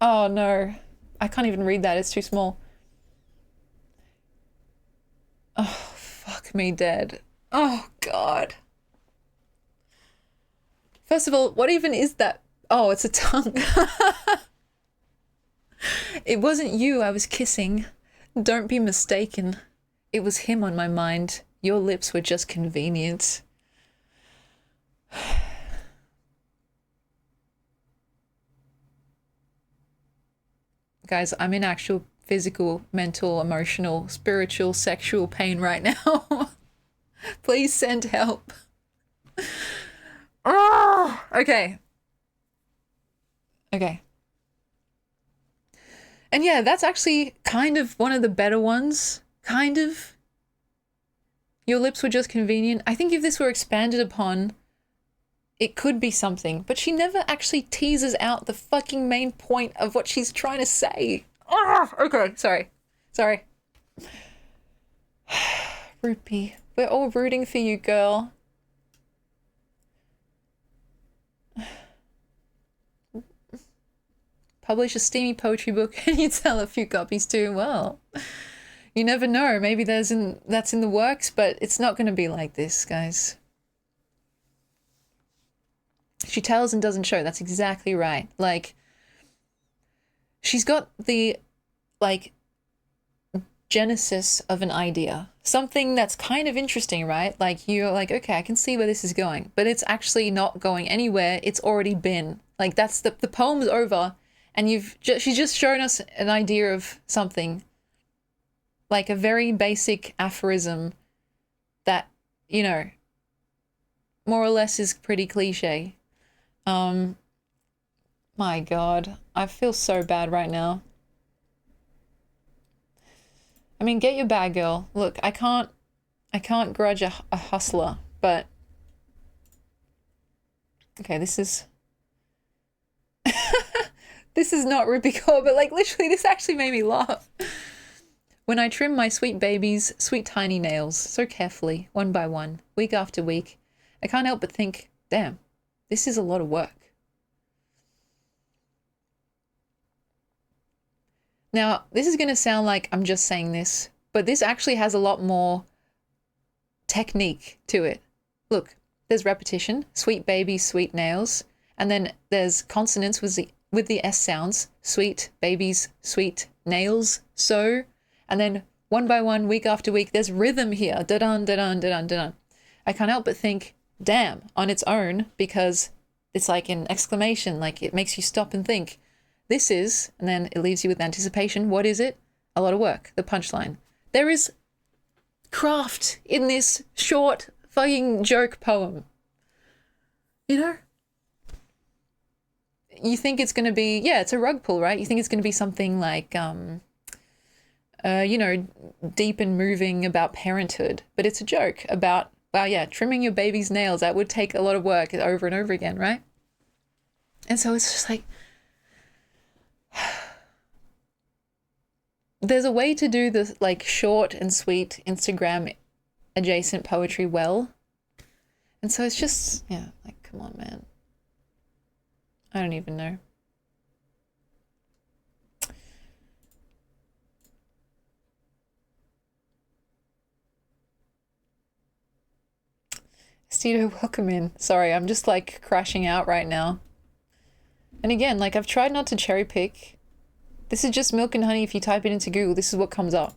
Oh no. I can't even read that, it's too small. Oh, fuck me dead. Oh, God. First of all, what even is that? Oh, it's a tongue. It wasn't you I was kissing. Don't be mistaken. It was him on my mind. Your lips were just convenient. Guys, I'm in actual physical, mental, emotional, spiritual, sexual pain right now. Please send help. Oh, okay. Okay. And yeah, that's actually kind of one of the better ones. Kind of. Your lips were just convenient. I think if this were expanded upon, it could be something. But she never actually teases out the fucking main point of what she's trying to say. Oh, okay, sorry. Rupee, we're all rooting for you, girl. Publish a steamy poetry book and you sell a few copies too. Well, you never know. Maybe that's in the works, but it's not going to be like this, guys. She tells and doesn't show. That's exactly right. Like, she's got the, like, genesis of an idea. Something that's kind of interesting, right? Like, you're like, okay, I can see where this is going. But it's actually not going anywhere. It's already been. Like, that's the poem's over. And she's just shown us an idea of something, like a very basic aphorism that, you know, more or less is pretty cliche. My God, I feel so bad right now. I mean, get your bag, girl. Look, I can't grudge a hustler, but okay, this is this is not Ruby Core, but like literally this actually made me laugh. When I trim my sweet baby's sweet tiny nails so carefully, one by one, week after week, I can't help but think, damn, this is a lot of work. Now, this is going to sound like I'm just saying this, but this actually has a lot more technique to it. Look, there's repetition, sweet baby, sweet nails, and then there's consonants with the S sounds, sweet babies, sweet nails, so, and then one by one, week after week, there's rhythm here, da-dun, da-dun, da-dun, da-dun. I can't help but think, damn, on its own, because it's like an exclamation, like it makes you stop and think. This is, and then it leaves you with anticipation. What is it? A lot of work, the punchline. There is craft in this short fucking joke poem. You know? You think it's going to be, yeah, it's a rug pull, right? You think it's going to be something like, you know, deep and moving about parenthood, but it's a joke about Wow, yeah, trimming your baby's nails, that would take a lot of work over and over again, right? And so it's just like, there's a way to do this like short and sweet Instagram adjacent poetry well. And so it's just, yeah, like, come on, man. I don't even know. Stito, welcome in. Sorry, I'm just like crashing out right now. And again, like I've tried not to cherry pick. This is just milk and honey. If you type it into Google, this is what comes up.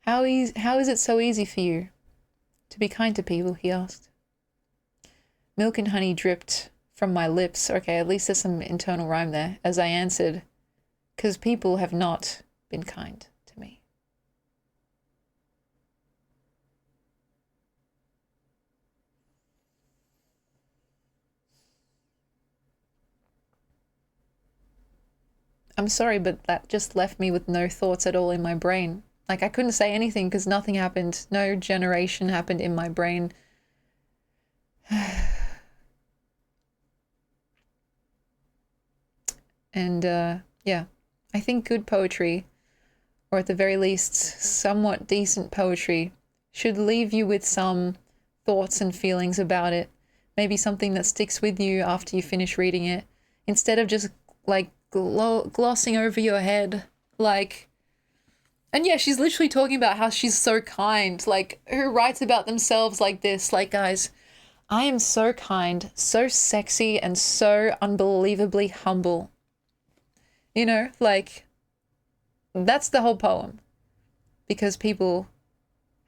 How is it so easy for you to be kind to people, he asked. Milk and honey dripped from my lips. Okay, at least there's some internal rhyme there. As I answered, 'cause people have not been kind to me. I'm sorry, but that just left me with no thoughts at all in my brain. Like I couldn't say anything because nothing happened. No generation happened in my brain. And yeah, I think good poetry, or at the very least somewhat decent poetry, should leave you with some thoughts and feelings about it. Maybe something that sticks with you after you finish reading it, instead of just like glossing over your head. Like, and yeah, she's literally talking about how she's so kind. Like, who writes about themselves like this? Like, guys, I am so kind, so sexy, and so unbelievably humble. You know, like, that's the whole poem. Because people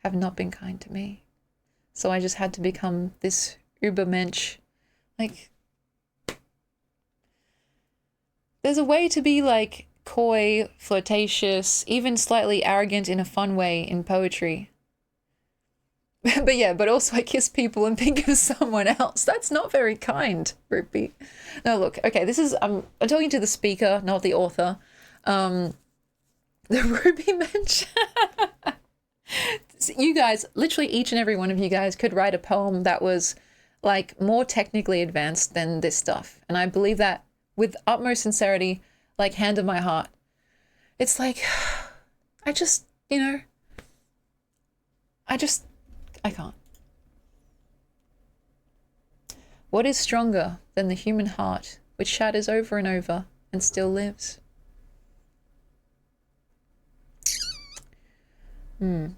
have not been kind to me. So I just had to become this Ubermensch. Like, there's a way to be like coy, flirtatious, even slightly arrogant in a fun way in poetry. But yeah, but also I kiss people and think of someone else. That's not very kind, Ruby. No, look, okay, this is, I'm talking to the speaker, not the author. The Ruby mention. You guys, literally each and every one of you guys could write a poem that was like more technically advanced than this stuff. And I believe that with utmost sincerity, like hand of my heart. It's like, I just, you know, I can't. What is stronger than the human heart, which shatters over and over and still lives? I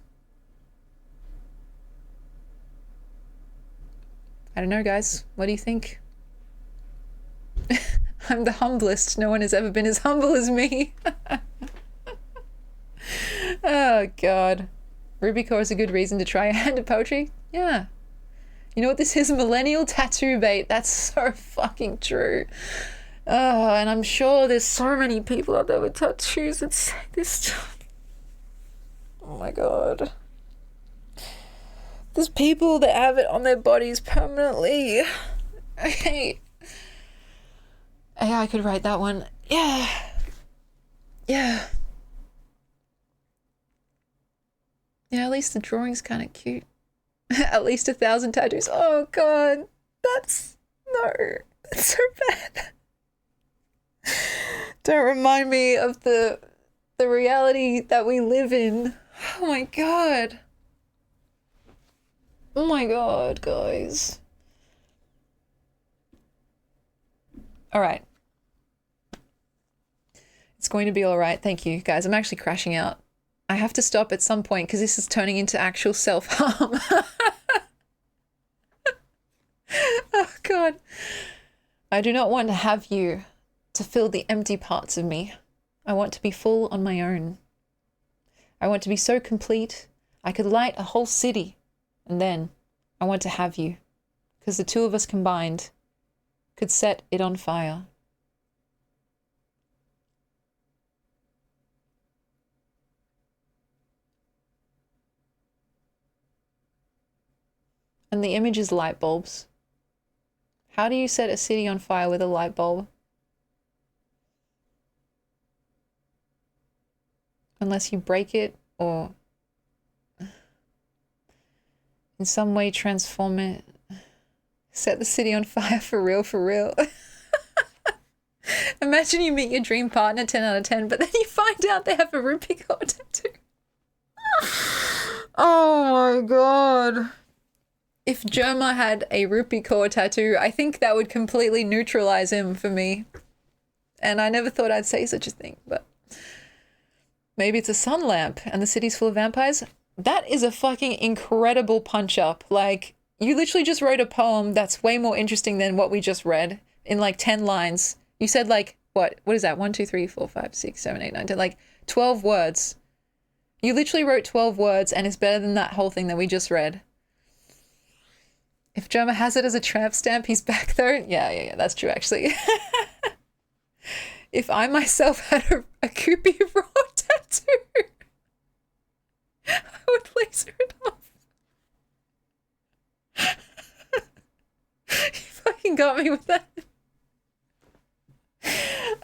don't know, guys. What do you think? I'm the humblest. No one has ever been as humble as me. Oh, God. Rubycore is a good reason to try a hand of poetry? Yeah. You know what this is? Millennial tattoo bait. That's so fucking true. Oh, and I'm sure there's so many people out there with tattoos that say this stuff. Oh my God. There's people that have it on their bodies permanently. Okay. Yeah, I could write that one. Yeah. Yeah. Yeah, at least the drawing's kind of cute. At least 1,000 tattoos. Oh, God. That's so bad. Don't remind me of the reality that we live in. Oh, my God. Oh, my God, guys. All right. It's going to be all right. Thank you, guys. I'm actually crashing out. I have to stop at some point because this is turning into actual self-harm. Oh, God. I do not want to have you to fill the empty parts of me. I want to be full on my own. I want to be so complete I could light a whole city. And then I want to have you, because the two of us combined could set it on fire. And the image is light bulbs. How do you set a city on fire with a light bulb? unless you break it or in some way transform it. Set the city on fire for real, for real. Imagine you meet your dream partner, 10 out of 10, but then you find out they have a rupee core tattoo. Oh my god. If Germa had a rupee core tattoo, I think that would completely neutralize him for me. And I never thought I'd say such a thing, but maybe it's a sun lamp and the city's full of vampires. That is a fucking incredible punch up. Like, you literally just wrote a poem that's way more interesting than what we just read in like 10 lines. You said like, what is that? 1, 2, 3, 4, 5, 6, 7, 8, 9, 10, like 12 words. You literally wrote 12 words and it's better than that whole thing that we just read. If Germa has it as a tramp stamp, he's back though. Yeah, that's true actually. If I myself had a Koopy Raw tattoo, I would laser it off. You fucking got me with that.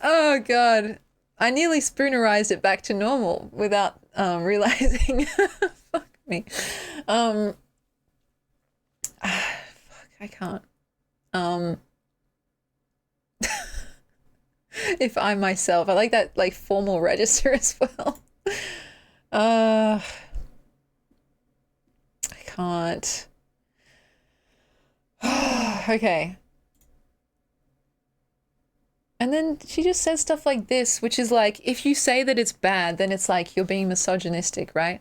Oh god. I nearly spoonerized it back to normal without realizing. Fuck me. Fuck, I can't. If I myself, I like that like formal register as well. I can't. Okay. And then she just says stuff like this, which is like, if you say that it's bad, then it's like you're being misogynistic, right?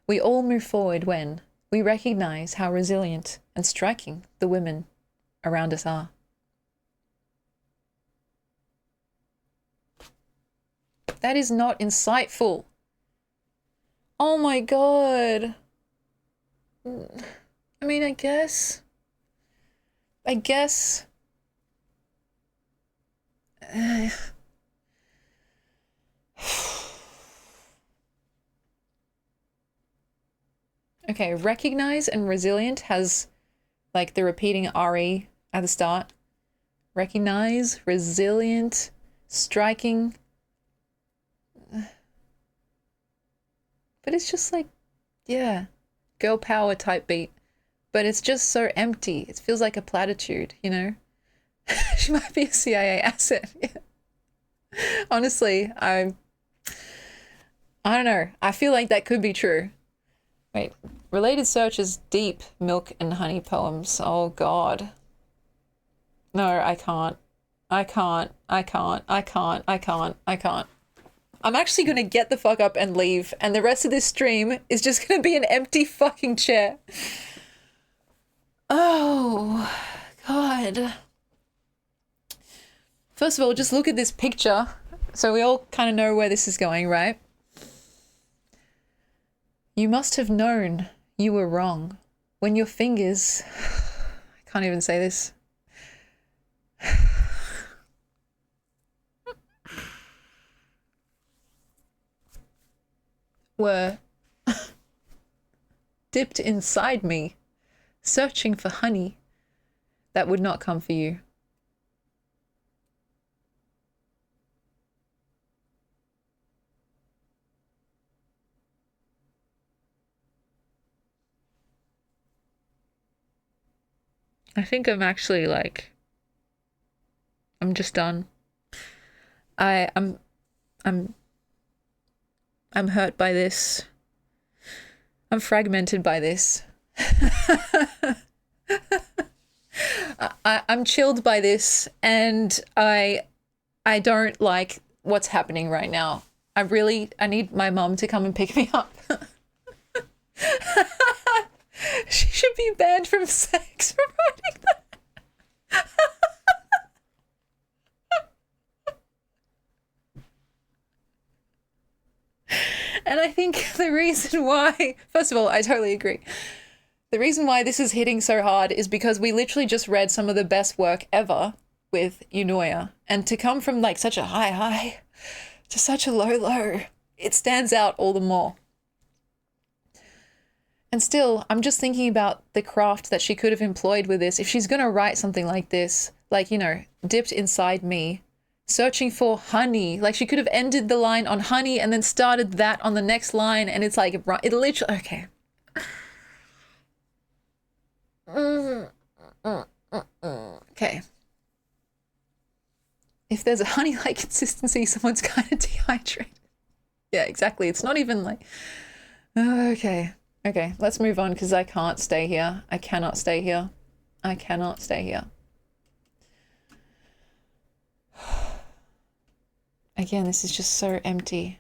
We all move forward when we recognize how resilient and striking the women around us are. That is not insightful. Oh my god. I mean, I guess. Okay, recognize and resilient has like the repeating RE at the start. Recognize, resilient, striking. But it's just like, yeah, girl power type beat. But it's just so empty. It feels like a platitude, you know? She might be a CIA asset. Yeah. Honestly, I don't know. I feel like that could be true. Wait, related searches, deep milk and honey poems. Oh god. No, I can't. I'm actually gonna get the fuck up and leave, and the rest of this stream is just gonna be an empty fucking chair. Oh, God. First of all, just look at this picture. So we all kind of know where this is going, right? You must have known you were wrong when your fingers... I can't even say this. Were dipped inside me, searching for honey that would not come for you. I think I'm actually like, I'm just done. I'm hurt by this. I'm fragmented by this. I'm chilled by this, and I don't like what's happening right now. I need my mom to come and pick me up. She should be banned from sex for writing that. And I think the reason why, first of all, I totally agree. The reason why this is hitting so hard is because we literally just read some of the best work ever with Eunoia. And to come from like such a high to such a low, it stands out all the more. And still, I'm just thinking about the craft that she could have employed with this. If she's going to write something like this, like, you know, dipped inside me, searching for honey. Like she could have ended the line on honey and then started that on the next line. And it's like, it literally, okay. Okay. If there's a honey-like consistency, someone's kind of dehydrated. Yeah, exactly. It's not even like, okay. Okay, let's move on because I can't stay here. I cannot stay here. I cannot stay here. Again, this is just so empty.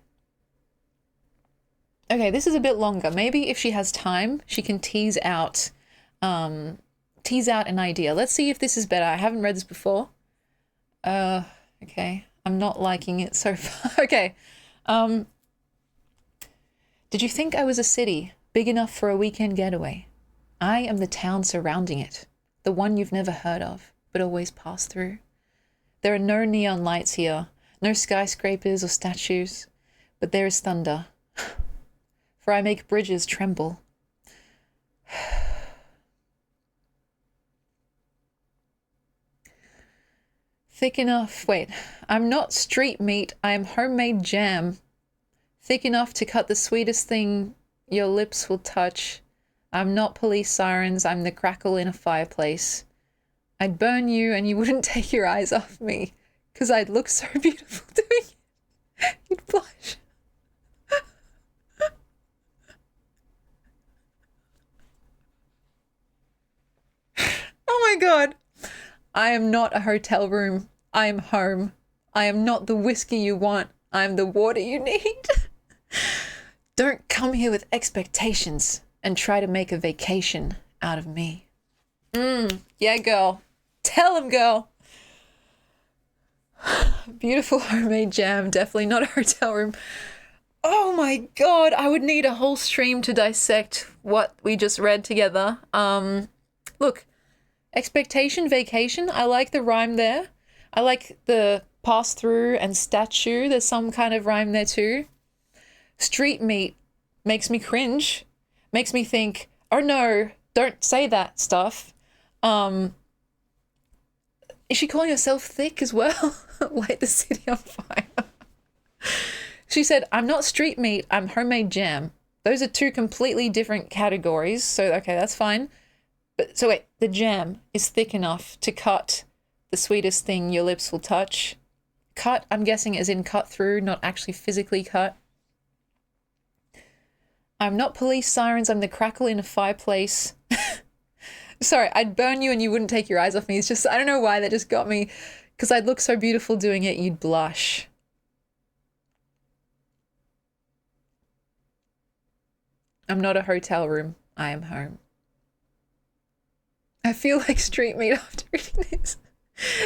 Okay, this is a bit longer. Maybe if she has time, she can tease out an idea. Let's see if this is better. I haven't read this before. Okay. I'm not liking it so far. Okay. Did you think I was a city big enough for a weekend getaway? I am the town surrounding it, the one you've never heard of, but always pass through. There are no neon lights here, no skyscrapers or statues, but there is thunder, for I make bridges tremble. Thick enough, wait, I'm not street meat, I am homemade jam. Thick enough to cut the sweetest thing your lips will touch. I'm not police sirens, I'm the crackle in a fireplace. I'd burn you and you wouldn't take your eyes off me, 'cause I'd look so beautiful doing it. You'd blush. Oh my god. I am not a hotel room. I am home. I am not the whiskey you want. I am the water you need. Don't come here with expectations and try to make a vacation out of me. Yeah, girl. Tell him, girl. Beautiful homemade jam. Definitely not a hotel room. Oh my god. I would need a whole stream to dissect what we just read together. Look. Expectation, vacation. I like the rhyme there. I like the pass through and statue. There's some kind of rhyme there too. Street meat makes me cringe. Makes me think, oh no, don't say that stuff. Is she calling herself thick as well? Light the city on fire. She said, I'm not street meat, I'm homemade jam. Those are two completely different categories. So, okay, that's fine. But so wait, the jam is thick enough to cut the sweetest thing your lips will touch. Cut, I'm guessing as in cut through, not actually physically cut. I'm not police sirens, I'm the crackle in a fireplace. Sorry, I'd burn you and you wouldn't take your eyes off me. It's just, I don't know why that just got me. Because I'd look so beautiful doing it, you'd blush. I'm not a hotel room, I am home. I feel like street meat after reading this.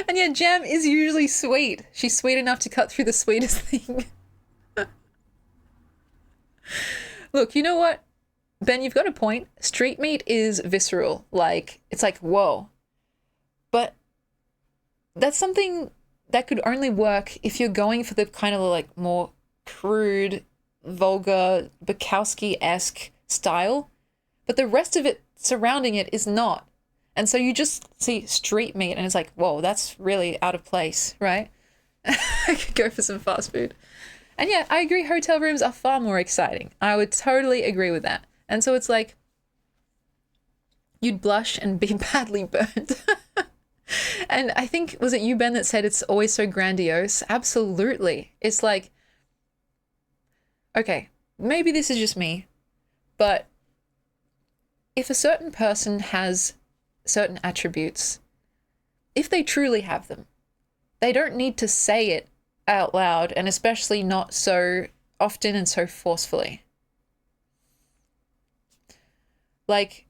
And yeah, jam is usually sweet. She's sweet enough to cut through the sweetest thing. Look, you know what? Ben, you've got a point. Street meat is visceral. Like, it's like, whoa. But that's something that could only work if you're going for the kind of like more crude, vulgar, Bukowski-esque style. But the rest of it surrounding it is not. And so you just see street meat and it's like, whoa, that's really out of place, right? I could go for some fast food. And yeah, I agree, hotel rooms are far more exciting. I would totally agree with that. And so it's like, you'd blush and be badly burned. And I think, was it you, Ben, that said it's always so grandiose? Absolutely. It's like, okay, maybe this is just me, but if a certain person has certain attributes, if they truly have them, they don't need to say it out loud, and especially not so often and so forcefully. Like,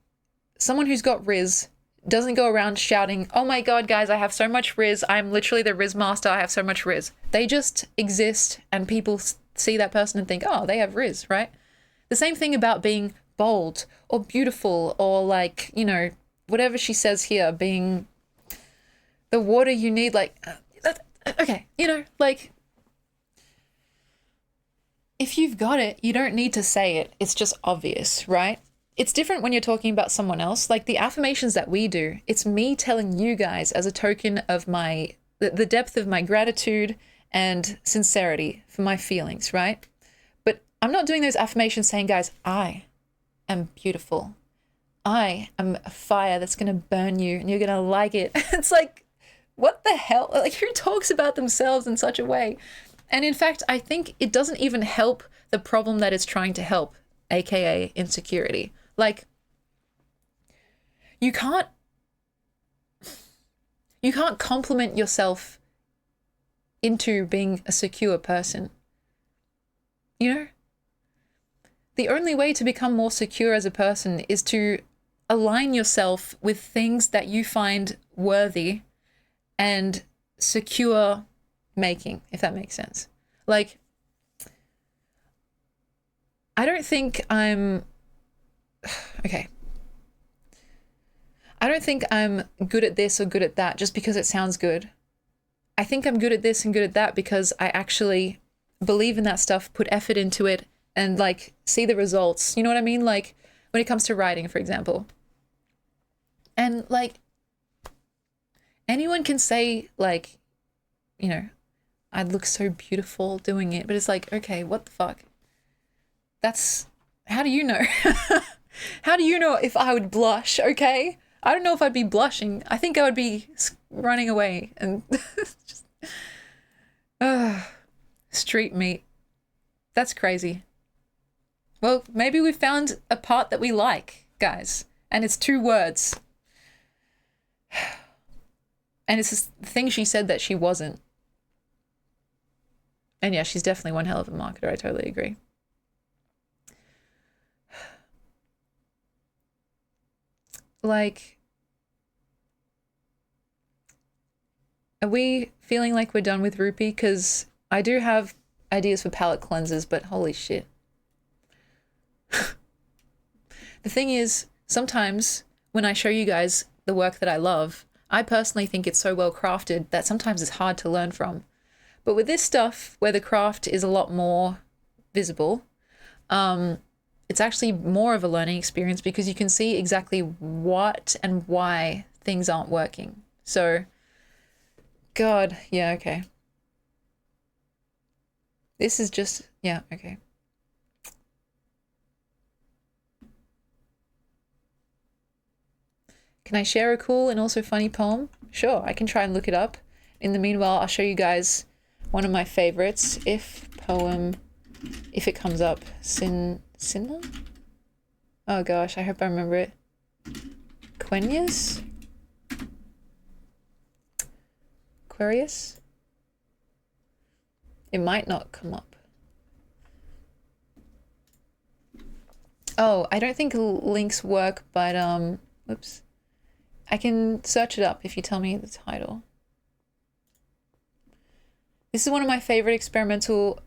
someone who's got Riz doesn't go around shouting, oh my god, guys, I have so much Riz, I'm literally the Riz master, I have so much Riz. They just exist and people see that person and think, oh, they have Riz, right? The same thing about being bold or beautiful or like, you know, whatever she says here, being the water you need, like, okay, you know, like, if you've got it, you don't need to say it. It's just obvious, right? It's different when you're talking about someone else. Like the affirmations that we do, it's me telling you guys as a token of the the depth of my gratitude and sincerity for my feelings, right? But I'm not doing those affirmations saying, guys, I am beautiful. I am a fire that's going to burn you and you're going to like it. It's like, what the hell? Like, who talks about themselves in such a way? And in fact, I think it doesn't even help the problem that it's trying to help, aka insecurity. Like, you can't compliment yourself into being a secure person. You know? The only way to become more secure as a person is to align yourself with things that you find worthy and secure making, if that makes sense. Like, I don't think I'm okay. I don't think I'm good at this or good at that just because it sounds good. I think I'm good at this and good at that because I actually believe in that stuff, put effort into it, and like see the results. You know what I mean? Like when it comes to writing, for example. And like anyone can say like, you know, I'd look so beautiful doing it, but it's like, okay, what the fuck? That's, how do you know? How do you know if I would blush? Okay. I don't know if I'd be blushing. I think I would be running away and just, street meat. That's crazy. Well, maybe we found a part that we like, guys, and it's 2 words. And it's this thing she said that she wasn't. And yeah, she's definitely one hell of a marketer. I totally agree. Like, are we feeling like we're done with Rupee? Because I do have ideas for palette cleansers, but holy shit. The thing is, sometimes when I show you guys the work that I love, I personally think it's so well crafted that sometimes it's hard to learn from. But with this stuff, where the craft is a lot more visible, it's actually more of a learning experience because you can see exactly what and why things aren't working. So, God, yeah, okay. This is just, yeah, okay. Can I share a cool and also funny poem? Sure, I can try and look it up. In the meanwhile, I'll show you guys one of my favorites. If it comes up. Sinna? Oh gosh, I hope I remember it. Quenius? Aquarius? It might not come up. Oh, I don't think links work, but oops. I can search it up if you tell me the title. This is one of my favorite experimental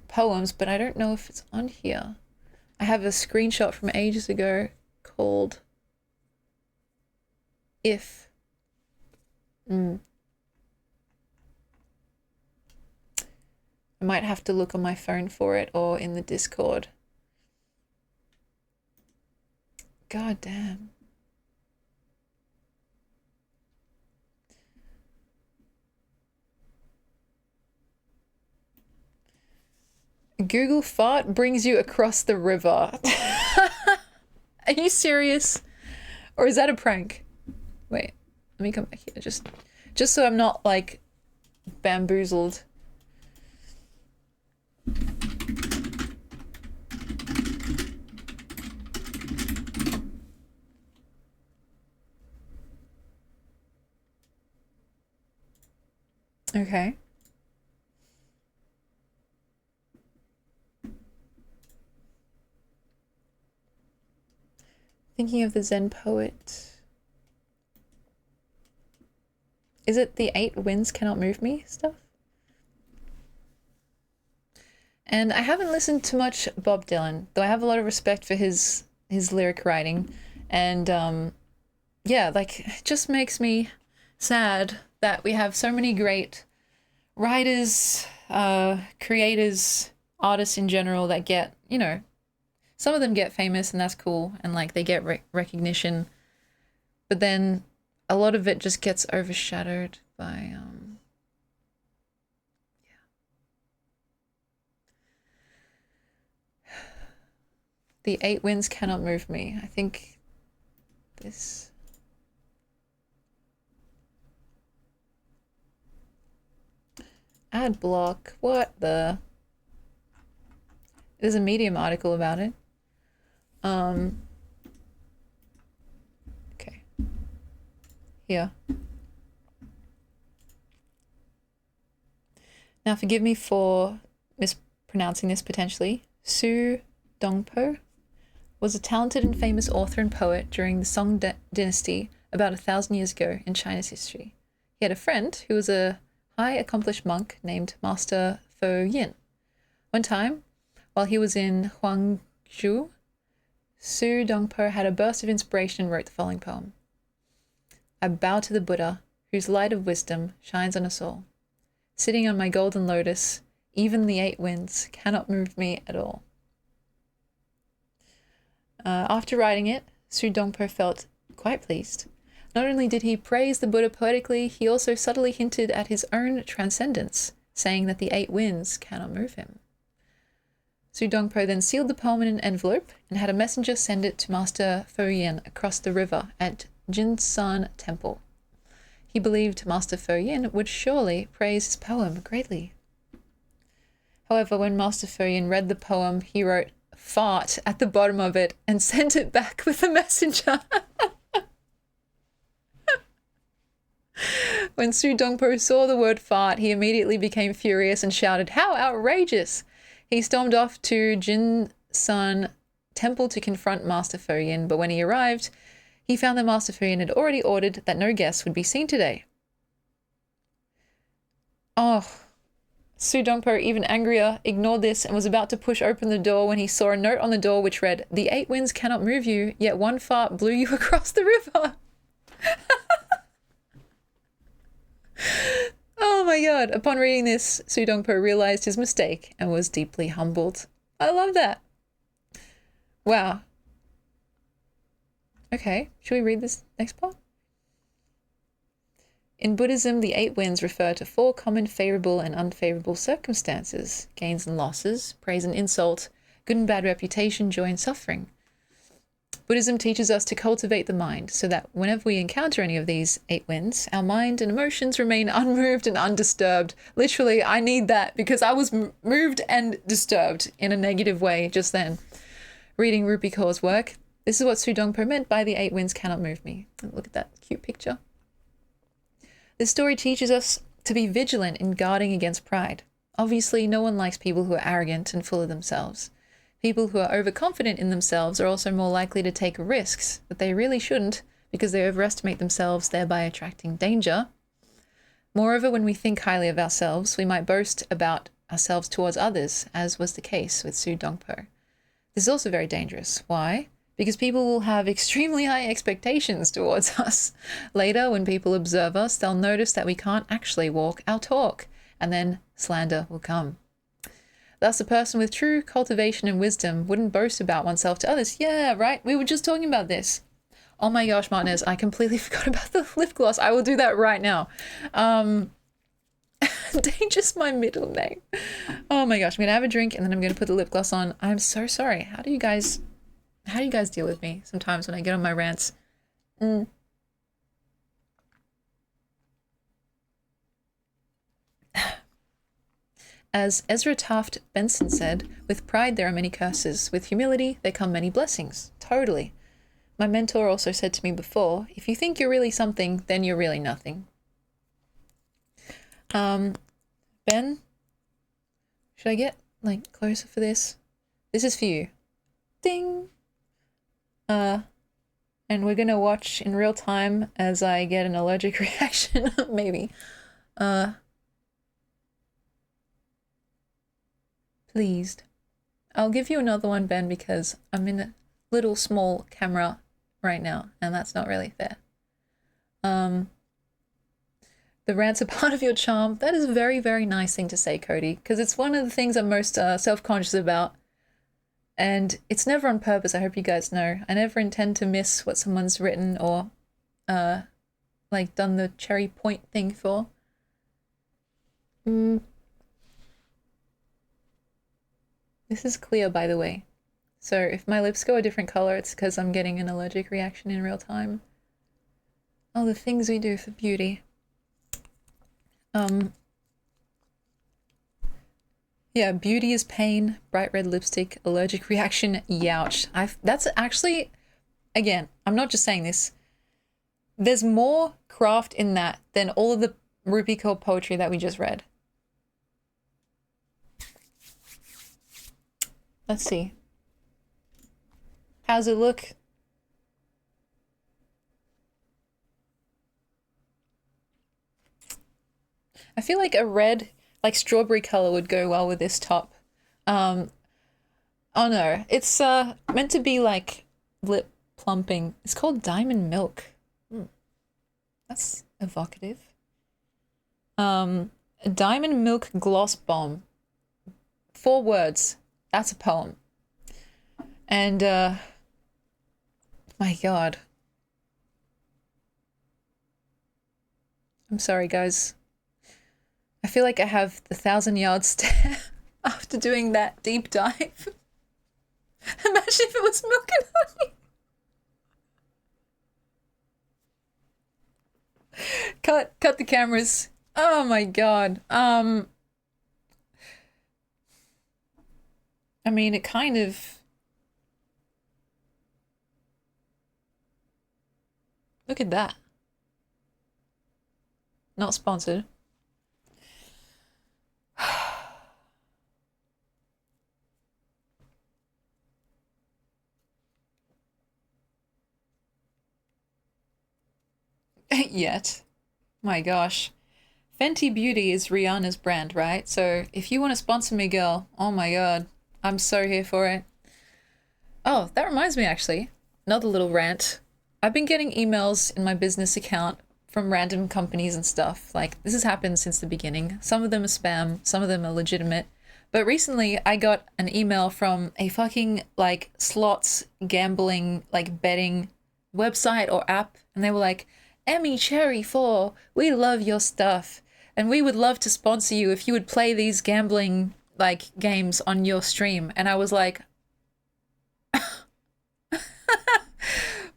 poems, but I don't know if it's on here. I have a screenshot from ages ago called If. I might have to look on my phone for it or in the Discord. God damn. Google fart brings you across the river. Are you serious? Or is that a prank? Wait, let me come back here. Just so I'm not like bamboozled. Okay. Thinking of the Zen poet. Is it the 8 winds cannot move me stuff? And I haven't listened to much Bob Dylan, though I have a lot of respect for his lyric writing. And yeah, like it just makes me sad that we have so many great writers, creators, artists in general that get, you know, some of them get famous and that's cool and like they get recognition, but then a lot of it just gets overshadowed by The 8 winds cannot move me. I think this... Ad block. What the... There's a Medium article about it. Okay. Here. Now forgive me for mispronouncing this potentially. Su Dongpo was a talented and famous author and poet during the Song dynasty about 1,000 years ago in China's history. He had a friend who was a high accomplished monk named Master Fo Yin. One time, while he was in Huangzhou, Su Dongpo had a burst of inspiration and wrote the following poem. I bow to the Buddha, whose light of wisdom shines on us all. Sitting on my golden lotus, even the 8 winds cannot move me at all. After writing it, Su Dongpo felt quite pleased. Not only did he praise the Buddha poetically, he also subtly hinted at his own transcendence, saying that the 8 winds cannot move him. Su Dongpo then sealed the poem in an envelope and had a messenger send it to Master Fo Yin across the river at Jinsan Temple. He believed Master Fo Yin would surely praise his poem greatly. However, when Master Fo Yin read the poem, he wrote fart at the bottom of it and sent it back with the messenger. When Su Dongpo saw the word fart, he immediately became furious and shouted, "How outrageous!" He stormed off to Jinsan Temple to confront Master Fo Yin, but when he arrived, he found that Master Fo Yin had already ordered that no guests would be seen today. Oh, Su Dongpo, even angrier, ignored this and was about to push open the door when he saw a note on the door which read, "The 8 winds cannot move you, yet one fart blew you across the river." Oh my god. Upon reading this, Su Dongpo realized his mistake and was deeply humbled. I love that. Wow. Okay, should we read this next part? In Buddhism, the 8 winds refer to 4 common favorable and unfavorable circumstances: gains and losses, praise and insult, good and bad reputation, joy and suffering. Buddhism teaches us to cultivate the mind so that whenever we encounter any of these 8 winds, our mind and emotions remain unmoved and undisturbed. Literally, I need that because I was moved and disturbed in a negative way just then. Reading Rupi Kaur's work, this is what Su Dongpo meant by the 8 winds cannot move me. Look at that cute picture. This story teaches us to be vigilant in guarding against pride. Obviously, no one likes people who are arrogant and full of themselves. People who are overconfident in themselves are also more likely to take risks that they really shouldn't because they overestimate themselves, thereby attracting danger. Moreover, when we think highly of ourselves, we might boast about ourselves towards others, as was the case with Su Dongpo. This is also very dangerous. Why? Because people will have extremely high expectations towards us. Later, when people observe us, they'll notice that we can't actually walk our talk, and then slander will come. Thus, a person with true cultivation and wisdom wouldn't boast about oneself to others. Yeah, right? We were just talking about this. Oh my gosh, Martinez, I completely forgot about the lip gloss. I will do that right now. Danger's my middle name. Oh my gosh, I'm going to have a drink and then I'm going to put the lip gloss on. I'm so sorry. How do you guys deal with me sometimes when I get on my rants? As Ezra Taft Benson said, with pride there are many curses. With humility there come many blessings. Totally. My mentor also said to me before, if you think you're really something, then you're really nothing. Ben, should I get closer for this? This is for you. Ding! And we're gonna watch in real time as I get an allergic reaction, maybe. Pleased. I'll give you another one, Ben, because I'm in a little small camera right now, and that's not really fair. The rants are part of your charm. That is a very, very nice thing to say, Cody, because it's one of the things I'm most self-conscious about. And it's never on purpose, I hope you guys know. I never intend to miss what someone's written or done the cherry point thing for. This is clear, by the way. So if my lips go a different color, it's because I'm getting an allergic reaction in real time. Oh, the things we do for beauty. Yeah, beauty is pain, bright red lipstick, allergic reaction, youch. That's actually, again, I'm not just saying this. There's more craft in that than all of the Rupi Kaur poetry that we just read. Let's see. How's it look? I feel like a red, like strawberry color would go well with this top. Oh no, it's meant to be like lip plumping. It's called Diamond Milk. That's evocative. A Diamond Milk Gloss Bomb. 4 words. That's a poem. And my God. I'm sorry, guys. I feel like I have the 1,000-yard stare after doing that deep dive. Imagine if it was milk and honey. Cut the cameras. Oh my God. I mean, it kind of... Look at that. Not sponsored. Yet. My gosh. Fenty Beauty is Rihanna's brand, right? So if you want to sponsor me, girl, oh my God, I'm so here for it. Oh, that reminds me actually, another little rant. I've been getting emails in my business account from random companies and stuff. Like, this has happened since the beginning. Some of them are spam, some of them are legitimate. But recently I got an email from a fucking like slots gambling, like betting website or app. And they were like, Emmy Cherry 4, we love your stuff. And we would love to sponsor you if you would play these gambling like games on your stream. And I was like,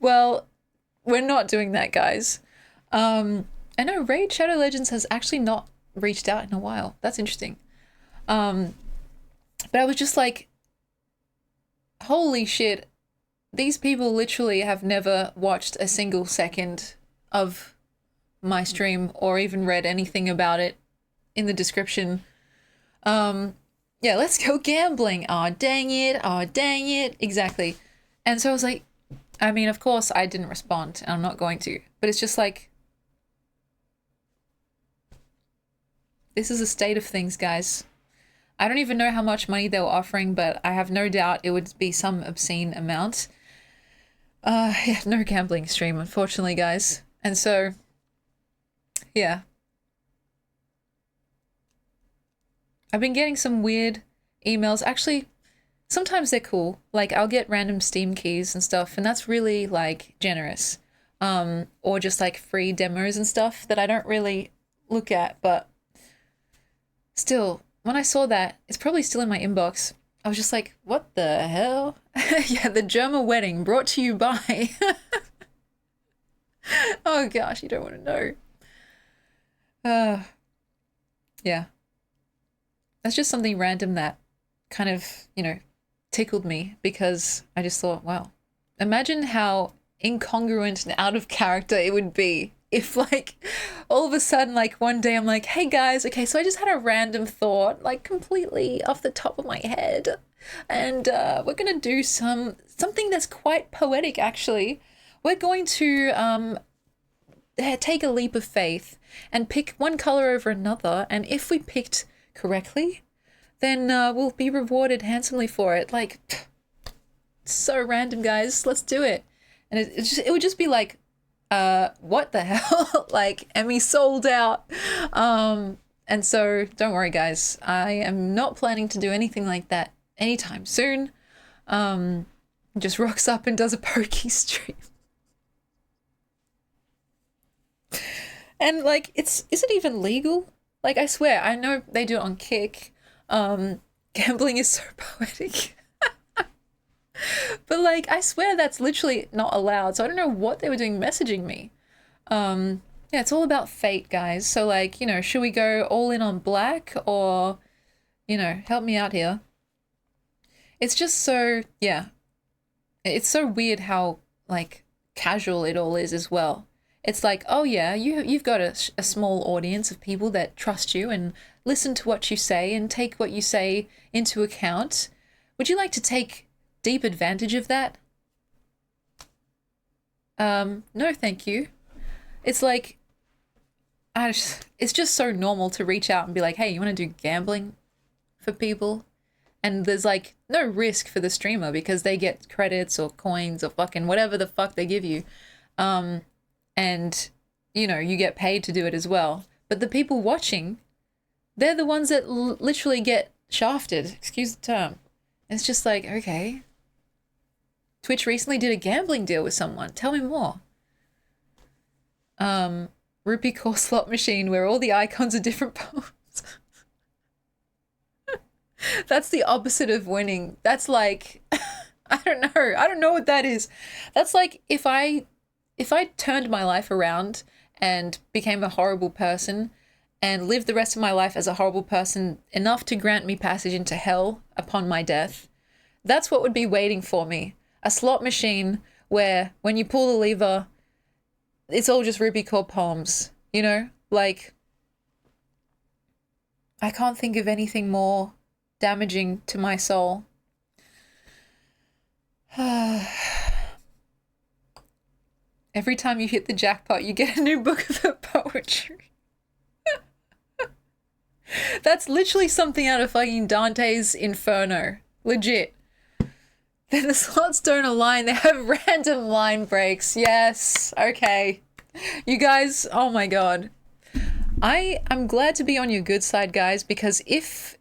well, we're not doing that, guys. I know Raid Shadow Legends has actually not reached out in a while. That's interesting. But I was just like, holy shit, these people literally have never watched a single second of my stream or even read anything about it in the description. Yeah, let's go gambling. Aw, dang it. Aw, dang it. Exactly. And so I was like, I mean, of course I didn't respond, and I'm not going to, but it's just like, this is a state of things, guys. I don't even know how much money they were offering, but I have no doubt it would be some obscene amount. Yeah, no gambling stream, unfortunately, guys. And so, yeah. I've been getting some weird emails. Actually, sometimes they're cool. Like, I'll get random Steam keys and stuff, and that's really, like, generous. Or just, like, free demos and stuff that I don't really look at, but still, when I saw that, it's probably still in my inbox. I was just like, what the hell? Yeah, the German wedding brought to you by... Oh gosh, you don't want to know. Yeah. That's just something random that kind of, you know, tickled me because I just thought, wow, imagine how incongruent and out of character it would be if like all of a sudden like one day I'm like, hey guys, okay, so I just had a random thought like completely off the top of my head and we're gonna do something that's quite poetic actually. We're going to take a leap of faith and pick one color over another, and if we picked correctly, then we'll be rewarded handsomely for it. Like, so random, guys. Let's do it. And it would just be like, what the hell? Like, Emmy sold out. And so don't worry, guys. I am not planning to do anything like that anytime soon. Just rocks up and does a pokey stream. And like, is it even legal? Like, I swear, I know they do it on Kick. Gambling is so poetic. But like, I swear that's literally not allowed. So I don't know what they were doing messaging me. Yeah, it's all about fate, guys. So like, you know, should we go all in on black or, you know, help me out here? It's just so, yeah. It's so weird how like casual it all is as well. It's like, oh yeah, you've got a small audience of people that trust you and listen to what you say and take what you say into account. Would you like to take deep advantage of that? No, thank you. It's like, it's just so normal to reach out and be like, hey, you want to do gambling for people? And there's like no risk for the streamer because they get credits or coins or fucking whatever the fuck they give you. And, you know, you get paid to do it as well. But the people watching, they're the ones that literally get shafted, excuse the term. It's just like, okay. Twitch recently did a gambling deal with someone. Tell me more. Rupee core slot machine where all the icons are different poses. That's the opposite of winning. That's like, I don't know. I don't know what that is. That's like if I turned my life around and became a horrible person and lived the rest of my life as a horrible person enough to grant me passage into hell upon my death, that's what would be waiting for me. A slot machine where when you pull the lever, it's all just Rupee core poems, you know? Like, I can't think of anything more damaging to my soul. Every time you hit the jackpot, you get a new book of poetry. That's literally something out of fucking Dante's Inferno. Legit. Then the slots don't align. They have random line breaks. Yes. Okay. You guys, oh my god. I'm glad to be on your good side, guys, because if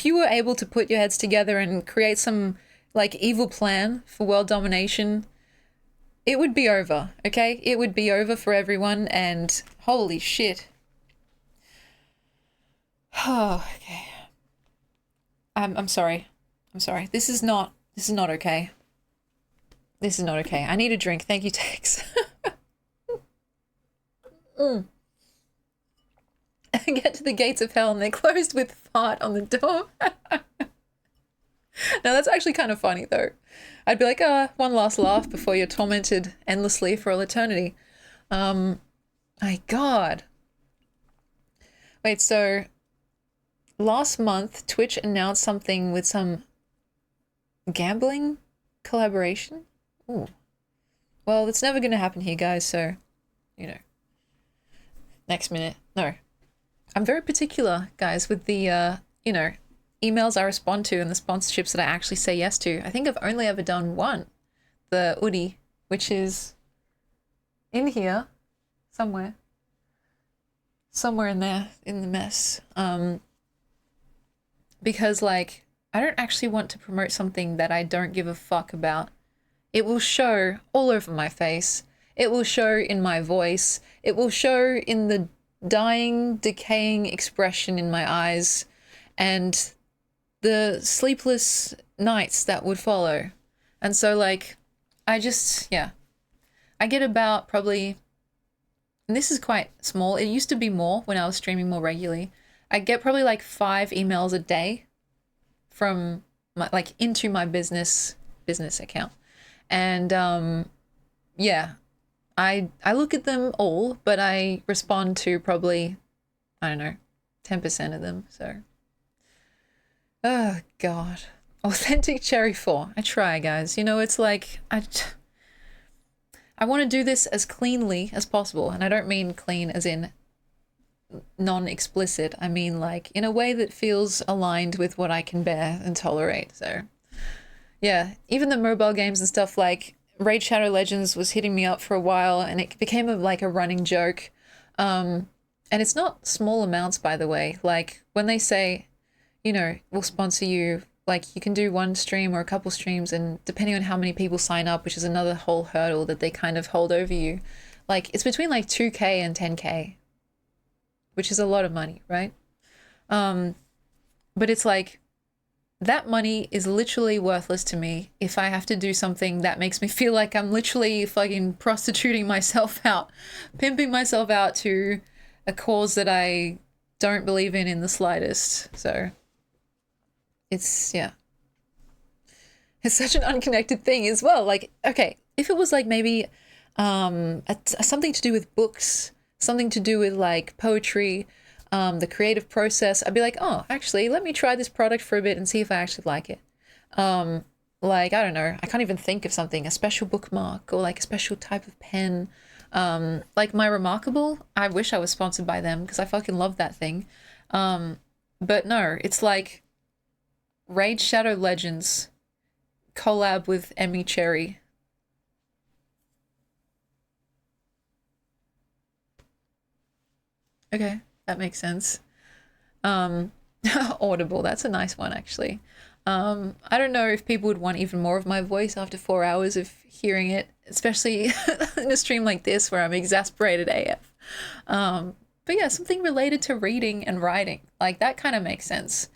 you were able to put your heads together and create some like evil plan for world domination, it would be over, okay? It would be over for everyone and holy shit. Oh, okay. I'm sorry. I'm sorry. This is not okay. This is not okay. I need a drink. Thank you, Tex. I get to the gates of hell and they're closed with fart on the door. Now that's actually kind of funny though. I'd be like, one last laugh before you're tormented endlessly for all eternity. My god. Wait, so last month Twitch announced something with some gambling collaboration? Ooh. Well, it's never going to happen here, guys, so, you know. Next minute. No. I'm very particular, guys, with the, you know, emails I respond to and the sponsorships that I actually say yes to. I think I've only ever done one. The Udi, which is in here somewhere. Somewhere in there, in the mess. Because, like, I don't actually want to promote something that I don't give a fuck about. It will show all over my face. It will show in my voice. It will show in the dying, decaying expression in my eyes and the sleepless nights that would follow. And so, like, I get about probably, and this is quite small. It used to be more when I was streaming more regularly. I get probably like 5 emails a day from my, like, into my business account. And yeah, I look at them all, but I respond to probably, I don't know, 10% of them. So, oh god, authentic cherry 4. I try, guys. You know, it's like I want to do this as cleanly as possible, and I don't mean clean as in non-explicit. I mean like in a way that feels aligned with what I can bear and tolerate. So yeah, even the mobile games and stuff, like Raid Shadow Legends was hitting me up for a while and it became like a running joke. And it's not small amounts, by the way. Like when they say, you know, we'll sponsor you, like you can do one stream or a couple streams, and depending on how many people sign up, which is another whole hurdle that they kind of hold over you, like it's between like 2K and 10K, which is a lot of money, right? But it's like, that money is literally worthless to me if I have to do something that makes me feel like I'm literally fucking prostituting myself out, pimping myself out to a cause that I don't believe in the slightest. So it's, yeah. It's such an unconnected thing as well. Like, okay, if it was like maybe something to do with books, something to do with like poetry, the creative process, I'd be like, oh, actually, let me try this product for a bit and see if I actually like it. Like, I don't know, I can't even think of something, a special bookmark or like a special type of pen. Like my Remarkable, I wish I was sponsored by them because I fucking love that thing. But no, it's like Raid Shadow Legends collab with Emmy Cherry. Okay, that makes sense. Audible, that's a nice one actually. I don't know if people would want even more of my voice after 4 hours of hearing it, especially in a stream like this where I'm exasperated AF. But yeah, something related to reading and writing, like that kind of makes sense.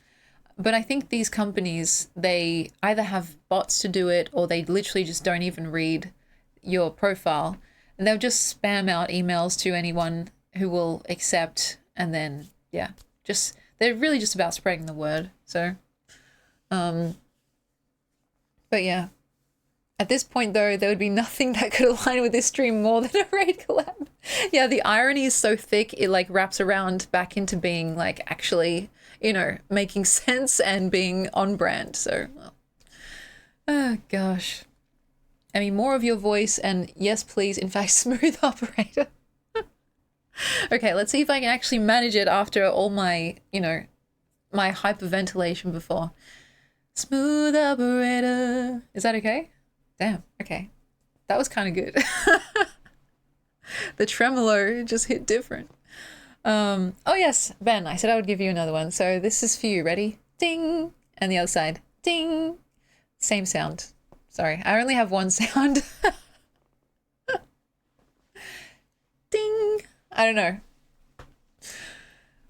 But I think these companies, they either have bots to do it or they literally just don't even read your profile and they'll just spam out emails to anyone who will accept, and then, yeah, just, they're really just about spreading the word. So, but yeah, at this point though, there would be nothing that could align with this stream more than a raid collab. Yeah, the irony is so thick, it like wraps around back into being like actually, you know, making sense and being on brand. So, well, oh gosh. I mean, more of your voice and yes, please, in fact, smooth operator. Okay, let's see if I can actually manage it after all my, you know, my hyperventilation before. Smooth operator. Is that okay? Damn, okay. That was kind of good. The tremolo just hit different. Oh yes, Ben, I said I would give you another one. So this is for you. Ready? Ding! And the other side. Ding! Same sound. Sorry, I only have one sound. Ding! I don't know.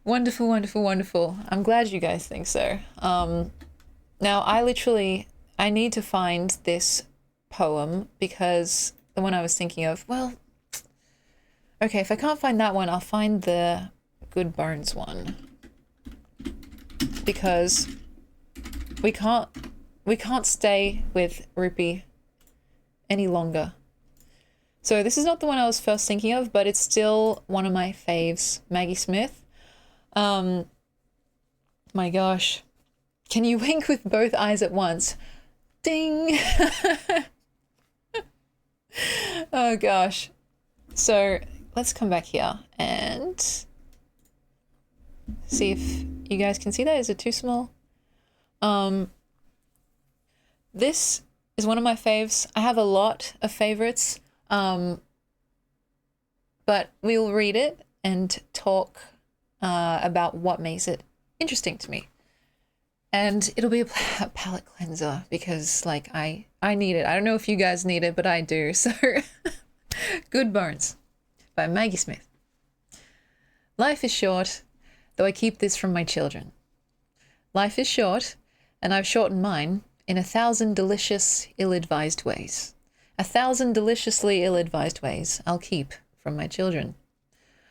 Wonderful, wonderful, wonderful. I'm glad you guys think so. Now I need to find this poem because the one I was thinking of, well, okay, if I can't find that one, I'll find the Good Bones one. Because we can't stay with Rupee any longer. So this is not the one I was first thinking of, but it's still one of my faves, Maggie Smith. My gosh. Can you wink with both eyes at once? Ding! Oh gosh. So let's come back here and see if you guys can see that. Is it too small? This is one of my faves. I have a lot of favorites. But we'll read it and talk about what makes it interesting to me. And it'll be a palate cleanser because, like, I need it. I don't know if you guys need it, but I do. So, Good Bones by Maggie Smith. Life is short, though I keep this from my children. Life is short, and I've shortened mine in 1,000 delicious, ill-advised ways. 1,000 deliciously ill-advised ways I'll keep from my children.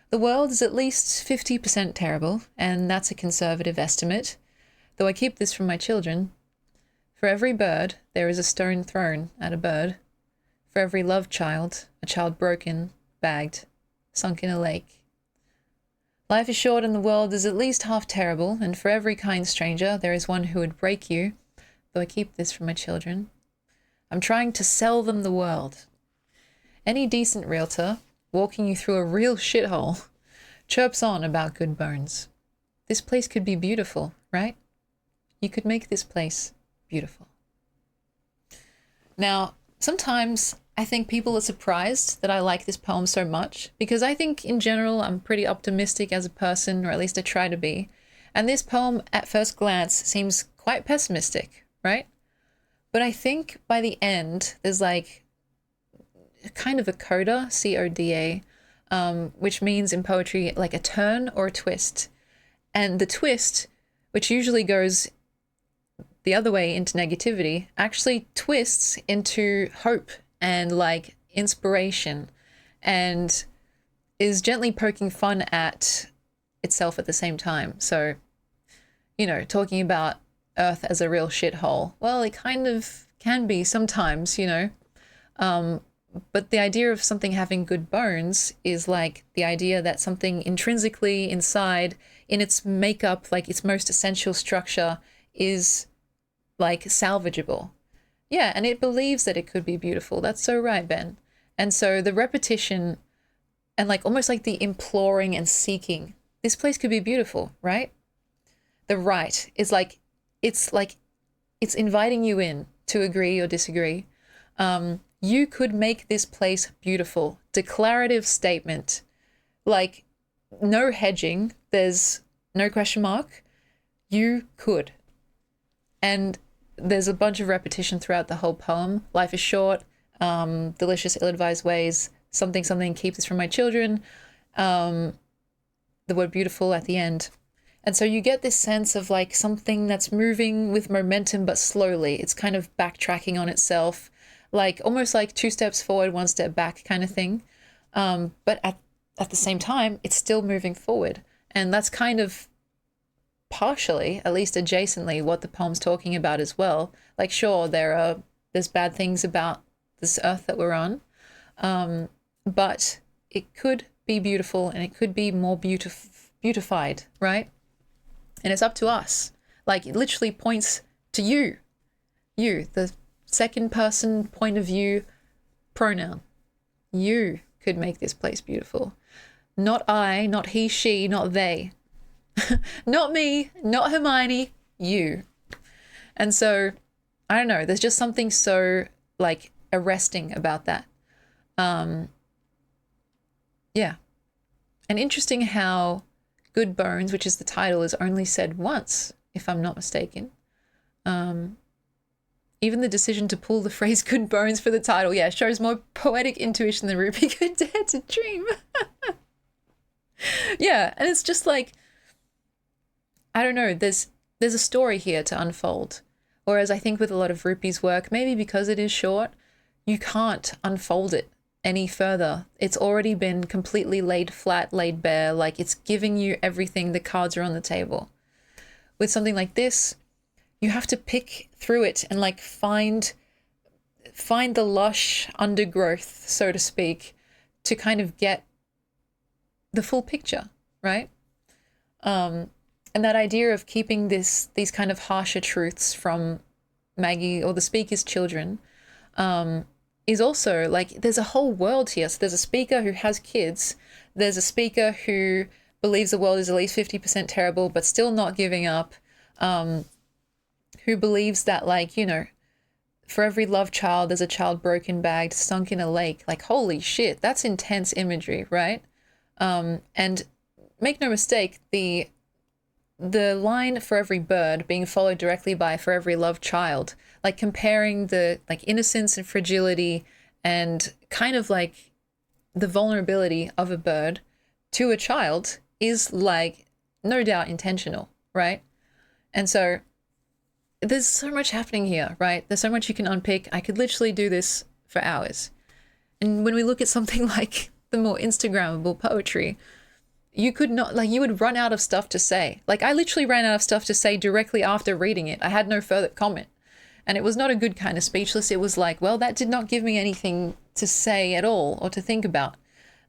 The world is at least 50% terrible, and that's a conservative estimate, though I keep this from my children. For every bird, there is a stone thrown at a bird. For every loved child, a child broken, bagged, sunk in a lake. Life is short and the world is at least half terrible, and for every kind stranger, there is one who would break you, though I keep this from my children. I'm trying to sell them the world. Any decent realtor, walking you through a real shithole, chirps on about Good Bones. This place could be beautiful, right? You could make this place beautiful. Now, sometimes I think people are surprised that I like this poem so much because I think in general I'm pretty optimistic as a person, or at least I try to be. And this poem at first glance seems quite pessimistic, right? But I think by the end, there's like kind of a coda, C-O-D-A, which means in poetry like a turn or a twist. And the twist, which usually goes the other way into negativity actually twists into hope and like inspiration, and is gently poking fun at itself at the same time. So, you know, talking about Earth as a real shithole, well, it kind of can be sometimes, you know. But the idea of something having good bones is like the idea that something intrinsically inside, in its makeup, like its most essential structure, is like salvageable. Yeah, and it believes that it could be beautiful. That's so right, Ben. And so the repetition and like almost like the imploring and seeking, this place could be beautiful, right? The right is like it's inviting you in to agree or disagree. You could make this place beautiful. Declarative statement, like no hedging. There's no question mark. You could. And there's a bunch of repetition throughout the whole poem. Life is short, delicious, ill-advised ways, something, something, keep this from my children. The word beautiful at the end. And so you get this sense of like something that's moving with momentum, but slowly. It's kind of backtracking on itself, like almost like 2 steps forward, 1 step back kind of thing. But at the same time, it's still moving forward. And that's kind of partially, at least adjacently, what the poem's talking about as well. Like, sure, there's bad things about this earth that we're on, but it could be beautiful and it could be more beautified, right? And it's up to us. Like, it literally points to you, the second person point of view pronoun. You could make this place beautiful. Not I, not he, she, not they. Not me, not Hermione, you. And so, I don't know, there's just something so like arresting about that. Yeah. And interesting how good bones, which is the title, is only said once, if I'm not mistaken. Even the decision to pull the phrase good bones for the title, yeah, shows more poetic intuition than Ruby could dare to dream. Yeah, and it's just like, I don't know, there's a story here to unfold. Whereas I think with a lot of Rupi's work, maybe because it is short, you can't unfold it any further. It's already been completely laid flat, laid bare, like it's giving you everything, the cards are on the table. With something like this, you have to pick through it and like find the lush undergrowth, so to speak, to kind of get the full picture, right? And that idea of keeping these kind of harsher truths from Maggie or the speaker's children is also like, there's a whole world here. So there's a speaker who has kids. There's a speaker who believes the world is at least 50% terrible, but still not giving up. Who believes that, like, you know, for every love child, there's a child broken, bagged, sunk in a lake. Like, holy shit, that's intense imagery, right? And make no mistake, the line for every bird being followed directly by for every loved child, like comparing the like innocence and fragility and kind of like the vulnerability of a bird to a child is like no doubt intentional, right? And so there's so much happening here, right? There's so much you can unpick. I could literally do this for hours. And when we look at something like the more Instagrammable poetry, you could not, like, you would run out of stuff to say. Like, I literally ran out of stuff to say directly after reading it. I had no further comment. And it was not a good kind of speechless. It was like, well, that did not give me anything to say at all or to think about.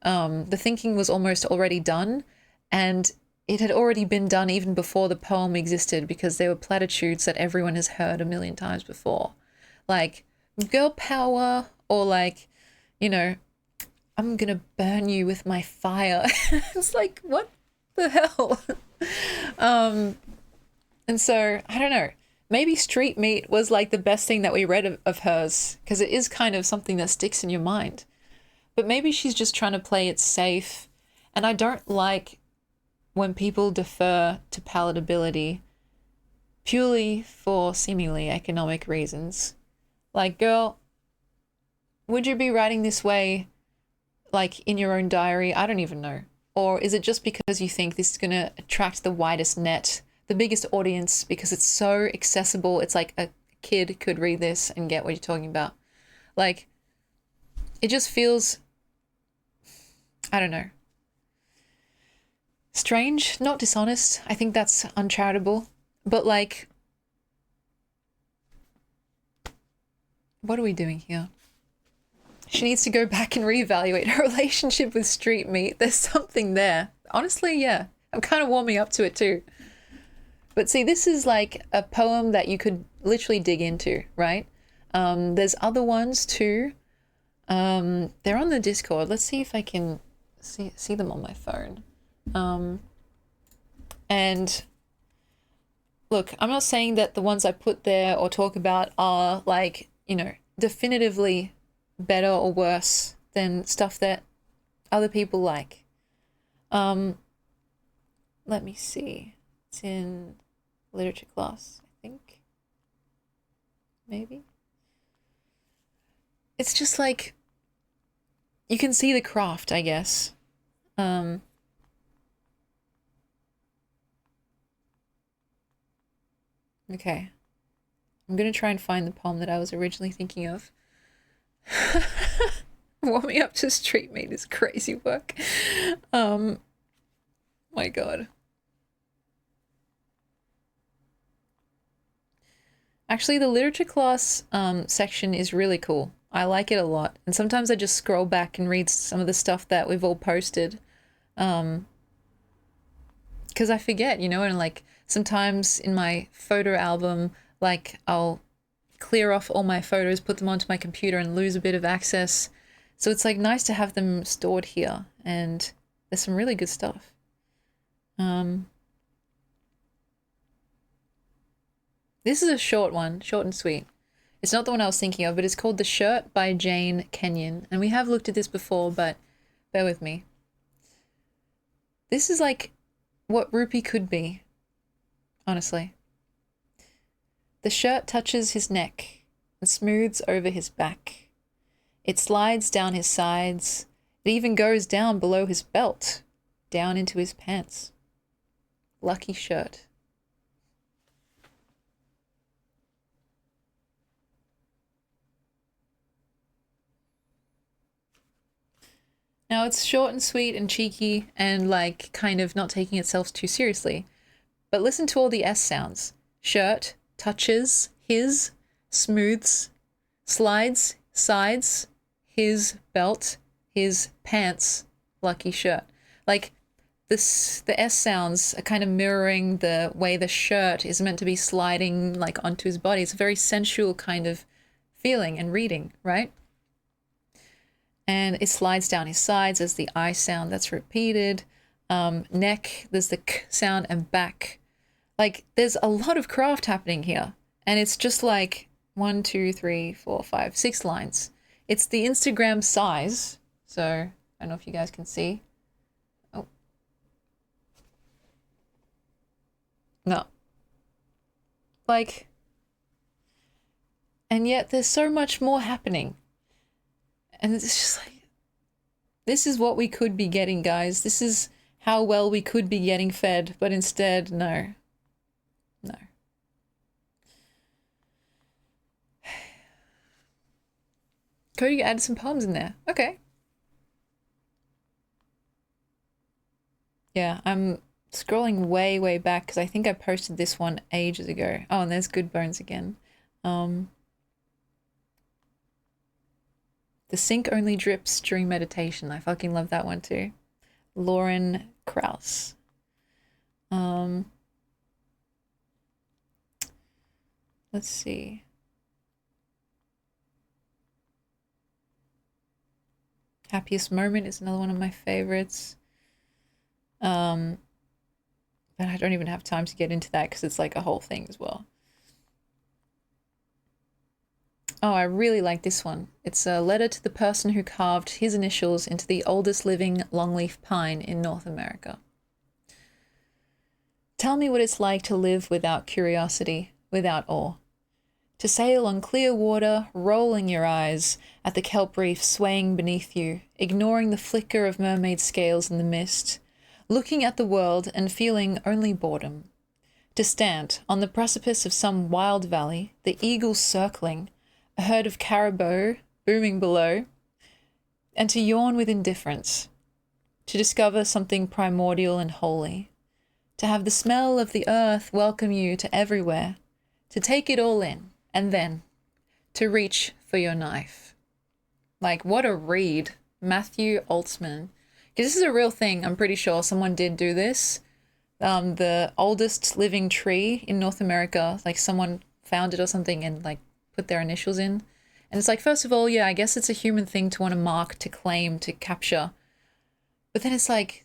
The thinking was almost already done, and it had already been done even before the poem existed, because there were platitudes that everyone has heard a million times before. Like, girl power, or like, you know, I'm gonna burn you with my fire. It's like, what the hell? And so, I don't know, maybe Street Meat was like the best thing that we read of hers, because it is kind of something that sticks in your mind. But maybe she's just trying to play it safe. And I don't like when people defer to palatability purely for seemingly economic reasons. Like, girl, would you be writing this way, like in your own diary? I don't even know. Or is it just because you think this is going to attract the widest net the biggest audience because it's so accessible. It's like a kid could read this and get what you're talking about. Like, it just feels, I don't know, strange, not dishonest. I think that's uncharitable. But like, what are we doing here? She needs to go back and reevaluate her relationship with street meat. There's something there. Honestly, yeah. I'm kind of warming up to it too. But see, this is like a poem that you could literally dig into, right? There's other ones too. They're on the Discord. Let's see if I can see them on my phone. And look, I'm not saying that the ones I put there or talk about are like, you know, definitively better or worse than stuff that other people like. Let me see. It's in literature class, I think. Maybe. It's just like, you can see the craft, I guess. Okay. I'm gonna try and find the poem that I was originally thinking of. Warming up to street meat is crazy work. My God. Actually, the literature class section is really cool. I like it a lot. And sometimes I just scroll back and read some of the stuff that we've all posted. Because I forget, you know, and like sometimes in my photo album, like I'll clear off all my photos, put them onto my computer and lose a bit of access. So it's like nice to have them stored here, and there's some really good stuff. This is a short one, short and sweet. It's not the one I was thinking of, but it's called The Shirt by Jane Kenyon. And we have looked at this before, but bear with me. This is like what Rupee could be, honestly. The shirt touches his neck and smooths over his back. It slides down his sides. It even goes down below his belt, down into his pants. Lucky shirt. Now it's short and sweet and cheeky and like kind of not taking itself too seriously. But listen to all the S sounds. Shirt, touches, his, smooths, slides, sides, his belt, his pants, lucky shirt. Like this, the S sounds are kind of mirroring the way the shirt is meant to be sliding like onto his body. It's a very sensual kind of feeling and reading, right? And it slides down his sides as the I sound that's repeated. Neck, there's the K sound, and back. Like there's a lot of craft happening here. And it's just like 1, 2, 3, 4, 5, 6 lines. It's the Instagram size. So I don't know if you guys can see. Oh. No. Like, and yet there's so much more happening. And it's just like, this is what we could be getting, guys. This is how well we could be getting fed, but instead, no. No. Cody added some poems in there. Okay. Yeah, I'm scrolling way, way back because I think I posted this one ages ago. Oh, and there's Good Bones again. The sink only drips during meditation. I fucking love that one too. Lauren Krauss. Let's see. Happiest Moment is another one of my favorites. But I don't even have time to get into that because it's like a whole thing as well. Oh, I really like this one. It's a letter to the person who carved his initials into the oldest living longleaf pine in North America. Tell me what it's like to live without curiosity, without awe. To sail on clear water, rolling your eyes at the kelp reef swaying beneath you, ignoring the flicker of mermaid scales in the mist, looking at the world and feeling only boredom. To stand on the precipice of some wild valley, the eagles circling, a herd of caribou booming below, and to yawn with indifference, to discover something primordial and holy, to have the smell of the earth welcome you to everywhere, to take it all in, and then to reach for your knife. Like, what a read. Matthew Altsman. Because this is a real thing. I'm pretty sure someone did do this. The oldest living tree in North America, like someone found it or something and like put their initials in. And it's like, first of all, yeah, I guess it's a human thing to want to mark, to claim, to capture. But then it's like,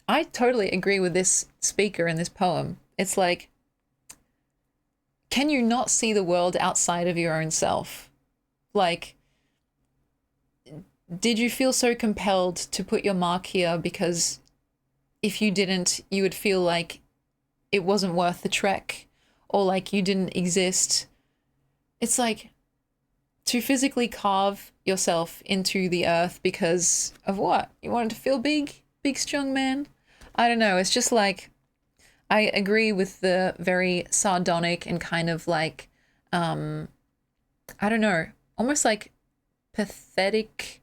I totally agree with this speaker in this poem. It's like, can you not see the world outside of your own self? Like, did you feel so compelled to put your mark here because if you didn't, you would feel like it wasn't worth the trek or like you didn't exist? It's like to physically carve yourself into the earth because of what? You wanted to feel big, big, strong man? I don't know. It's just like, I agree with the very sardonic and kind of like, I don't know, almost like pathetic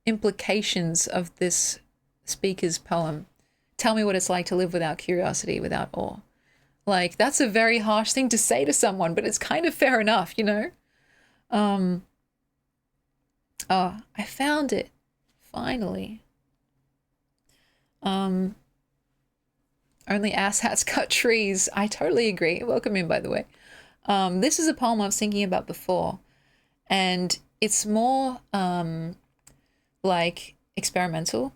implications of this speaker's poem. Tell me what it's like to live without curiosity, without awe. Like, that's a very harsh thing to say to someone, but it's kind of fair enough, you know? Oh, I found it. Finally. Only asshats cut trees. I totally agree. Welcome in, by the way. This is a poem I was thinking about before, and it's more like experimental.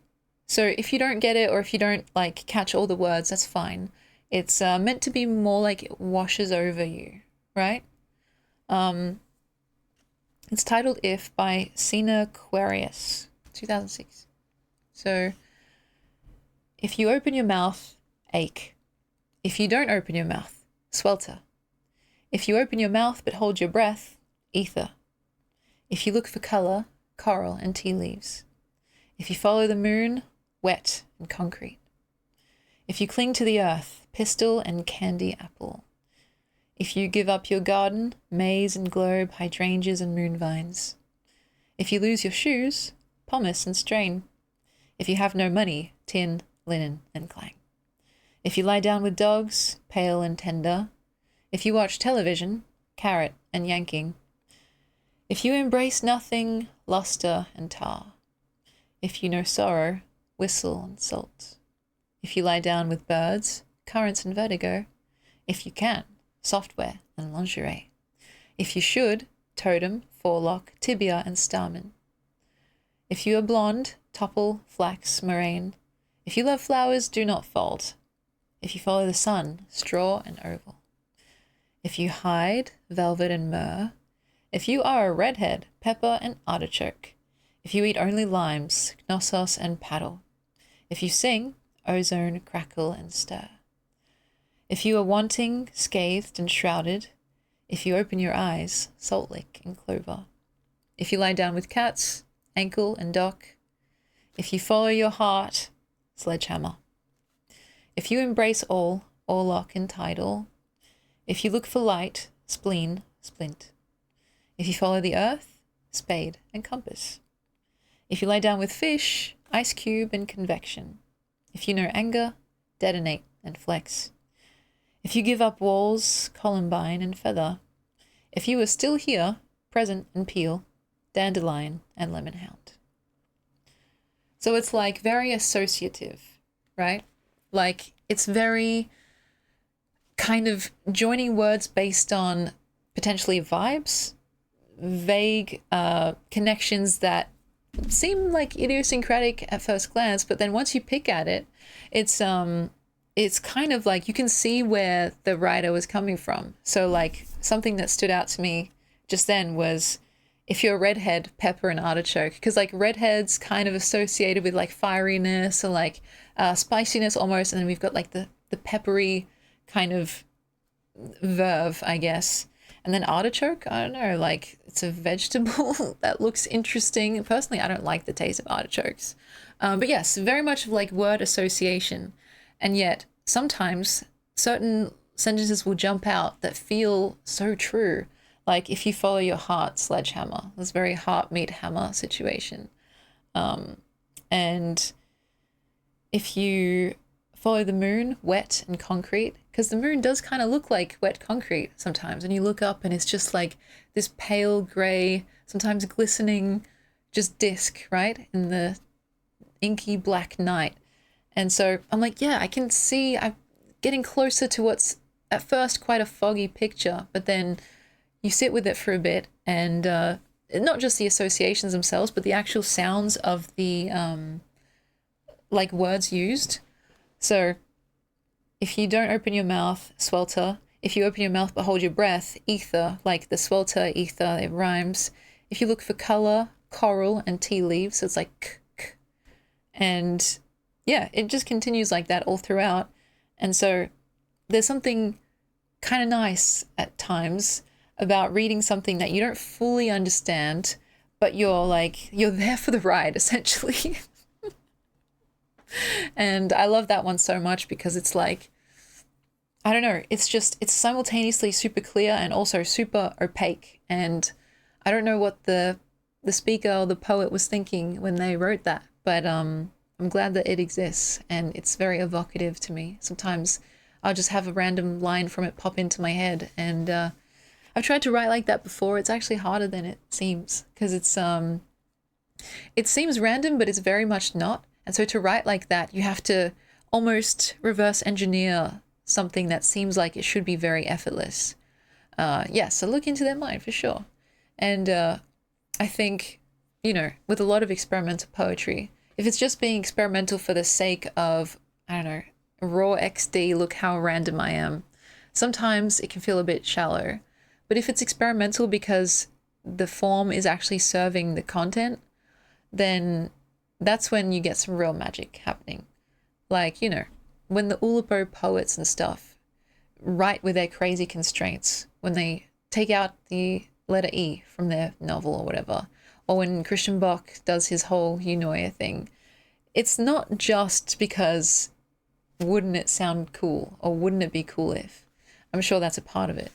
So if you don't get it or if you don't like catch all the words, that's fine. It's meant to be more like it washes over you, right? It's titled If by Sina Quarius, 2006. So, if you open your mouth, ache. If you don't open your mouth, swelter. If you open your mouth but hold your breath, ether. If you look for colour, coral and tea leaves. If you follow the moon, wet and concrete. If you cling to the earth, pistil and candy apple. If you give up your garden, maize and globe, hydrangeas and moonvines. If you lose your shoes, pomace and strain. If you have no money, tin, linen and clang. If you lie down with dogs, pale and tender. If you watch television, carrot and yanking. If you embrace nothing, luster and tar. If you know sorrow, whistle and salt. If you lie down with birds, currents and vertigo. If you can, software and lingerie. If you should, totem, forelock, tibia and stamen. If you are blonde, topple, flax, moraine. If you love flowers, do not fold. If you follow the sun, straw and oval. If you hide, velvet and myrrh. If you are a redhead, pepper and artichoke. If you eat only limes, knossos and paddle. If you sing, ozone, crackle and stir. If you are wanting, scathed and shrouded. If you open your eyes, salt lick and clover. If you lie down with cats, ankle and dock. If you follow your heart, sledgehammer. If you embrace all, oarlock and tidal. If you look for light, spleen, splint. If you follow the earth, spade and compass. If you lie down with fish, ice cube and convection. If you know anger, detonate and flex. If you give up walls, columbine and feather. If you are still here, present and peel, dandelion and lemon hound. So it's like very associative, right? Like it's very kind of joining words based on potentially vibes, vague connections that seem like idiosyncratic at first glance, but then once you pick at it, it's kind of like you can see where the writer was coming from. So like something that stood out to me just then was if you're a redhead, pepper and artichoke, because like redheads kind of associated with like fieriness or like spiciness almost, and then we've got like the peppery kind of verve, I guess. And then artichoke, I don't know, like it's a vegetable that looks interesting. Personally, I don't like the taste of artichokes. But yes, very much of like word association. And yet sometimes certain sentences will jump out that feel so true. Like if you follow your heart, sledgehammer. This very heart meet hammer situation. And if you follow the moon, wet and concrete, because the moon does kind of look like wet concrete sometimes. And you look up and it's just like this pale gray, sometimes glistening, just disc, right? In the inky black night. And so I'm like, yeah, I can see I'm getting closer to what's at first quite a foggy picture, but then you sit with it for a bit and not just the associations themselves, but the actual sounds of the like words used. So if you don't open your mouth, swelter. If you open your mouth but hold your breath, ether, like the swelter, ether, it rhymes. If you look for color, coral and tea leaves, so it's like k, k. And yeah, it just continues like that all throughout. And so there's something kind of nice at times about reading something that you don't fully understand, but you're there for the ride, essentially. And I love that one so much because it's like, I don't know, it's simultaneously super clear and also super opaque. And I don't know what the speaker or the poet was thinking when they wrote that, but I'm glad that it exists and it's very evocative to me. Sometimes I'll just have a random line from it pop into my head, and I've tried to write like that before. It's actually harder than it seems because it seems random, but it's very much not. And so to write like that, you have to almost reverse engineer something that seems like it should be very effortless. Yeah, so look into their mind for sure. And I think, with a lot of experimental poetry, if it's just being experimental for the sake of, I don't know, raw XD, look how random I am, sometimes it can feel a bit shallow. But if it's experimental because the form is actually serving the content, then that's when you get some real magic happening. Like, when the Oulipo poets and stuff write with their crazy constraints, when they take out the letter E from their novel or whatever, or when Christian Bach does his whole Eunoia thing, it's not just because wouldn't it sound cool or wouldn't it be cool if? I'm sure that's a part of it.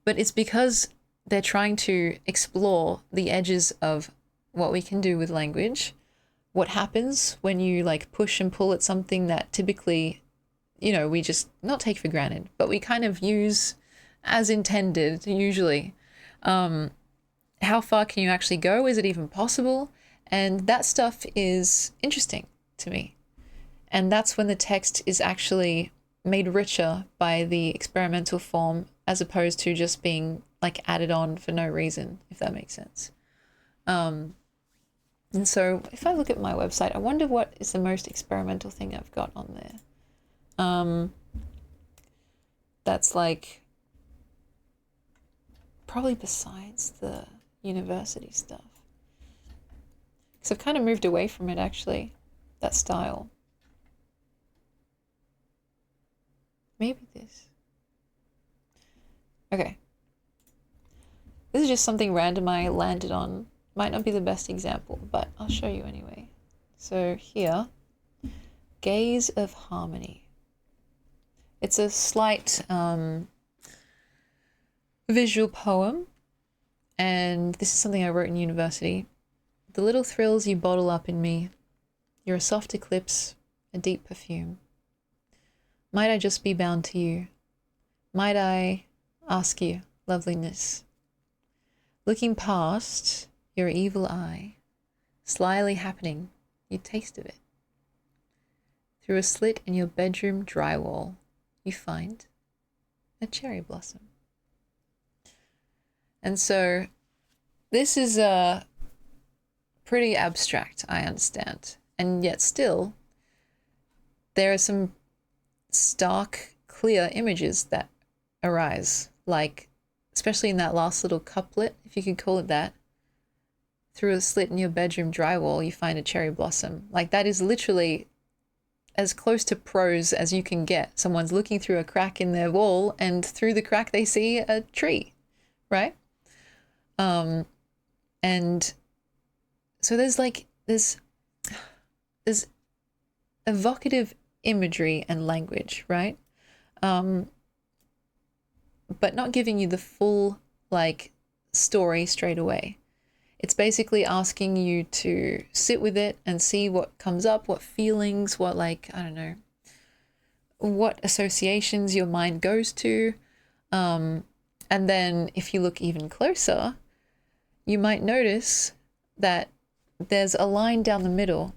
But it's because they're trying to explore the edges of what we can do with language, what happens when you like push and pull at something that typically, we just not take for granted, but we kind of use as intended usually. How far can you actually go? Is it even possible? And that stuff is interesting to me. And that's when the text is actually made richer by the experimental form as opposed to just being like added on for no reason, if that makes sense. And so if I look at my website, I wonder what is the most experimental thing I've got on there. That's like probably besides the university stuff. Because I've kind of moved away from it actually, that style. Maybe this. Okay. This is just something random I landed on. Might not be the best example, but I'll show you anyway. So here, Gaze of Harmony. It's a slight visual poem, and this is something I wrote in university. The little thrills you bottle up in me. You're a soft eclipse, a deep perfume. Might I just be bound to you? Might I ask you, loveliness? Looking past your evil eye, slyly happening, you taste of it. Through a slit in your bedroom drywall, you find a cherry blossom. And so this is pretty abstract, I understand. And yet still, there are some stark, clear images that arise, like especially in that last little couplet, if you could call it that. Through a slit in your bedroom drywall, you find a cherry blossom. Like that is literally as close to prose as you can get. Someone's looking through a crack in their wall and through the crack they see a tree, right? And so there's evocative imagery and language, right? but not giving you the full like story straight away. It's basically asking you to sit with it and see what comes up, what feelings, what like, I don't know, what associations your mind goes to. And then if you look even closer, you might notice that there's a line down the middle.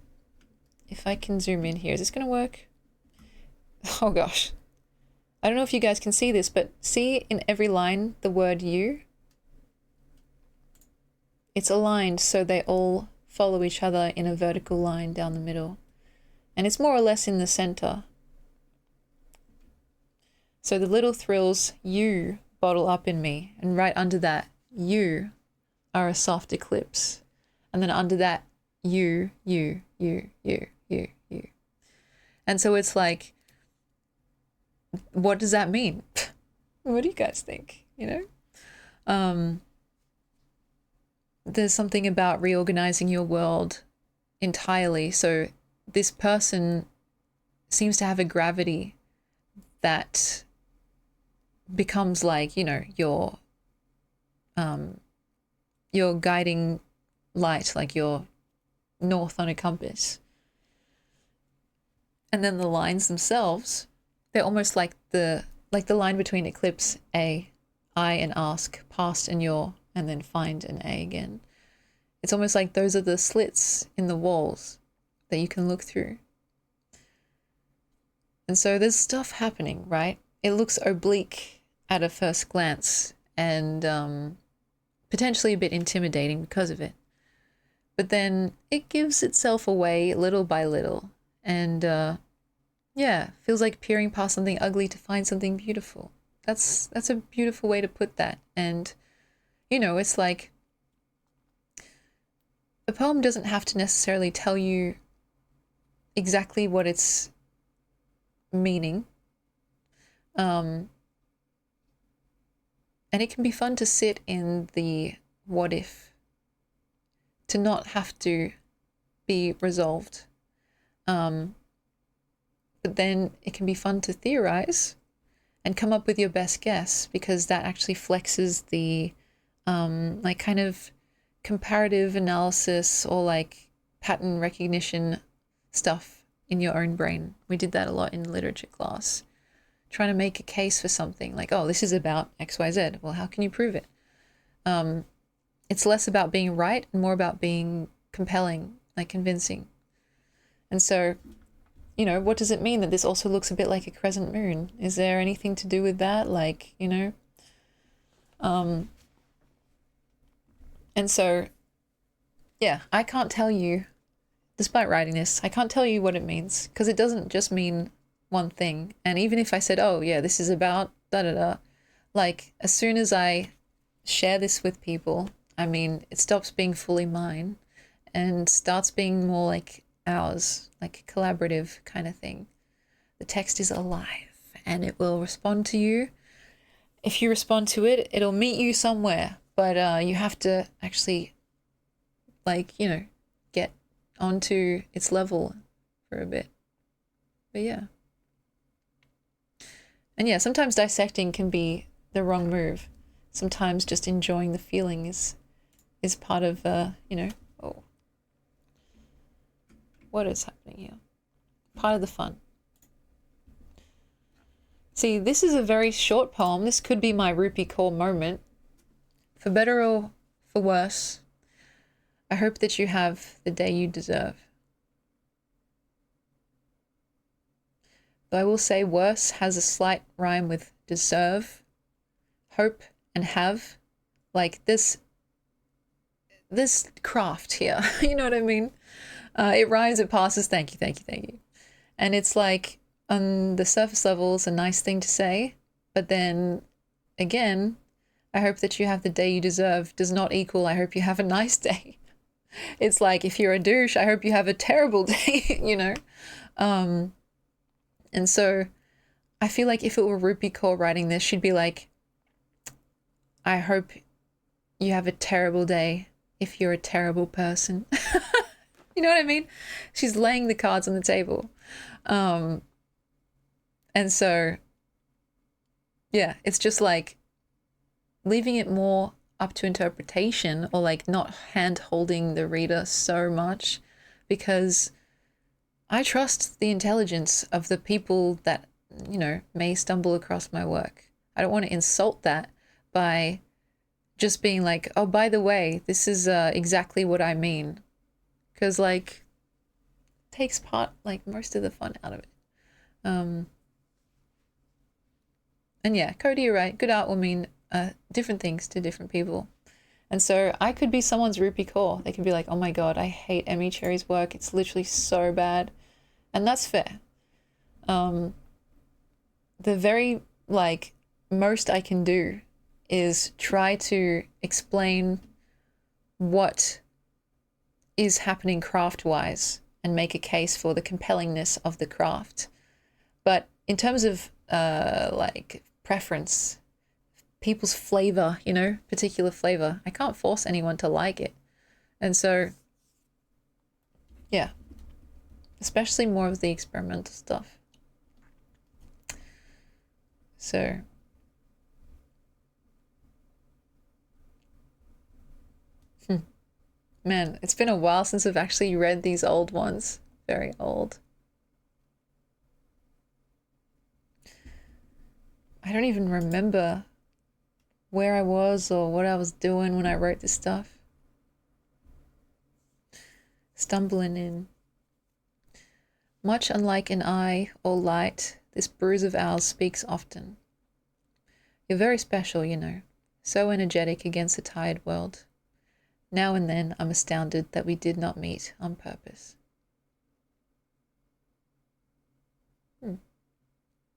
If I can zoom in here, is this going to work? Oh gosh. I don't know if you guys can see this, but see in every line the word you? It's aligned so they all follow each other in a vertical line down the middle. And it's more or less in the center. So the little thrills, you bottle up in me. And right under that, you are a soft eclipse. And then under that, you. And so it's like, what does that mean? What do you guys think? You know? There's something about reorganizing your world entirely. So this person seems to have a gravity that becomes like, you know, your guiding light, like your north on a compass. And then the lines themselves, they're almost like the line between eclipse A, I and ask, past and your, and then find an A again. It's almost like those are the slits in the walls that you can look through. And so there's stuff happening, right? It looks oblique at a first glance and potentially a bit intimidating because of it. But then it gives itself away little by little. And yeah, feels like peering past something ugly to find something beautiful. That's a beautiful way to put that. And, you know, it's like a poem doesn't have to necessarily tell you exactly what it's meaning. And it can be fun to sit in the what if, to not have to be resolved. But then it can be fun to theorize and come up with your best guess, because that actually flexes the like kind of comparative analysis or like pattern recognition stuff in your own brain. We did that a lot in literature class, trying to make a case for something like, oh, this is about XYZ. Well, how can you prove it? It's less about being right and more about being compelling, like convincing. And so, you know, what does it mean that this also looks a bit like a crescent moon? Is there anything to do with that? Like, you know, and so, yeah, I can't tell you, despite writing this, I can't tell you what it means, because it doesn't just mean one thing. And even if I said, oh yeah, this is about da-da-da, like as soon as I share this with people, I mean, it stops being fully mine and starts being more like ours, like a collaborative kind of thing. The text is alive and it will respond to you. If you respond to it, it'll meet you somewhere, but you have to actually, like, you know, get onto its level for a bit. But yeah. And yeah, sometimes dissecting can be the wrong move. Sometimes just enjoying the feeling is part of, you know, oh, what is happening here? Part of the fun. See, this is a very short poem. This could be my rupee core moment. For better or for worse, I hope that you have the day you deserve. Though I will say worse has a slight rhyme with deserve, hope, and have. Like this craft here, you know what I mean? It rhymes, it passes, thank you, thank you, thank you. And it's like, on the surface level, it's a nice thing to say, but then again, I hope that you have the day you deserve does not equal I hope you have a nice day. It's like, if you're a douche, I hope you have a terrible day, you know? And so I feel like if it were Rupee Kaur writing this, she'd be like, I hope you have a terrible day if you're a terrible person. You know what I mean? She's laying the cards on the table. And so, Yeah, it's just like leaving it more up to interpretation, or like not hand holding the reader so much, because I trust the intelligence of the people that, you know, may stumble across my work. I don't want to insult that by just being like, oh, by the way, this is exactly what I mean. Because, like, takes part, like, most of the fun out of it. And yeah, Cody, you're right. Good art will mean different things to different people. And so I could be someone's rupee core. They could be like, oh my God, I hate Emmy Cherry's work. It's literally so bad. And that's fair. The very, like, most I can do is try to explain what is happening craft-wise and make a case for the compellingness of the craft. But in terms of, like, preference, people's flavor, you know, particular flavor, I can't force anyone to like it. And so, yeah, especially more of the experimental stuff. So, man, it's been a while since I've actually read these old ones. Very old. I don't even remember where I was or what I was doing when I wrote this stuff. Stumbling in. Much unlike an eye or light, this bruise of ours speaks often. You're very special, you know, so energetic against the tired world. Now and then I'm astounded that we did not meet on purpose.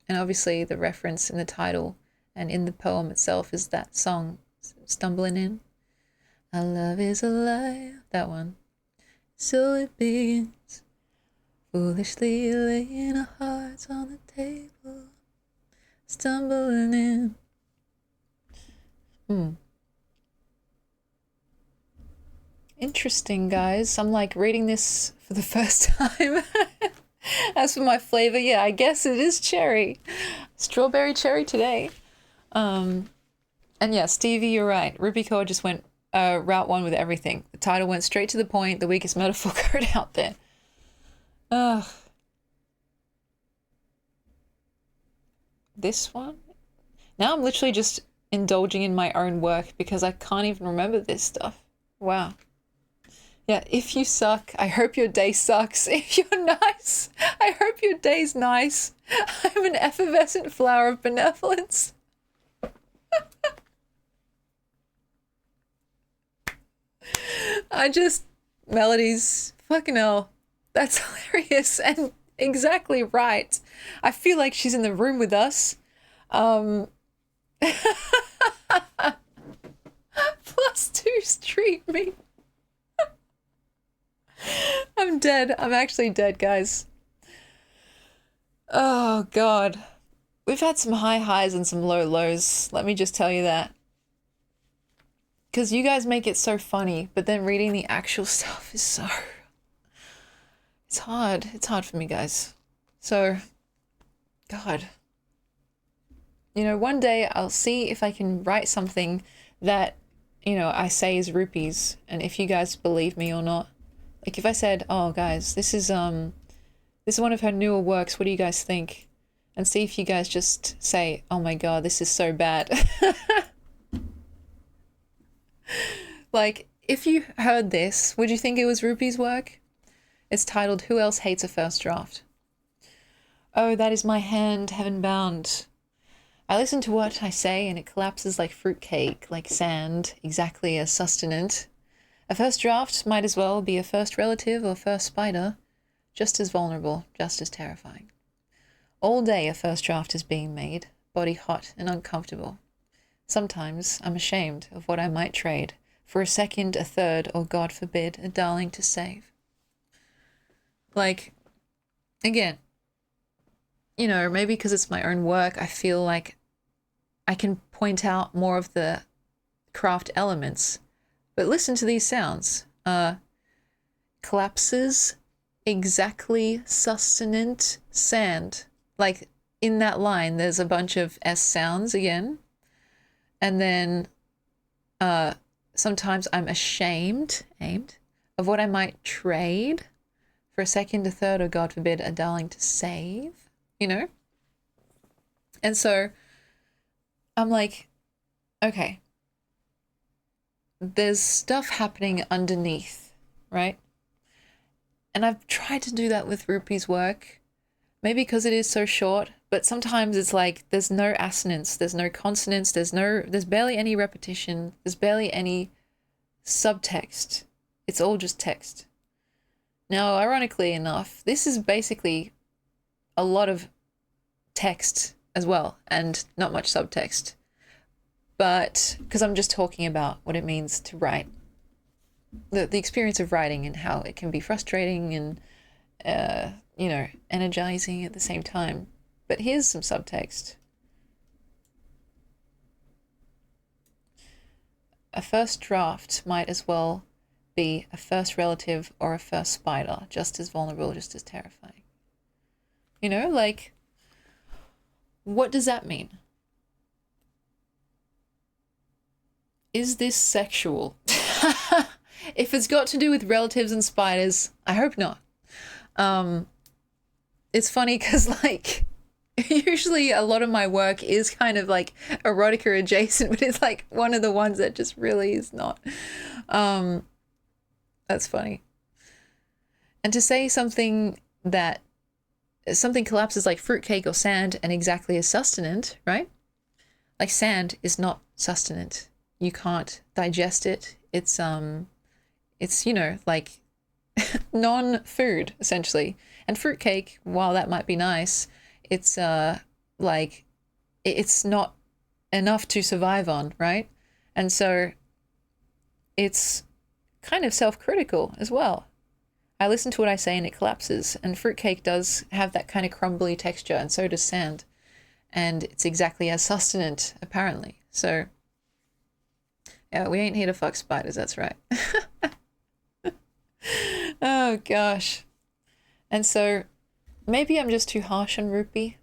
And obviously the reference in the title and in the poem itself is that song, Stumbling In. Our love is a lie, that one. So it begins, foolishly laying our hearts on the table, stumbling in. Interesting, guys. I'm like reading this for the first time. As for my flavor, yeah, I guess it is cherry. Strawberry cherry today. And yeah, Stevie, you're right. Ruby Core just went route one with everything. The title went straight to the point, the weakest metaphor code out there. Ugh. This one? Now I'm literally just indulging in my own work because I can't even remember this stuff. Wow. Yeah, if you suck, I hope your day sucks. If you're nice, I hope your day's nice. I'm an effervescent flower of benevolence. Melodies, fucking hell, that's hilarious and exactly right. I feel like she's in the room with us. +2 street me. I'm dead. I'm actually dead, guys. Oh, God. We've had some high highs and some low lows. Let me just tell you that. Because you guys make it so funny, but then reading the actual stuff is so... It's hard. It's hard for me, guys. So, God. You know, one day I'll see if I can write something that, you know, I say is rupees, and if you guys believe me or not. Like if I said, oh guys, this is one of her newer works, what do you guys think? And see if you guys just say, oh my God, this is so bad. Like, if you heard this, would you think it was Rupee's work? It's titled, Who Else Hates a First Draft? Oh, that is my hand, heaven bound. I listen to what I say and it collapses like fruitcake, like sand, exactly as sustenant. A first draft might as well be a first relative or first spider, just as vulnerable, just as terrifying. All day a first draft is being made, body hot and uncomfortable. Sometimes I'm ashamed of what I might trade for a second, a third, or God forbid, a darling to save. Like, again, you know, maybe because it's my own work, I feel like I can point out more of the craft elements. But listen to these sounds. Collapses, exactly sustenant, sand. Like, in that line, there's a bunch of S sounds again. And then sometimes I'm ashamed of what I might trade for a second, a third, or God forbid, a darling to save, you know? And so I'm like, okay, there's stuff happening underneath, right? And I've tried to do that with Rupi's work, maybe because it is so short, but sometimes it's like there's no assonance, there's no consonants, there's barely any repetition, there's barely any subtext. It's all just text. Now, ironically enough, this is basically a lot of text as well and not much subtext. But because I'm just talking about what it means to write, the experience of writing and how it can be frustrating and, you know, energizing at the same time. But here's some subtext. A first draft might as well be a first relative or a first spider, just as vulnerable, just as terrifying. You know, like, what does that mean? Is this sexual? If it's got to do with relatives and spiders, I hope not. It's funny because, like, usually a lot of my work is kind of like erotica adjacent, but it's like one of the ones that just really is not. That's funny. And to say something collapses like fruitcake or sand and exactly as sustenance, right? Like sand is not sustenance. You can't digest it. It's you know, like non-food essentially. And fruitcake, while that might be nice, it's like it's not enough to survive on, right? And so it's kind of self-critical as well. I listen to what I say and it collapses, and fruitcake does have that kind of crumbly texture, and so does sand, and it's exactly as sustenance apparently. So yeah, we ain't here to fuck spiders, that's right. Oh gosh. And so maybe I'm just too harsh on Rupi,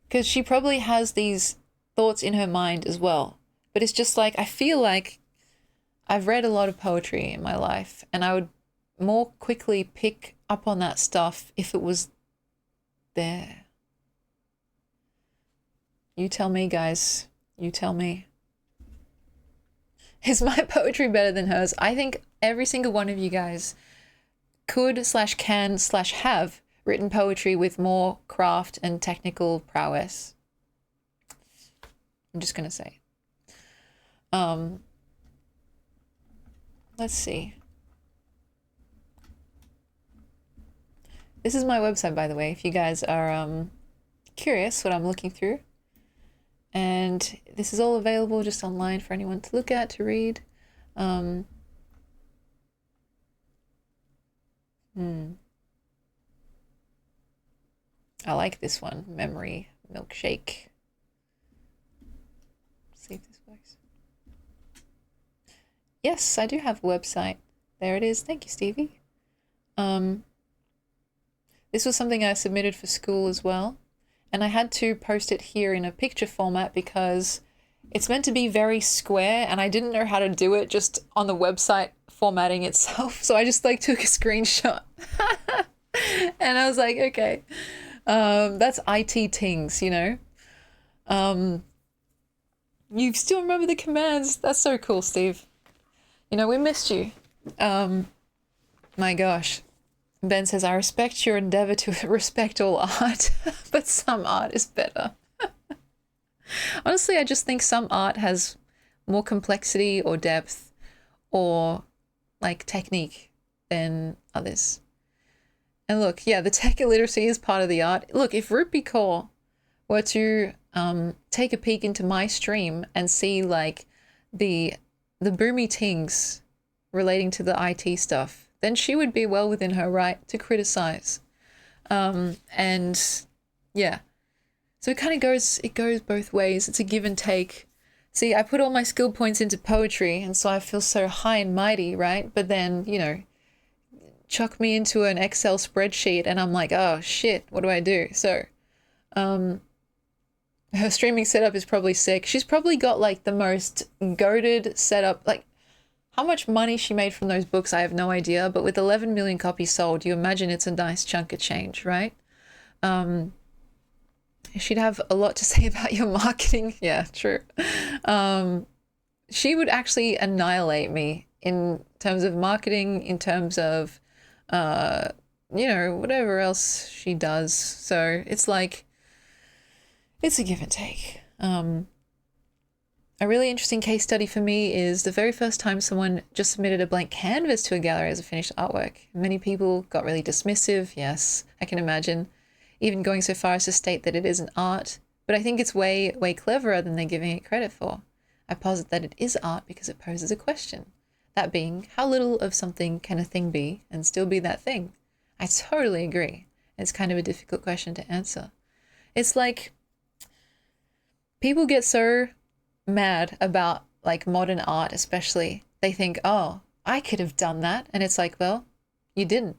because she probably has these thoughts in her mind as well. But it's just like, I feel like I've read a lot of poetry in my life, and I would more quickly pick up on that stuff if it was there. You tell me, guys. You tell me. Is my poetry better than hers? I think every single one of you guys could/can/have written poetry with more craft and technical prowess. I'm just gonna say. Let's see. This is my website, by the way, if you guys are curious what I'm looking through. And this is all available just online for anyone to look at, to read. I like this one, Memory Milkshake. See if this works. Yes, I do have a website. There it is. Thank you, Stevie. This was something I submitted for school as well. And I had to post it here in a picture format because it's meant to be very square, and I didn't know how to do it just on the website formatting itself. So I just like took a screenshot and I was like, okay, that's IT Tings, you know? You still remember the commands. That's so cool, Steve. You know, we missed you. My gosh. Ben says, I respect your endeavor to respect all art, but some art is better. Honestly, I just think some art has more complexity or depth or like technique than others. And look, yeah, the tech illiteracy is part of the art. Look, if Rupi Kaur were to take a peek into my stream and see like the boomy tings relating to the IT stuff, then she would be well within her right to criticize. And yeah, so it kind of goes both ways. It's a give and take. See, I put all my skill points into poetry, and so I feel so high and mighty, right? But then, you know, chuck me into an Excel spreadsheet and I'm like, oh shit, what do I do? So Her streaming setup is probably sick. She's probably got like the most goated setup. Like how much money she made from those books, I have no idea. But with 11 million copies sold, you imagine it's a nice chunk of change, right? She'd have a lot to say about your marketing. Yeah, true. She would actually annihilate me in terms of marketing, in terms of, whatever else she does. So it's like, it's a give and take. A really interesting case study for me is the very first time someone just submitted a blank canvas to a gallery as a finished artwork. Many people got really dismissive. Yes, I can imagine. Even going so far as to state that it isn't art. But I think it's way, way cleverer than they're giving it credit for. I posit that it is art because it poses a question. That being, how little of something can a thing be and still be that thing? I totally agree. It's kind of a difficult question to answer. It's like, people get so mad about like modern art, especially. They think, oh, I could have done that. And it's like, well, you didn't.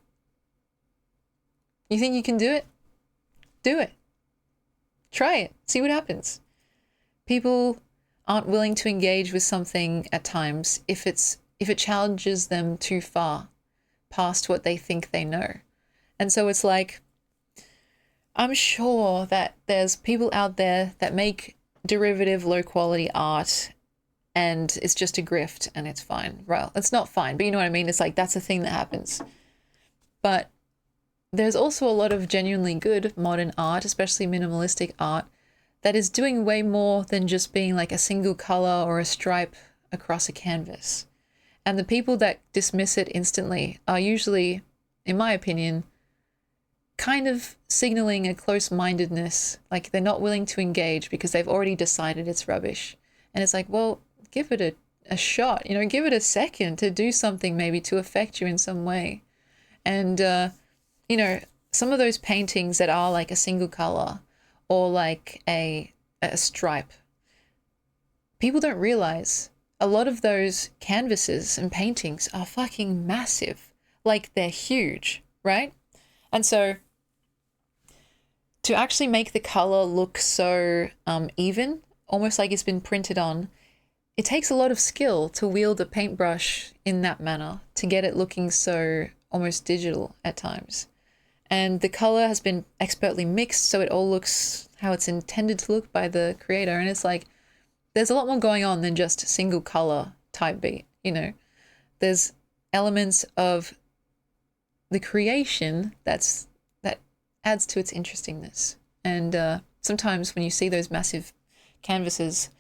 You think you can do it? Do it. Try it. See what happens. People aren't willing to engage with something at times if it challenges them too far past what they think they know. And so it's like, I'm sure that there's people out there that make derivative low quality art and it's just a grift and it's fine. Well, it's not fine, but you know what I mean? It's like, that's a thing that happens. But there's also a lot of genuinely good modern art, especially minimalistic art, that is doing way more than just being like a single color or a stripe across a canvas. And the people that dismiss it instantly are usually, in my opinion, kind of signaling a close-mindedness, like they're not willing to engage because they've already decided it's rubbish. And it's like, well, give it a shot, give it a second to do something maybe to affect you in some way. And, some of those paintings that are like a single color or like a stripe, people don't realize a lot of those canvases and paintings are fucking massive. Like they're huge, right? And so to actually make the color look so even, almost like it's been printed on, it takes a lot of skill to wield a paintbrush in that manner to get it looking so almost digital at times. And the color has been expertly mixed so it all looks how it's intended to look by the creator. And it's like, there's a lot more going on than just a single color type beat, There's elements of the creation that adds to its interestingness. And sometimes when you see those massive canvases,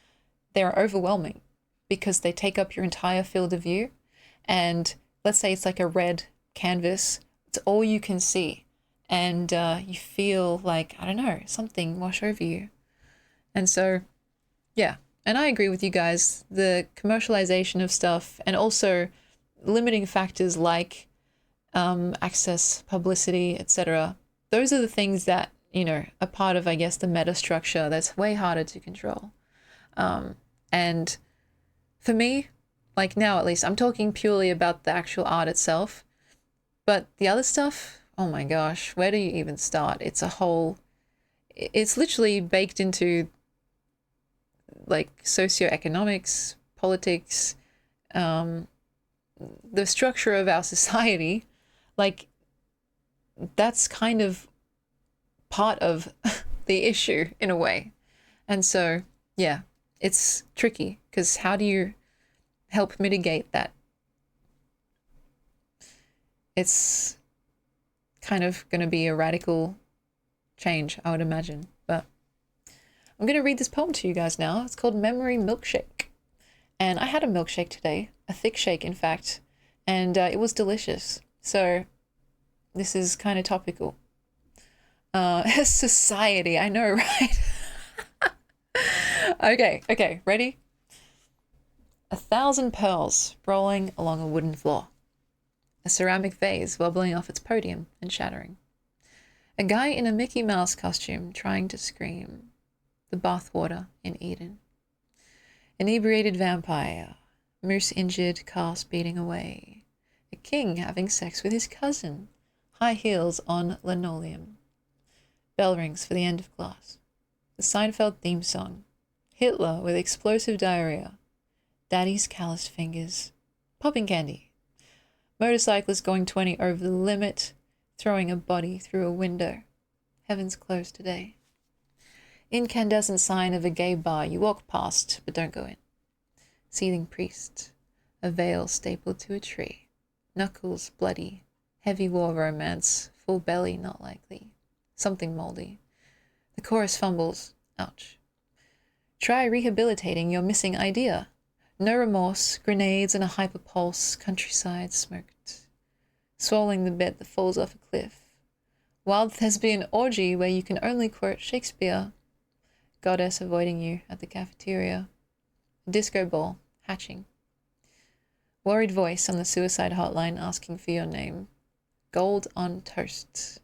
they're overwhelming because they take up your entire field of view. And let's say it's like a red canvas, it's all you can see. And you feel like, I don't know, something wash over you. And so, yeah. And I agree with you guys, the commercialization of stuff and also limiting factors like access, publicity, etc. Those are the things that, are part of, I guess, the meta structure that's way harder to control. And for me, like now at least, I'm talking purely about the actual art itself. But the other stuff, oh my gosh, where do you even start? It's literally baked into like socioeconomics, politics, the structure of our society. Like that's kind of part of the issue in a way. And so, yeah, it's tricky because how do you help mitigate that? It's kind of going to be a radical change, I would imagine. But I'm going to read this poem to you guys now. It's called Memory Milkshake. And I had a milkshake today, a thick shake, in fact, and it was delicious. So this is kind of topical. Society, I know, right? Okay, ready? 1,000 pearls rolling along a wooden floor. A ceramic vase wobbling off its podium and shattering. A guy in a Mickey Mouse costume trying to scream. The bathwater in Eden. Inebriated vampire. Moose injured, cars speeding away. A king having sex with his cousin. High heels on linoleum. Bell rings for the end of class. The Seinfeld theme song. Hitler with explosive diarrhea. Daddy's calloused fingers. Popping candy. Motorcyclist going 20 over the limit. Throwing a body through a window. Heaven's closed today. Incandescent sign of a gay bar. You walk past, but don't go in. Seething priest. A veil stapled to a tree. Knuckles bloody. Heavy war romance. Full belly not likely. Something moldy. The chorus fumbles. Ouch. Try rehabilitating your missing idea. No remorse. Grenades and a hyperpulse. Countryside smoked. Swallowing the bed that falls off a cliff. Wild thespian orgy where you can only quote Shakespeare. Goddess avoiding you at the cafeteria. Disco ball. Hatching. Worried voice on the suicide hotline asking for your name. Gold on toast.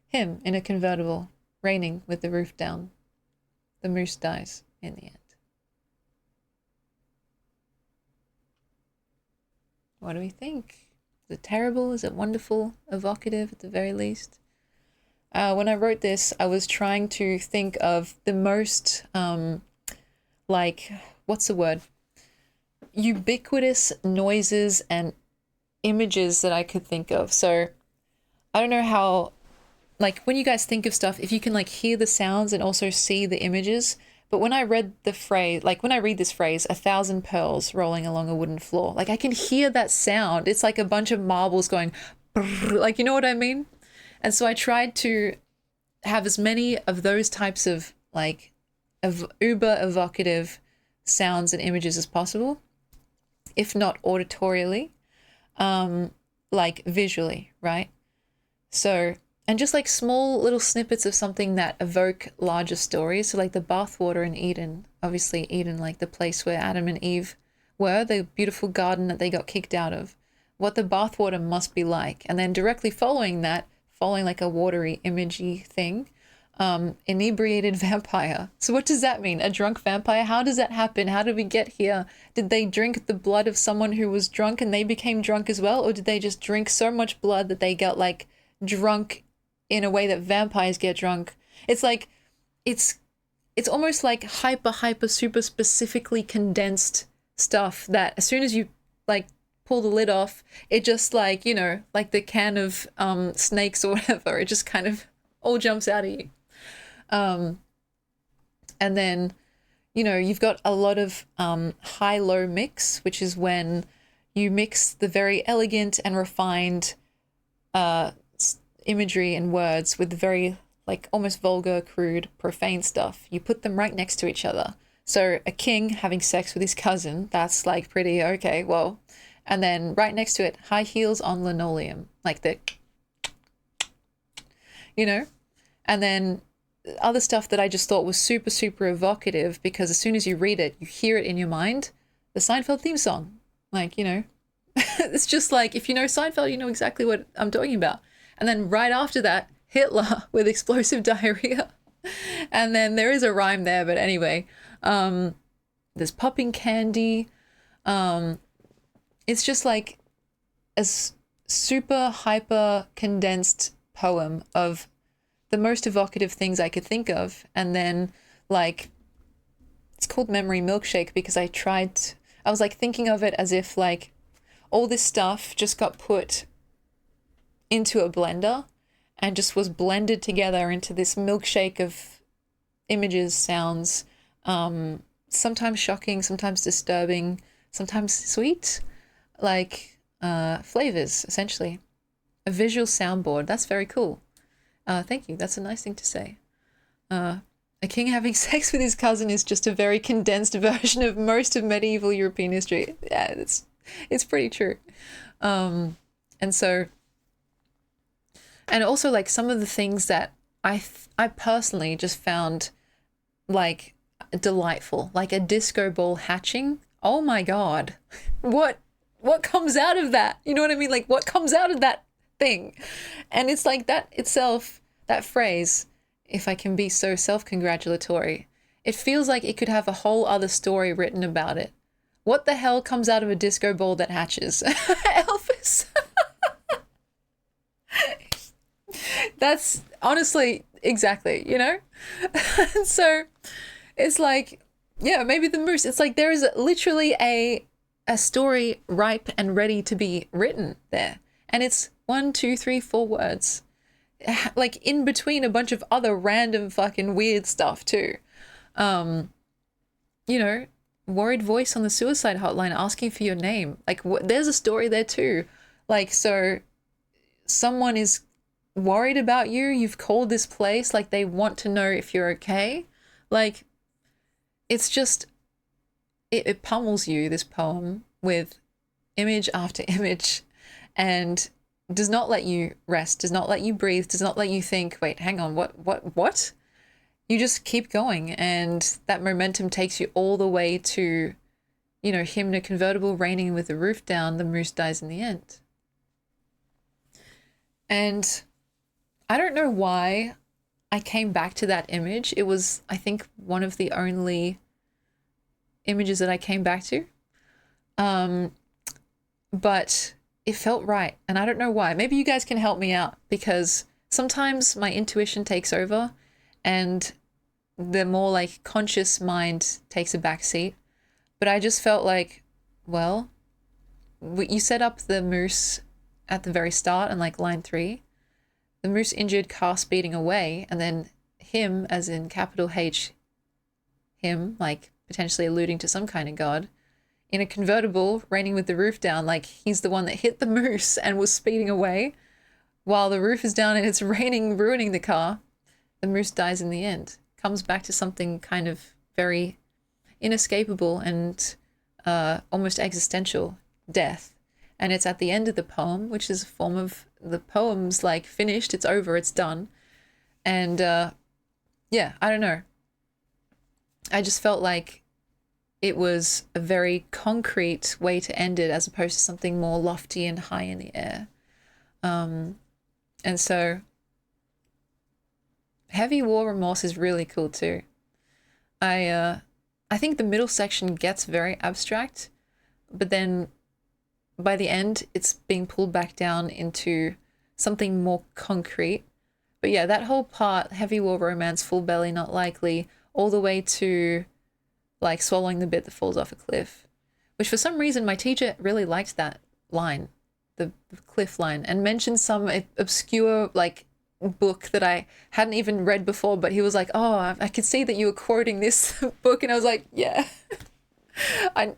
Him in a convertible, raining with the roof down. The moose dies in the end. What do we think? Is it terrible? Is it wonderful? Evocative at the very least? When I wrote this, I was trying to think of the most, what's the word? Ubiquitous noises and images that I could think of. So I don't know how, like, when you guys think of stuff, if you can like hear the sounds and also see the images. But when I read the phrase, like when I read this phrase, 1,000 pearls rolling along a wooden floor, like I can hear that sound. It's like a bunch of marbles going, like, you know what I mean? And so I tried to have as many of those types of like uber evocative sounds and images as possible, if not auditorially, like visually, right? So, and just like small little snippets of something that evoke larger stories. So like the bathwater in Eden, obviously Eden, like the place where Adam and Eve were, the beautiful garden that they got kicked out of, what the bathwater must be like. And then directly following that, following like a watery, imagey thing, inebriated vampire. So what does that mean? A drunk vampire? How does that happen? How did we get here? Did they drink the blood of someone who was drunk and they became drunk as well? Or did they just drink so much blood that they got like drunk in a way that vampires get drunk? It's like, it's almost like hyper super specifically condensed stuff that as soon as you like pull the lid off, it just like, you know, like the can of snakes or whatever, it just kind of all jumps out at you. And then, you know, you've got a lot of high-low mix, which is when you mix the very elegant and refined imagery and words with the very like almost vulgar, crude, profane stuff. You put them right next to each other. So a king having sex with his cousin, that's like pretty okay, well. And then right next to it, high heels on linoleum, like the, you know? And then other stuff that I just thought was super, super evocative because as soon as you read it, you hear it in your mind, the Seinfeld theme song. Like, you know, it's just like, if you know Seinfeld, you know exactly what I'm talking about. And then right after that, Hitler with explosive diarrhea. And then there is a rhyme there, but anyway, there's popping candy. It's just like a super hyper condensed poem of the most evocative things I could think of. And then like, it's called Memory Milkshake because I was like thinking of it as if like all this stuff just got put into a blender and just was blended together into this milkshake of images, sounds, sometimes shocking, sometimes disturbing, sometimes sweet, like flavors, essentially. A visual soundboard. That's very cool. Thank you. That's a nice thing to say. A king having sex with his cousin is just a very condensed version of most of medieval European history. Yeah, it's pretty true. And so, and also like some of the things that I personally just found like delightful, like a disco ball hatching. Oh my God, what comes out of that? You know what I mean? Like what comes out of that thing? And it's like that itself, that phrase, if I can be so self-congratulatory, it feels like it could have a whole other story written about it. What the hell comes out of a disco ball that hatches? Elvis. That's honestly, exactly, you know? And so it's like, yeah, maybe the moose, it's like there is literally a story ripe and ready to be written there. And it's 1, 2, 3, 4 words. Like in between a bunch of other random fucking weird stuff too. You know, worried voice on the suicide hotline asking for your name. Like there's a story there too. Like, so someone is worried about you. You've called this place. Like they want to know if you're okay. Like it's just, it pummels you, this poem, with image after image, and does not let you rest, does not let you breathe, does not let you think, wait, hang on, what? You just keep going, and that momentum takes you all the way to, you know, him in a convertible raining with the roof down, the moose dies in the end. And I don't know why I came back to that image. It was, I think, one of the only images that I came back to. But it felt right. And I don't know why. Maybe you guys can help me out, because sometimes my intuition takes over and the more like conscious mind takes a back seat. But I just felt like, well, you set up the moose at the very start and like line 3, the moose injured, car speeding away, and then him, as in capital H, him, like potentially alluding to some kind of god, in a convertible raining with the roof down, like he's the one that hit the moose and was speeding away while the roof is down and it's raining, ruining the car. The moose dies in the end. Comes back to something kind of very inescapable and almost existential, death. And it's at the end of the poem, which is a form of the poem's like finished, it's over, it's done. And yeah, I don't know. I just felt like it was a very concrete way to end it, as opposed to something more lofty and high in the air. And so heavy war remorse is really cool too. I think the middle section gets very abstract, but then by the end it's being pulled back down into something more concrete. But yeah, that whole part, heavy war romance, full belly, not likely, all the way to like swallowing the bit that falls off a cliff, which for some reason my teacher really liked that line, the cliff line, and mentioned some obscure like book that I hadn't even read before, but he was like, oh, I could see that you were quoting this book, and I was like, yeah.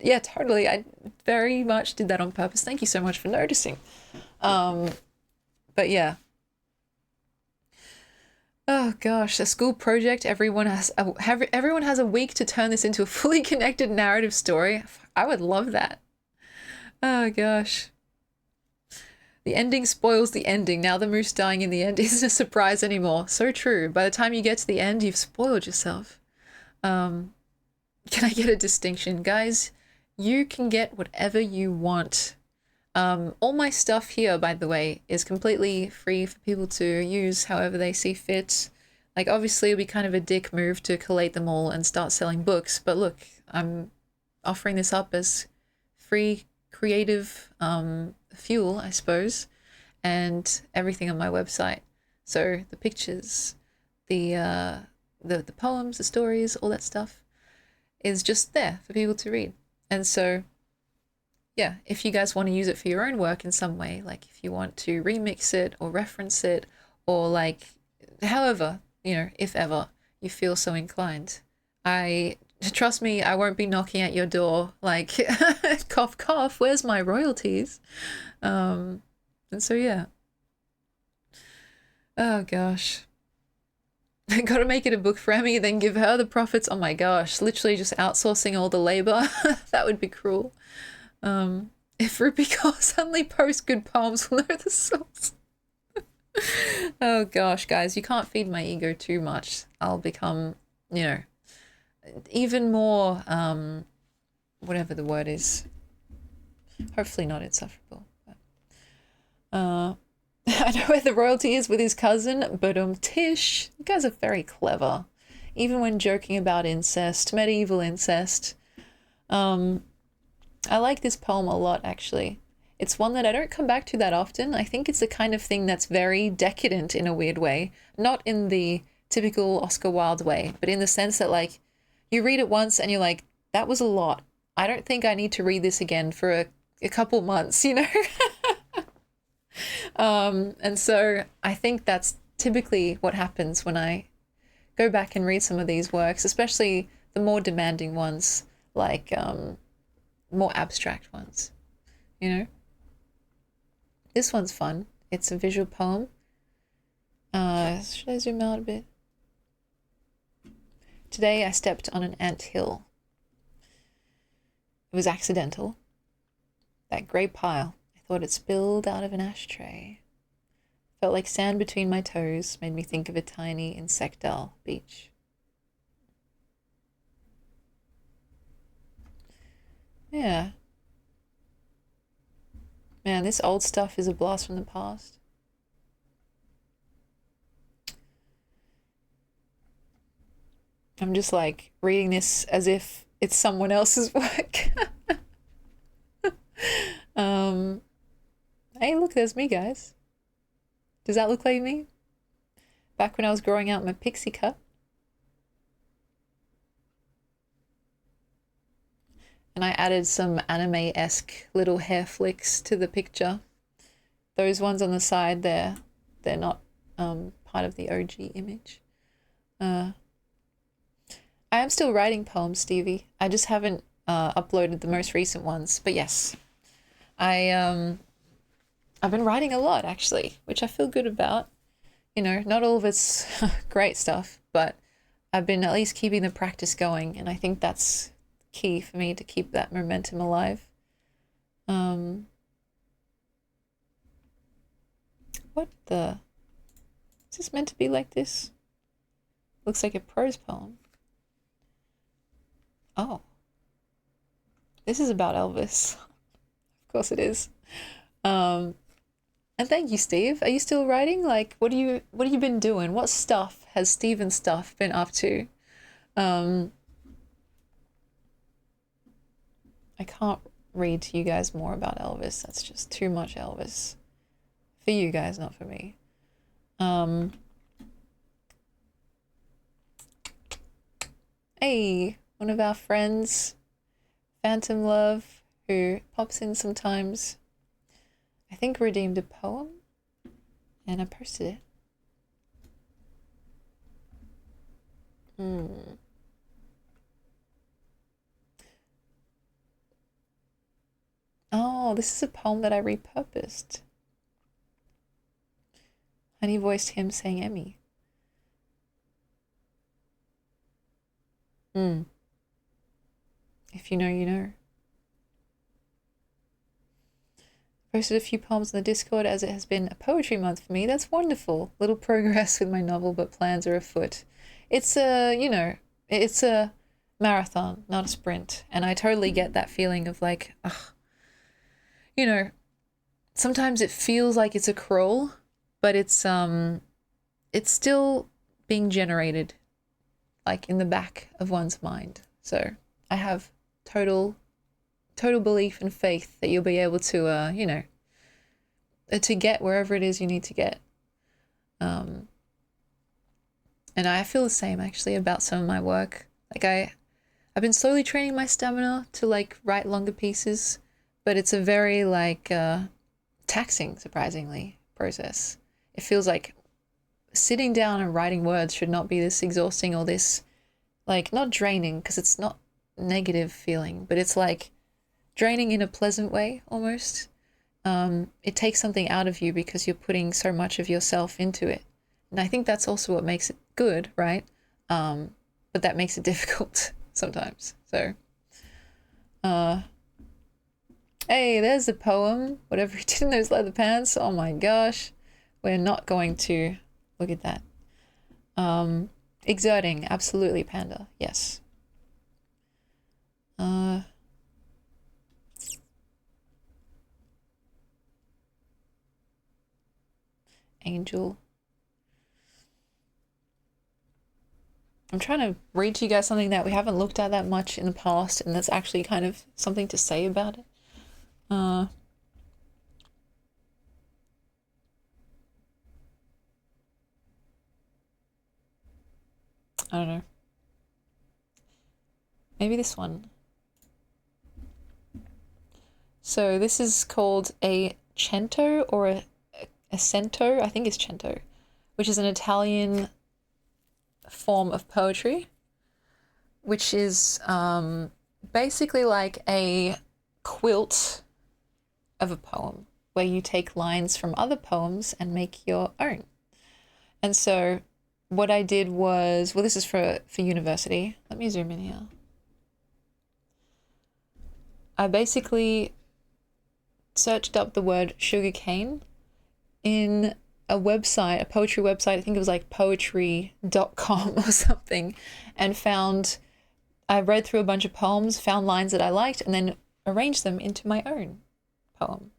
Yeah, totally. I very much did that on purpose. Thank you so much for noticing. But yeah. Oh gosh, a school project. Everyone has a week to turn this into a fully connected narrative story. I would love that. Oh gosh. The ending spoils the ending. Now the moose dying in the end isn't a surprise anymore. So true. By the time you get to the end, you've spoiled yourself. Can I get a distinction? Guys, you can get whatever you want. All my stuff here, by the way, is completely free for people to use however they see fit. Like, obviously, it would be kind of a dick move to collate them all and start selling books. But look, I'm offering this up as free creative fuel, I suppose, and everything on my website. So the pictures, the poems, the stories, all that stuff is just there for people to read. And so yeah, if you guys want to use it for your own work in some way, like if you want to remix it or reference it, or like however, you know, if ever you feel so inclined, trust me, I won't be knocking at your door like cough cough, where's my royalties? And so yeah. Oh gosh. Gotta make it a book for Emmy, then give her the profits. Oh my gosh, literally just outsourcing all the labor. That would be cruel. If Ruby Kaur suddenly posts good poems, we'll know the source. Oh gosh, guys, you can't feed my ego too much. I'll become, you know, even more, whatever the word is. Hopefully not insufferable. But, I know where the royalty is with his cousin, but Tish, you guys are very clever. Even when joking about incest, medieval incest. I like this poem a lot, actually. It's one that I don't come back to that often. I think it's the kind of thing that's very decadent in a weird way. Not in the typical Oscar Wilde way, but in the sense that like you read it once and you're like, that was a lot. I don't think I need to read this again for a couple months, you know? And so I think that's typically what happens when I go back and read some of these works, especially the more demanding ones, like more abstract ones, you know? This one's fun. It's a visual poem. Should I zoom out a bit? Today I stepped on an ant hill. It was accidental. That grey pile, I thought it spilled out of an ashtray. Felt like sand between my toes, made me think of a tiny insectile beach. Yeah. Man, this old stuff is a blast from the past. I'm just like reading this as if it's someone else's work. Hey, look, there's me, guys. Does that look like me? Back when I was growing out my pixie cut. And I added some anime-esque little hair flicks to the picture. Those ones on the side there, they're not part of the OG image. I am still writing poems, Stevie. I just haven't uploaded the most recent ones. But yes, I've been writing a lot, actually, which I feel good about. You know, not all of it's great stuff, but I've been at least keeping the practice going, and I think that's key for me to keep that momentum alive. What the? Is this meant to be like this? Looks like a prose poem. Oh. This is about Elvis. Of course it is. And thank you, Steve. Are you still writing? Like, what have you been doing? What stuff has Steve and stuff been up to? I can't read to you guys more about Elvis. That's just too much Elvis. For you guys, not for me. Hey, one of our friends, Phantom Love, who pops in sometimes, I think redeemed a poem, and I posted it. Oh, this is a poem that I repurposed. Honey voiced him saying Emmy. If you know, you know. Posted a few poems in the Discord as it has been a poetry month for me. That's wonderful. Little progress with my novel, but plans are afoot. It's it's a marathon, not a sprint. And I totally get that feeling of like, you know, sometimes it feels like it's a crawl, but it's still being generated like in the back of one's mind. So I have total belief and faith that you'll be able to to get wherever it is you need to get. And I feel the same actually about some of my work. Like I've been slowly training my stamina to like write longer pieces, but it's a very like taxing, surprisingly, process. It feels like sitting down and writing words should not be this exhausting or this like not draining, because it's not negative feeling, but it's like draining in a pleasant way almost. It takes something out of you because you're putting so much of yourself into it. And I think that's also what makes it good, right? But that makes it difficult sometimes. So, hey, there's the poem. Whatever he did in those leather pants. Oh my gosh. We're not going to look at that. Exerting, absolutely, Panda. Yes. Angel. I'm trying to read to you guys something that we haven't looked at that much in the past, and that's actually kind of something to say about it. I don't know. Maybe this one. So this is called a cento or a cento. I think it's cento, which is an Italian form of poetry, which is basically like a quilt of a poem where you take lines from other poems and make your own. And so what I did was, well, this is for university. Let me zoom in here. I basically searched up the word sugarcane in a website, a poetry website. I think it was like poetry.com or something, and I read through a bunch of poems, found lines that I liked, and then arranged them into my own poem.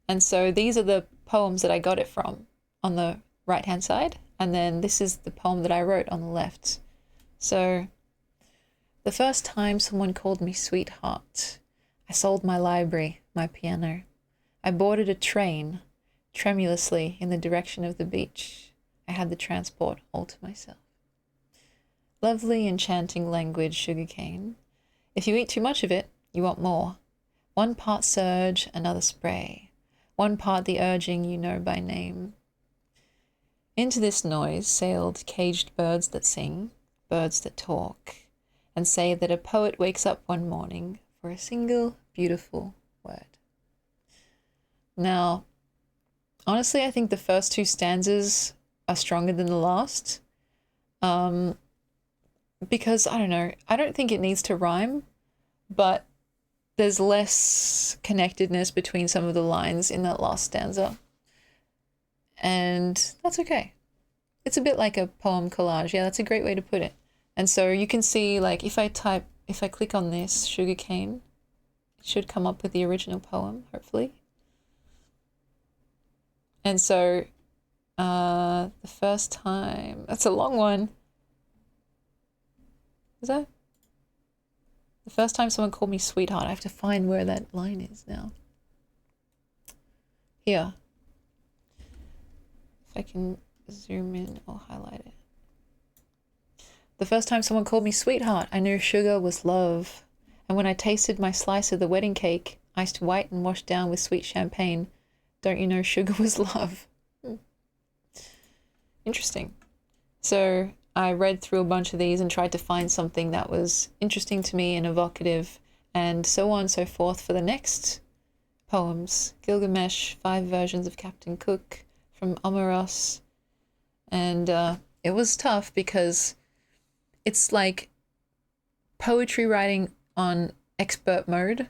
And so these are the poems that I got it from on the right-hand side, and then this is the poem that I wrote on the left. So, the first time someone called me sweetheart, I sold my library, my piano. I boarded a train, tremulously in the direction of the beach. I had the transport all to myself. Lovely, enchanting language, sugarcane. If you eat too much of it, you want more. 1 part surge, another spray. 1 part the urging you know by name. Into this noise sailed caged birds that sing, birds that talk, and say that a poet wakes up one morning for a single beautiful word. Now, honestly, I think the first 2 stanzas are stronger than the last. Because, I don't know, I don't think it needs to rhyme, but there's less connectedness between some of the lines in that last stanza. And that's okay. It's a bit like a poem collage. Yeah, that's a great way to put it. And so you can see, like, if I click on this, sugarcane, it should come up with the original poem, hopefully. And so the first time, that's a long one. Is that? The first time someone called me sweetheart, I have to find where that line is now. Here. If I can zoom in or highlight it. The first time someone called me sweetheart, I knew sugar was love. And when I tasted my slice of the wedding cake, iced white and washed down with sweet champagne, don't you know sugar was love? Interesting. So I read through a bunch of these and tried to find something that was interesting to me and evocative, and so on and so forth for the next poems. Gilgamesh, 5 versions of Captain Cook, from Omeros. And it was tough because it's like poetry writing on expert mode,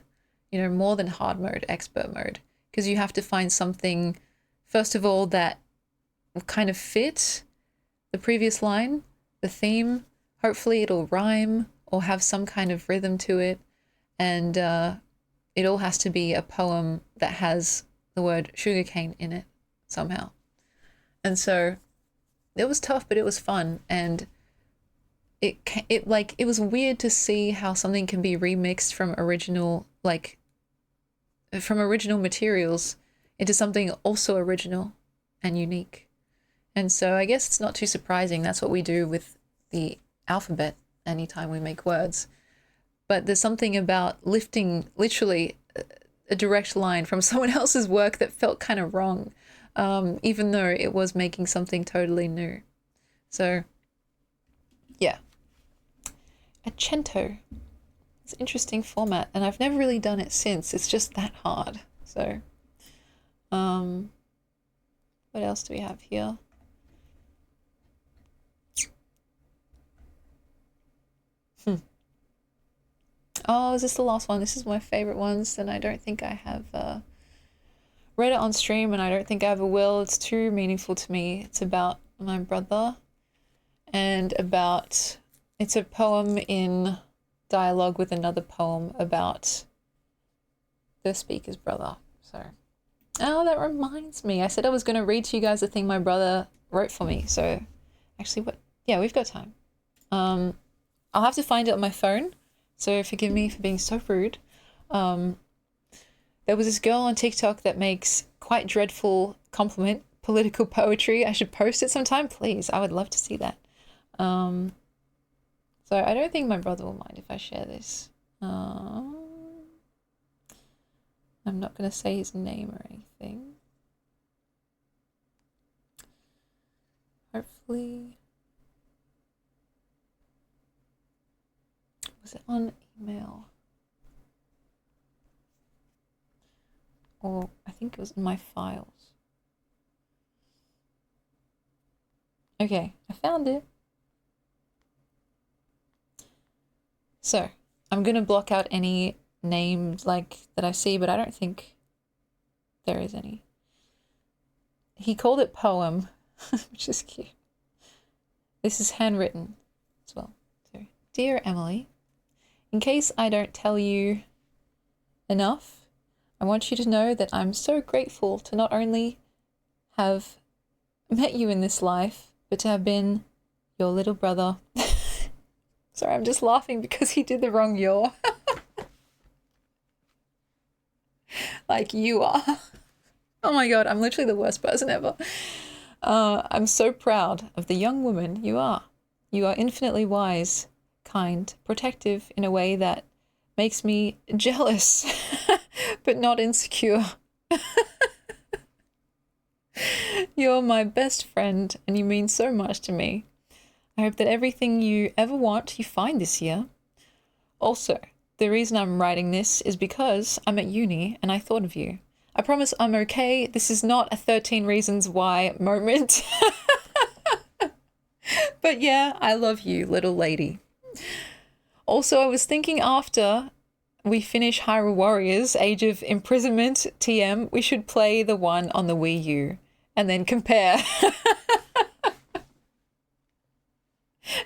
you know, more than hard mode, expert mode. Because you have to find something, first of all, that will kind of fit the previous line, the theme. Hopefully it'll rhyme or have some kind of rhythm to it. And it all has to be a poem that has the word sugarcane in it somehow. And so it was tough, but it was fun. And it was weird to see how something can be remixed from original materials into something also original and unique. And so I guess it's not too surprising. That's what we do with the alphabet anytime we make words. But there's something about lifting literally a direct line from someone else's work that felt kind of wrong, even though it was making something totally new. So, yeah. A cento. It's an interesting format, and I've never really done it since. It's just that hard. So, what else do we have here? Oh, is this the last one? This is my favorite ones, and I don't think I have read it on stream, and I don't think I ever will. It's too meaningful to me. It's about my brother, and it's a poem in dialogue with another poem about the speaker's brother. So, oh, that reminds me. I said I was going to read to you guys the thing my brother wrote for me. So, actually, yeah, we've got time. I'll have to find it on my phone. So forgive me for being so rude. There was this girl on TikTok that makes quite dreadful political poetry. I should post it sometime, please. I would love to see that. So I don't think my brother will mind if I share this. I'm not going to say his name or anything. Hopefully. Was it on email? Or I think it was in my files. Okay, I found it. So, I'm going to block out any names like that I see, but I don't think there is any. He called it poem, which is cute. This is handwritten as well. So, dear Emily, in case I don't tell you enough, I want you to know that I'm so grateful to not only have met you in this life, but to have been your little brother. Sorry, I'm just laughing because he did the wrong yaw. Like you are. Oh my god, I'm literally the worst person ever. I'm so proud of the young woman you are. You are infinitely wise, kind, protective in a way that makes me jealous, but not insecure. You're my best friend and you mean so much to me. I hope that everything you ever want you find this year. Also, the reason I'm writing this is because I'm at uni and I thought of you. I promise I'm okay. This is not a 13 Reasons Why moment. But yeah, I love you, little lady. Also, I was thinking after we finish Hyrule Warriors, Age of Imprisonment, TM, we should play the one on the Wii U and then compare.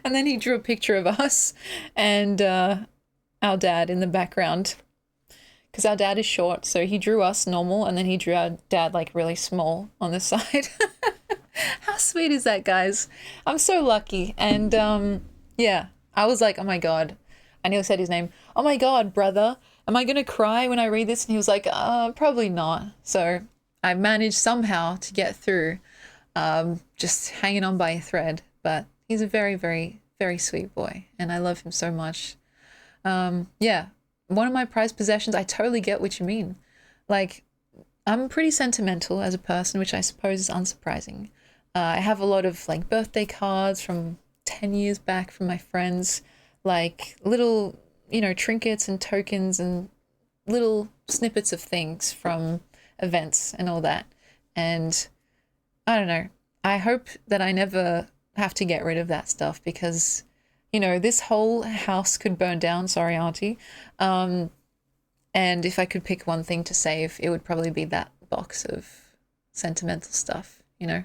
And then he drew a picture of us and our dad in the background. Because our dad is short, so he drew us normal and then he drew our dad like really small on the side. How sweet is that, guys? I'm so lucky. And yeah, I was like, oh my god. I nearly said his name. Oh my god, brother. Am I going to cry when I read this? And he was like, probably not. So I managed somehow to get through, just hanging on by a thread. But he's a very, very, very sweet boy. And I love him so much. Yeah, one of my prized possessions, I totally get what you mean. Like, I'm pretty sentimental as a person, which I suppose is unsurprising. I have a lot of like birthday cards from 10 years back from my friends, like little, you know, trinkets and tokens and little snippets of things from events and all that. And I don't know, I hope that I never have to get rid of that stuff because, you know, this whole house could burn down. Sorry, Auntie. And if I could pick one thing to save, it would probably be that box of sentimental stuff, you know.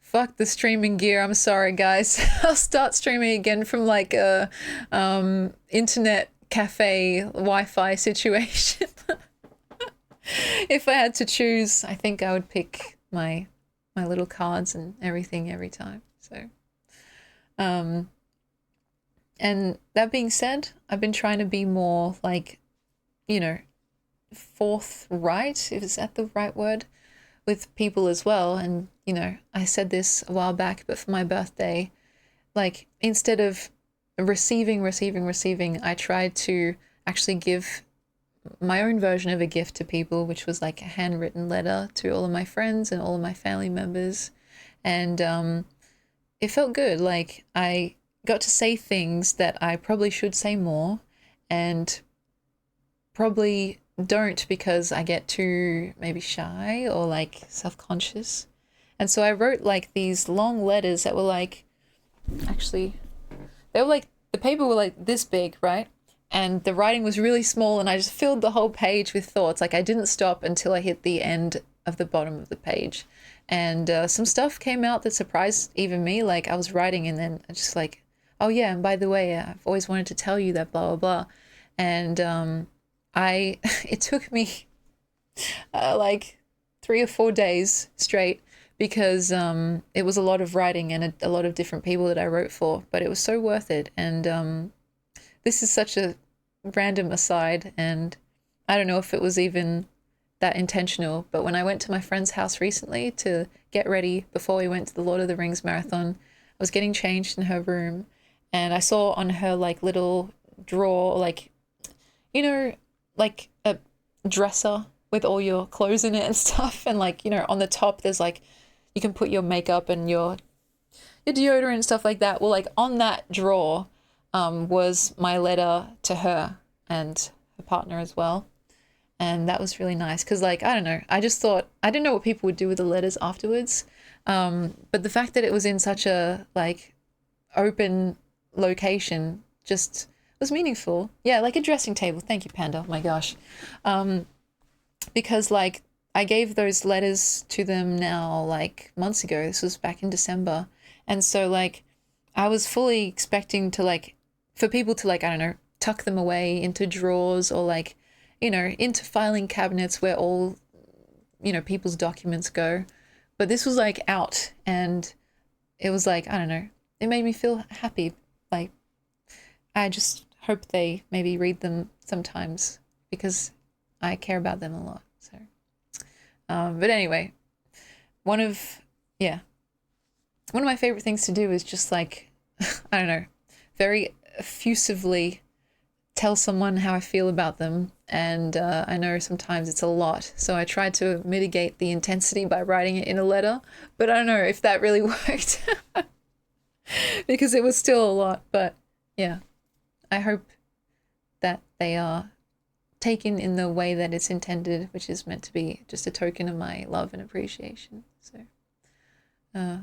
Fuck the streaming gear. I'm sorry, guys. I'll start streaming again from like a internet cafe Wi-Fi situation. If I had to choose, I think I would pick my little cards and everything every time. So, and that being said, I've been trying to be more like, you know, forthright, if is that the right word, with people as well. And, you know, I said this a while back, but for my birthday, like instead of receiving, I tried to actually give my own version of a gift to people, which was like a handwritten letter to all of my friends and all of my family members. And it felt good. Like I got to say things that I probably should say more and probably don't because I get too maybe shy or like self-conscious. And so I wrote like these long letters that were like, actually, they were like, the paper were like this big, right? And the writing was really small and I just filled the whole page with thoughts. Like I didn't stop until I hit the end of the bottom of the page. And some stuff came out that surprised even me. Like I was writing and then I just like, oh yeah, and by the way, I've always wanted to tell you that blah, blah, blah. And it took me like 3 or 4 days straight because it was a lot of writing and a lot of different people that I wrote for, but it was so worth it. And this is such a random aside, and I don't know if it was even that intentional, but when I went to my friend's house recently to get ready before we went to the Lord of the Rings marathon, I was getting changed in her room and I saw on her like little drawer, like, you know, like a dresser with all your clothes in it and stuff, and like, you know, on the top there's like you can put your makeup and your deodorant and stuff like that. Well, like on that drawer was my letter to her and her partner as well. And that was really nice because, like, I don't know, I just thought, I didn't know what people would do with the letters afterwards. But the fact that it was in such a, like, open location just was meaningful. Yeah, like a dressing table. Thank you, Panda. Oh my gosh. Because, like, I gave those letters to them now, like, months ago. This was back in December. And so, like, I was fully expecting to, like, for people to, like, I don't know, tuck them away into drawers or, like, you know, into filing cabinets where all, you know, people's documents go. But this was, like, out, and it was, like, I don't know, it made me feel happy. Like, I just hope they maybe read them sometimes because I care about them a lot. So, but anyway, one of my favorite things to do is just like, I don't know, very effusively tell someone how I feel about them. And I know sometimes it's a lot. So I tried to mitigate the intensity by writing it in a letter, but I don't know if that really worked because it was still a lot. But yeah, I hope that they are taken in the way that it's intended, which is meant to be just a token of my love and appreciation. So I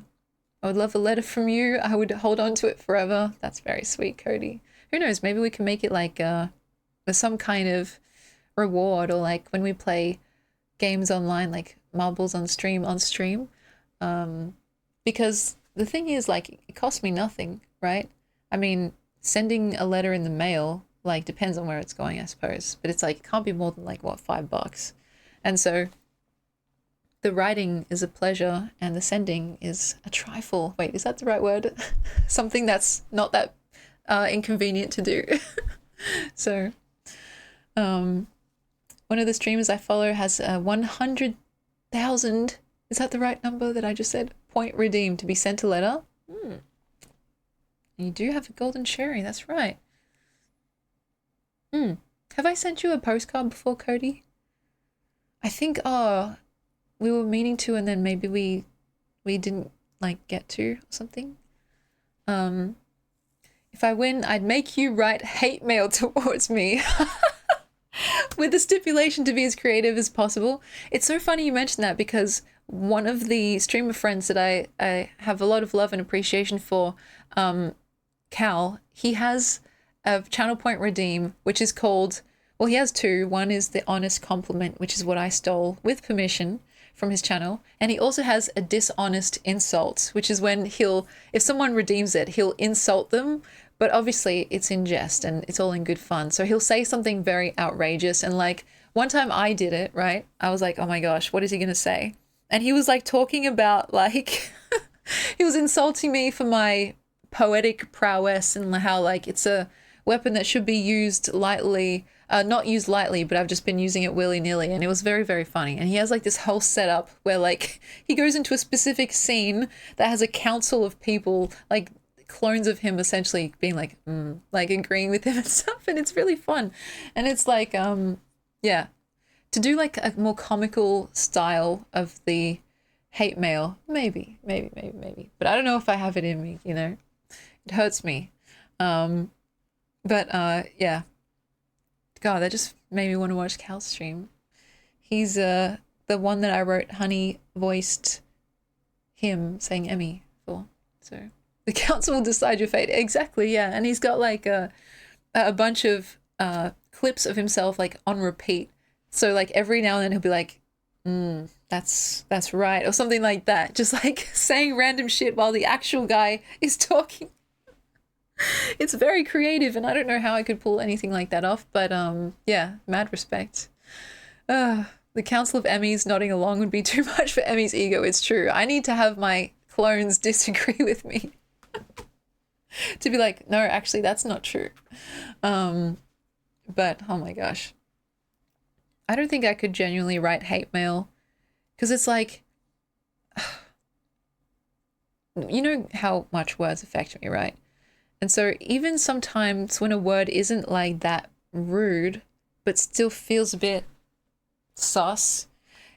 would love a letter from you. I would hold on to it forever. That's very sweet, Cody. Who knows? Maybe we can make it like some kind of reward, or like when we play games online, like marbles on stream. Because the thing is, like, it costs me nothing, right? I mean, sending a letter in the mail, like, depends on where it's going, I suppose. But it's like, it can't be more than like, what, $5? And so the writing is a pleasure and the sending is a trifle. Wait, is that the right word? Something that's not that inconvenient to do. So one of the streamers I follow has 100,000, is that the right number that I just said? Point redeemed to be sent a letter. You do have a golden cherry, that's right. Have I sent you a postcard before, Cody? I think we were meaning to, and then maybe we didn't like get to or something. If I win, I'd make you write hate mail towards me with the stipulation to be as creative as possible. It's so funny you mentioned that because one of the streamer friends that I have a lot of love and appreciation for, Cal, he has a channel point redeem, which is called, well, he has two. One is the honest compliment, which is what I stole with permission from his channel. And he also has a dishonest insult, which is when if someone redeems it, he'll insult them, but obviously it's in jest and it's all in good fun. So he'll say something very outrageous. And like one time I did it, right? I was like, oh my gosh, what is he going to say? And he was like talking about like, he was insulting me for my poetic prowess and how like it's a weapon that should be used lightly, not used lightly, but I've just been using it willy-nilly. And it was very, very funny. And he has like this whole setup where like he goes into a specific scene that has a council of people, like clones of him essentially being like, like agreeing with him and stuff. And it's really fun. And it's like, yeah, to do like a more comical style of the hate mail, maybe. But I don't know if I have it in me, you know, it hurts me. But yeah, God, that just made me want to watch Cal's stream. He's the one that I wrote honey voiced him saying Emmy for. So the council will decide your fate. Exactly, yeah. And he's got like a bunch of clips of himself like on repeat. So like every now and then he'll be like, that's right, or something like that. Just like saying random shit while the actual guy is talking. It's very creative, and I don't know how I could pull anything like that off, but yeah, mad respect. The Council of Emmys nodding along would be too much for Emmy's ego. It's true. I need to have my clones disagree with me to be like, no, actually, that's not true. But oh my gosh, I don't think I could genuinely write hate mail because it's like, you know how much words affect me, right? And so even sometimes when a word isn't like that rude, but still feels a bit sus,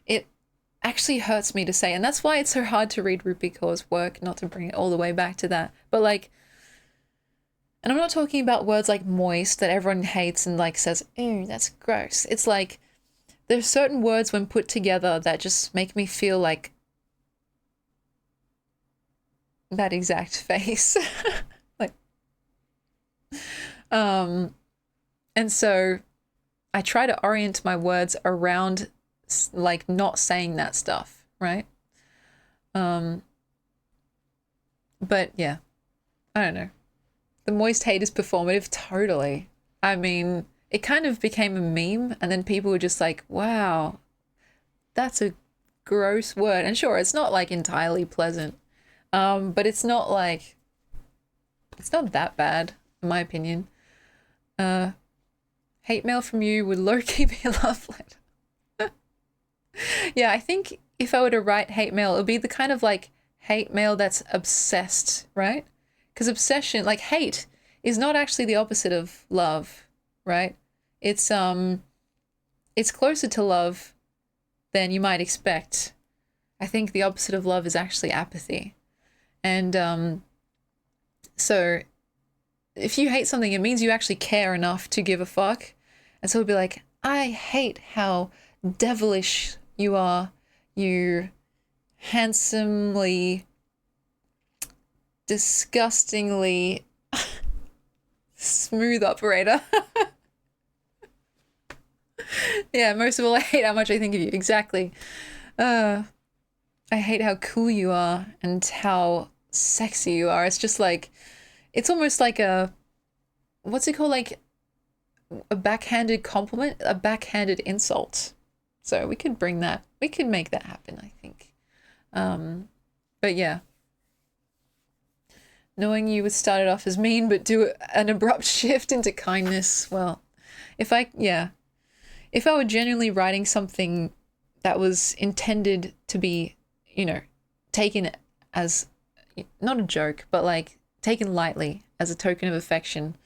it actually hurts me to say. And that's why it's so hard to read Rupi Kaur's work, not to bring it all the way back to that. But like, and I'm not talking about words like moist that everyone hates and like says, ew, that's gross. It's like, there's certain words when put together that just make me feel like that exact face. Like, and so I try to orient my words around like not saying that stuff, right? But yeah, I don't know. The moist hate is performative, totally. I mean, it kind of became a meme, and then people were just like, wow, that's a gross word. And sure, it's not like entirely pleasant, but it's not like, it's not that bad, in my opinion. Hate mail from you would low-key be a love letter. Yeah, I think if I were to write hate mail, it would be the kind of like hate mail that's obsessed, right? Because obsession, like hate, is not actually the opposite of love, right? It's closer to love than you might expect. I think the opposite of love is actually apathy. And so if you hate something, it means you actually care enough to give a fuck. And so it'd be like, I hate how devilish you are, you handsomely, disgustingly smooth operator. Yeah, most of all, I hate how much I think of you. Exactly. I hate how cool you are and how sexy you are. It's just like, it's almost like a, what's it called? Like a backhanded compliment, a backhanded insult. So we could bring that, we could make that happen, I think. But yeah. Knowing you would start it off as mean, but do an abrupt shift into kindness. Well, if I were genuinely writing something that was intended to be, you know, taken as, not a joke, but like taken lightly as a token of affection,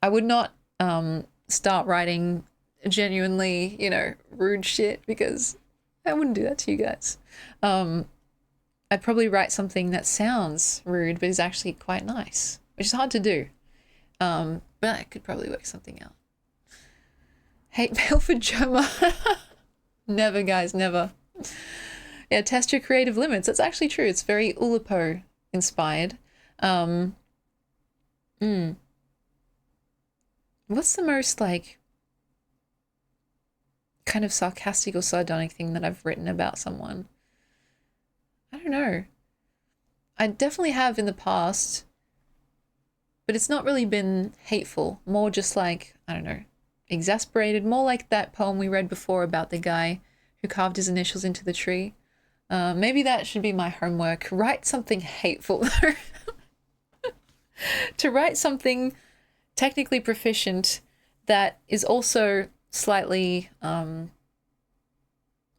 I would not start writing genuinely, you know, rude shit, because I wouldn't do that to you guys. I'd probably write something that sounds rude but is actually quite nice, which is hard to do. But I could probably work something out. Hate mail for Joma. Never, guys, never. Yeah, test your creative limits. That's actually true. It's very Oulipo inspired. What's the most, like, kind of sarcastic or sardonic thing that I've written about someone? I don't know. I definitely have in the past, but it's not really been hateful. More just like, I don't know, exasperated. More like that poem we read before about the guy who carved his initials into the tree. Maybe that should be my homework. Write something hateful. To write something technically proficient that is also slightly,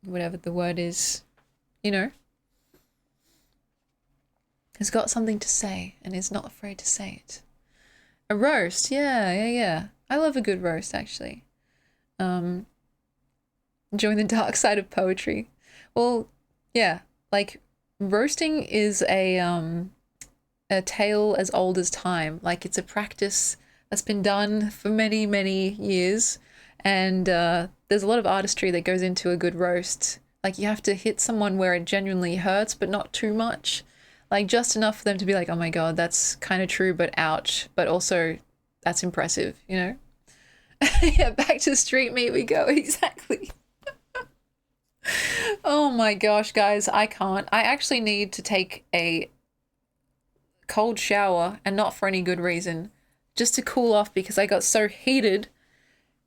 whatever the word is, you know, has got something to say and is not afraid to say it. A roast, yeah. I love a good roast, actually. Join the dark side of poetry. Well, yeah, like roasting is a tale as old as time. Like it's a practice that's been done for many, many years. And there's a lot of artistry that goes into a good roast. Like you have to hit someone where it genuinely hurts, but not too much. Like just enough for them to be like, oh my God, that's kind of true, but ouch. But also that's impressive, you know? Yeah, back to street meat we go. Exactly. Oh my gosh, guys, I can't. I actually need to take a cold shower, and not for any good reason, just to cool off because I got so heated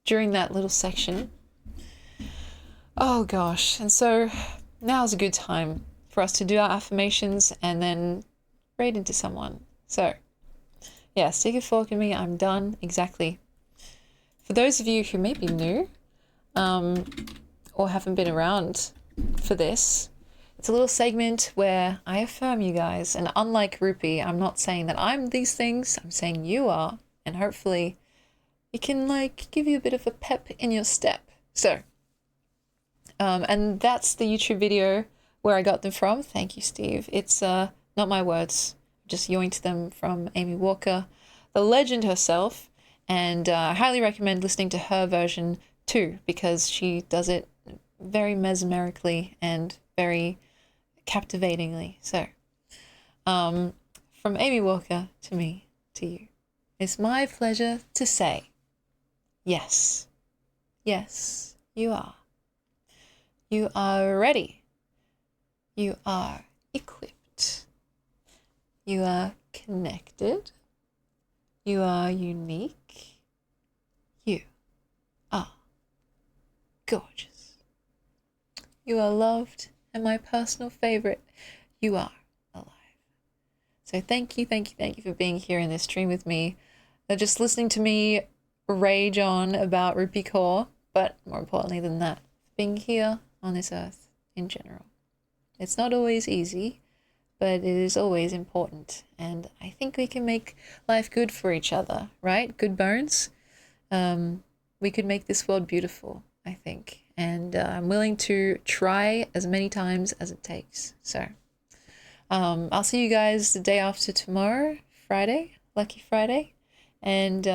during that little section. Oh gosh. And so now's a good time for us to do our affirmations and then read into someone. So yeah, stick a fork in me. I'm done. Exactly. For those of you who may be new or haven't been around for this It's a little segment where I affirm you guys, and unlike Rupee, I'm not saying that I'm these things, I'm saying you are, and hopefully it can like give you a bit of a pep in your step. So, and that's the YouTube video where I got them from. Thank you, Steve. It's not my words, just yoinked them from Amy Walker, the legend herself, and I highly recommend listening to her version too, because she does it very mesmerically and very captivatingly. So, from Amy Walker to me, to you, it's my pleasure to say, yes, yes, you are. You are ready. You are equipped. You are connected. You are unique. You are gorgeous. You are loved, and my personal favorite, you are alive. So thank you for being here in this stream with me. Just listening to me rage on about Rupee Kaur, but more importantly than that, being here on this earth in general. It's not always easy, but it is always important. And I think we can make life good for each other, right? Good bones. We could make this world beautiful, I think. And I'm willing to try as many times as it takes. So I'll see you guys the day after tomorrow, Friday, Lucky Friday. And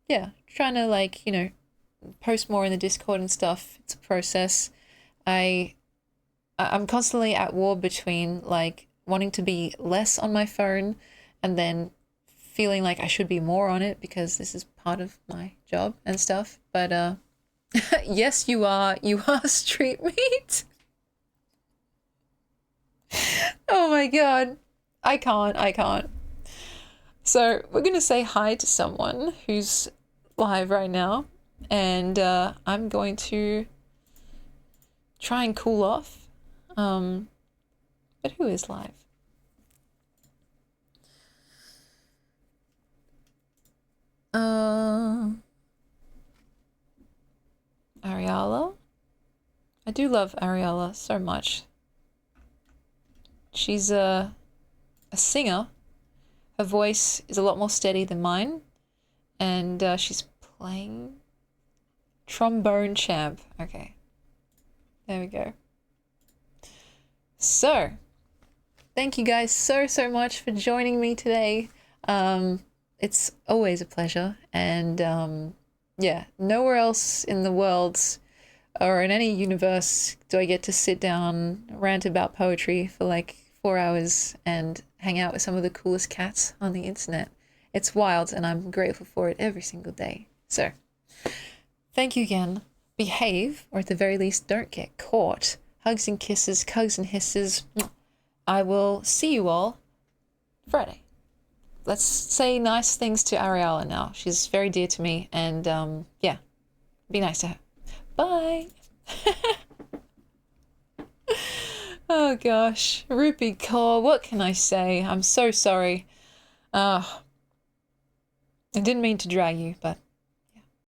yeah, trying to like, you know, post more in the Discord and stuff. It's a process. I'm constantly at war between like wanting to be less on my phone and then feeling like I should be more on it because this is part of my job and stuff. But yes, you are street meat. Oh my god. I can't. So we're gonna say hi to someone who's live right now, and I'm going to try and cool off. But who is live? Ariella? I do love Ariella so much. She's a singer. Her voice is a lot more steady than mine. And she's playing trombone champ. Okay. There we go. So, thank you guys so much for joining me today. It's always a pleasure, and yeah, nowhere else in the world or in any universe do I get to sit down, rant about poetry for like 4 hours and hang out with some of the coolest cats on the internet. It's wild, and I'm grateful for it every single day. So, thank you again. Behave, or at the very least, don't get caught. Hugs and kisses, cugs and hisses. I will see you all Friday. Let's say nice things to Ariella now. She's very dear to me, and yeah, be nice to her. Bye. Oh gosh, Rupee Kaur, what can I say? I'm so sorry. I didn't mean to drag you, but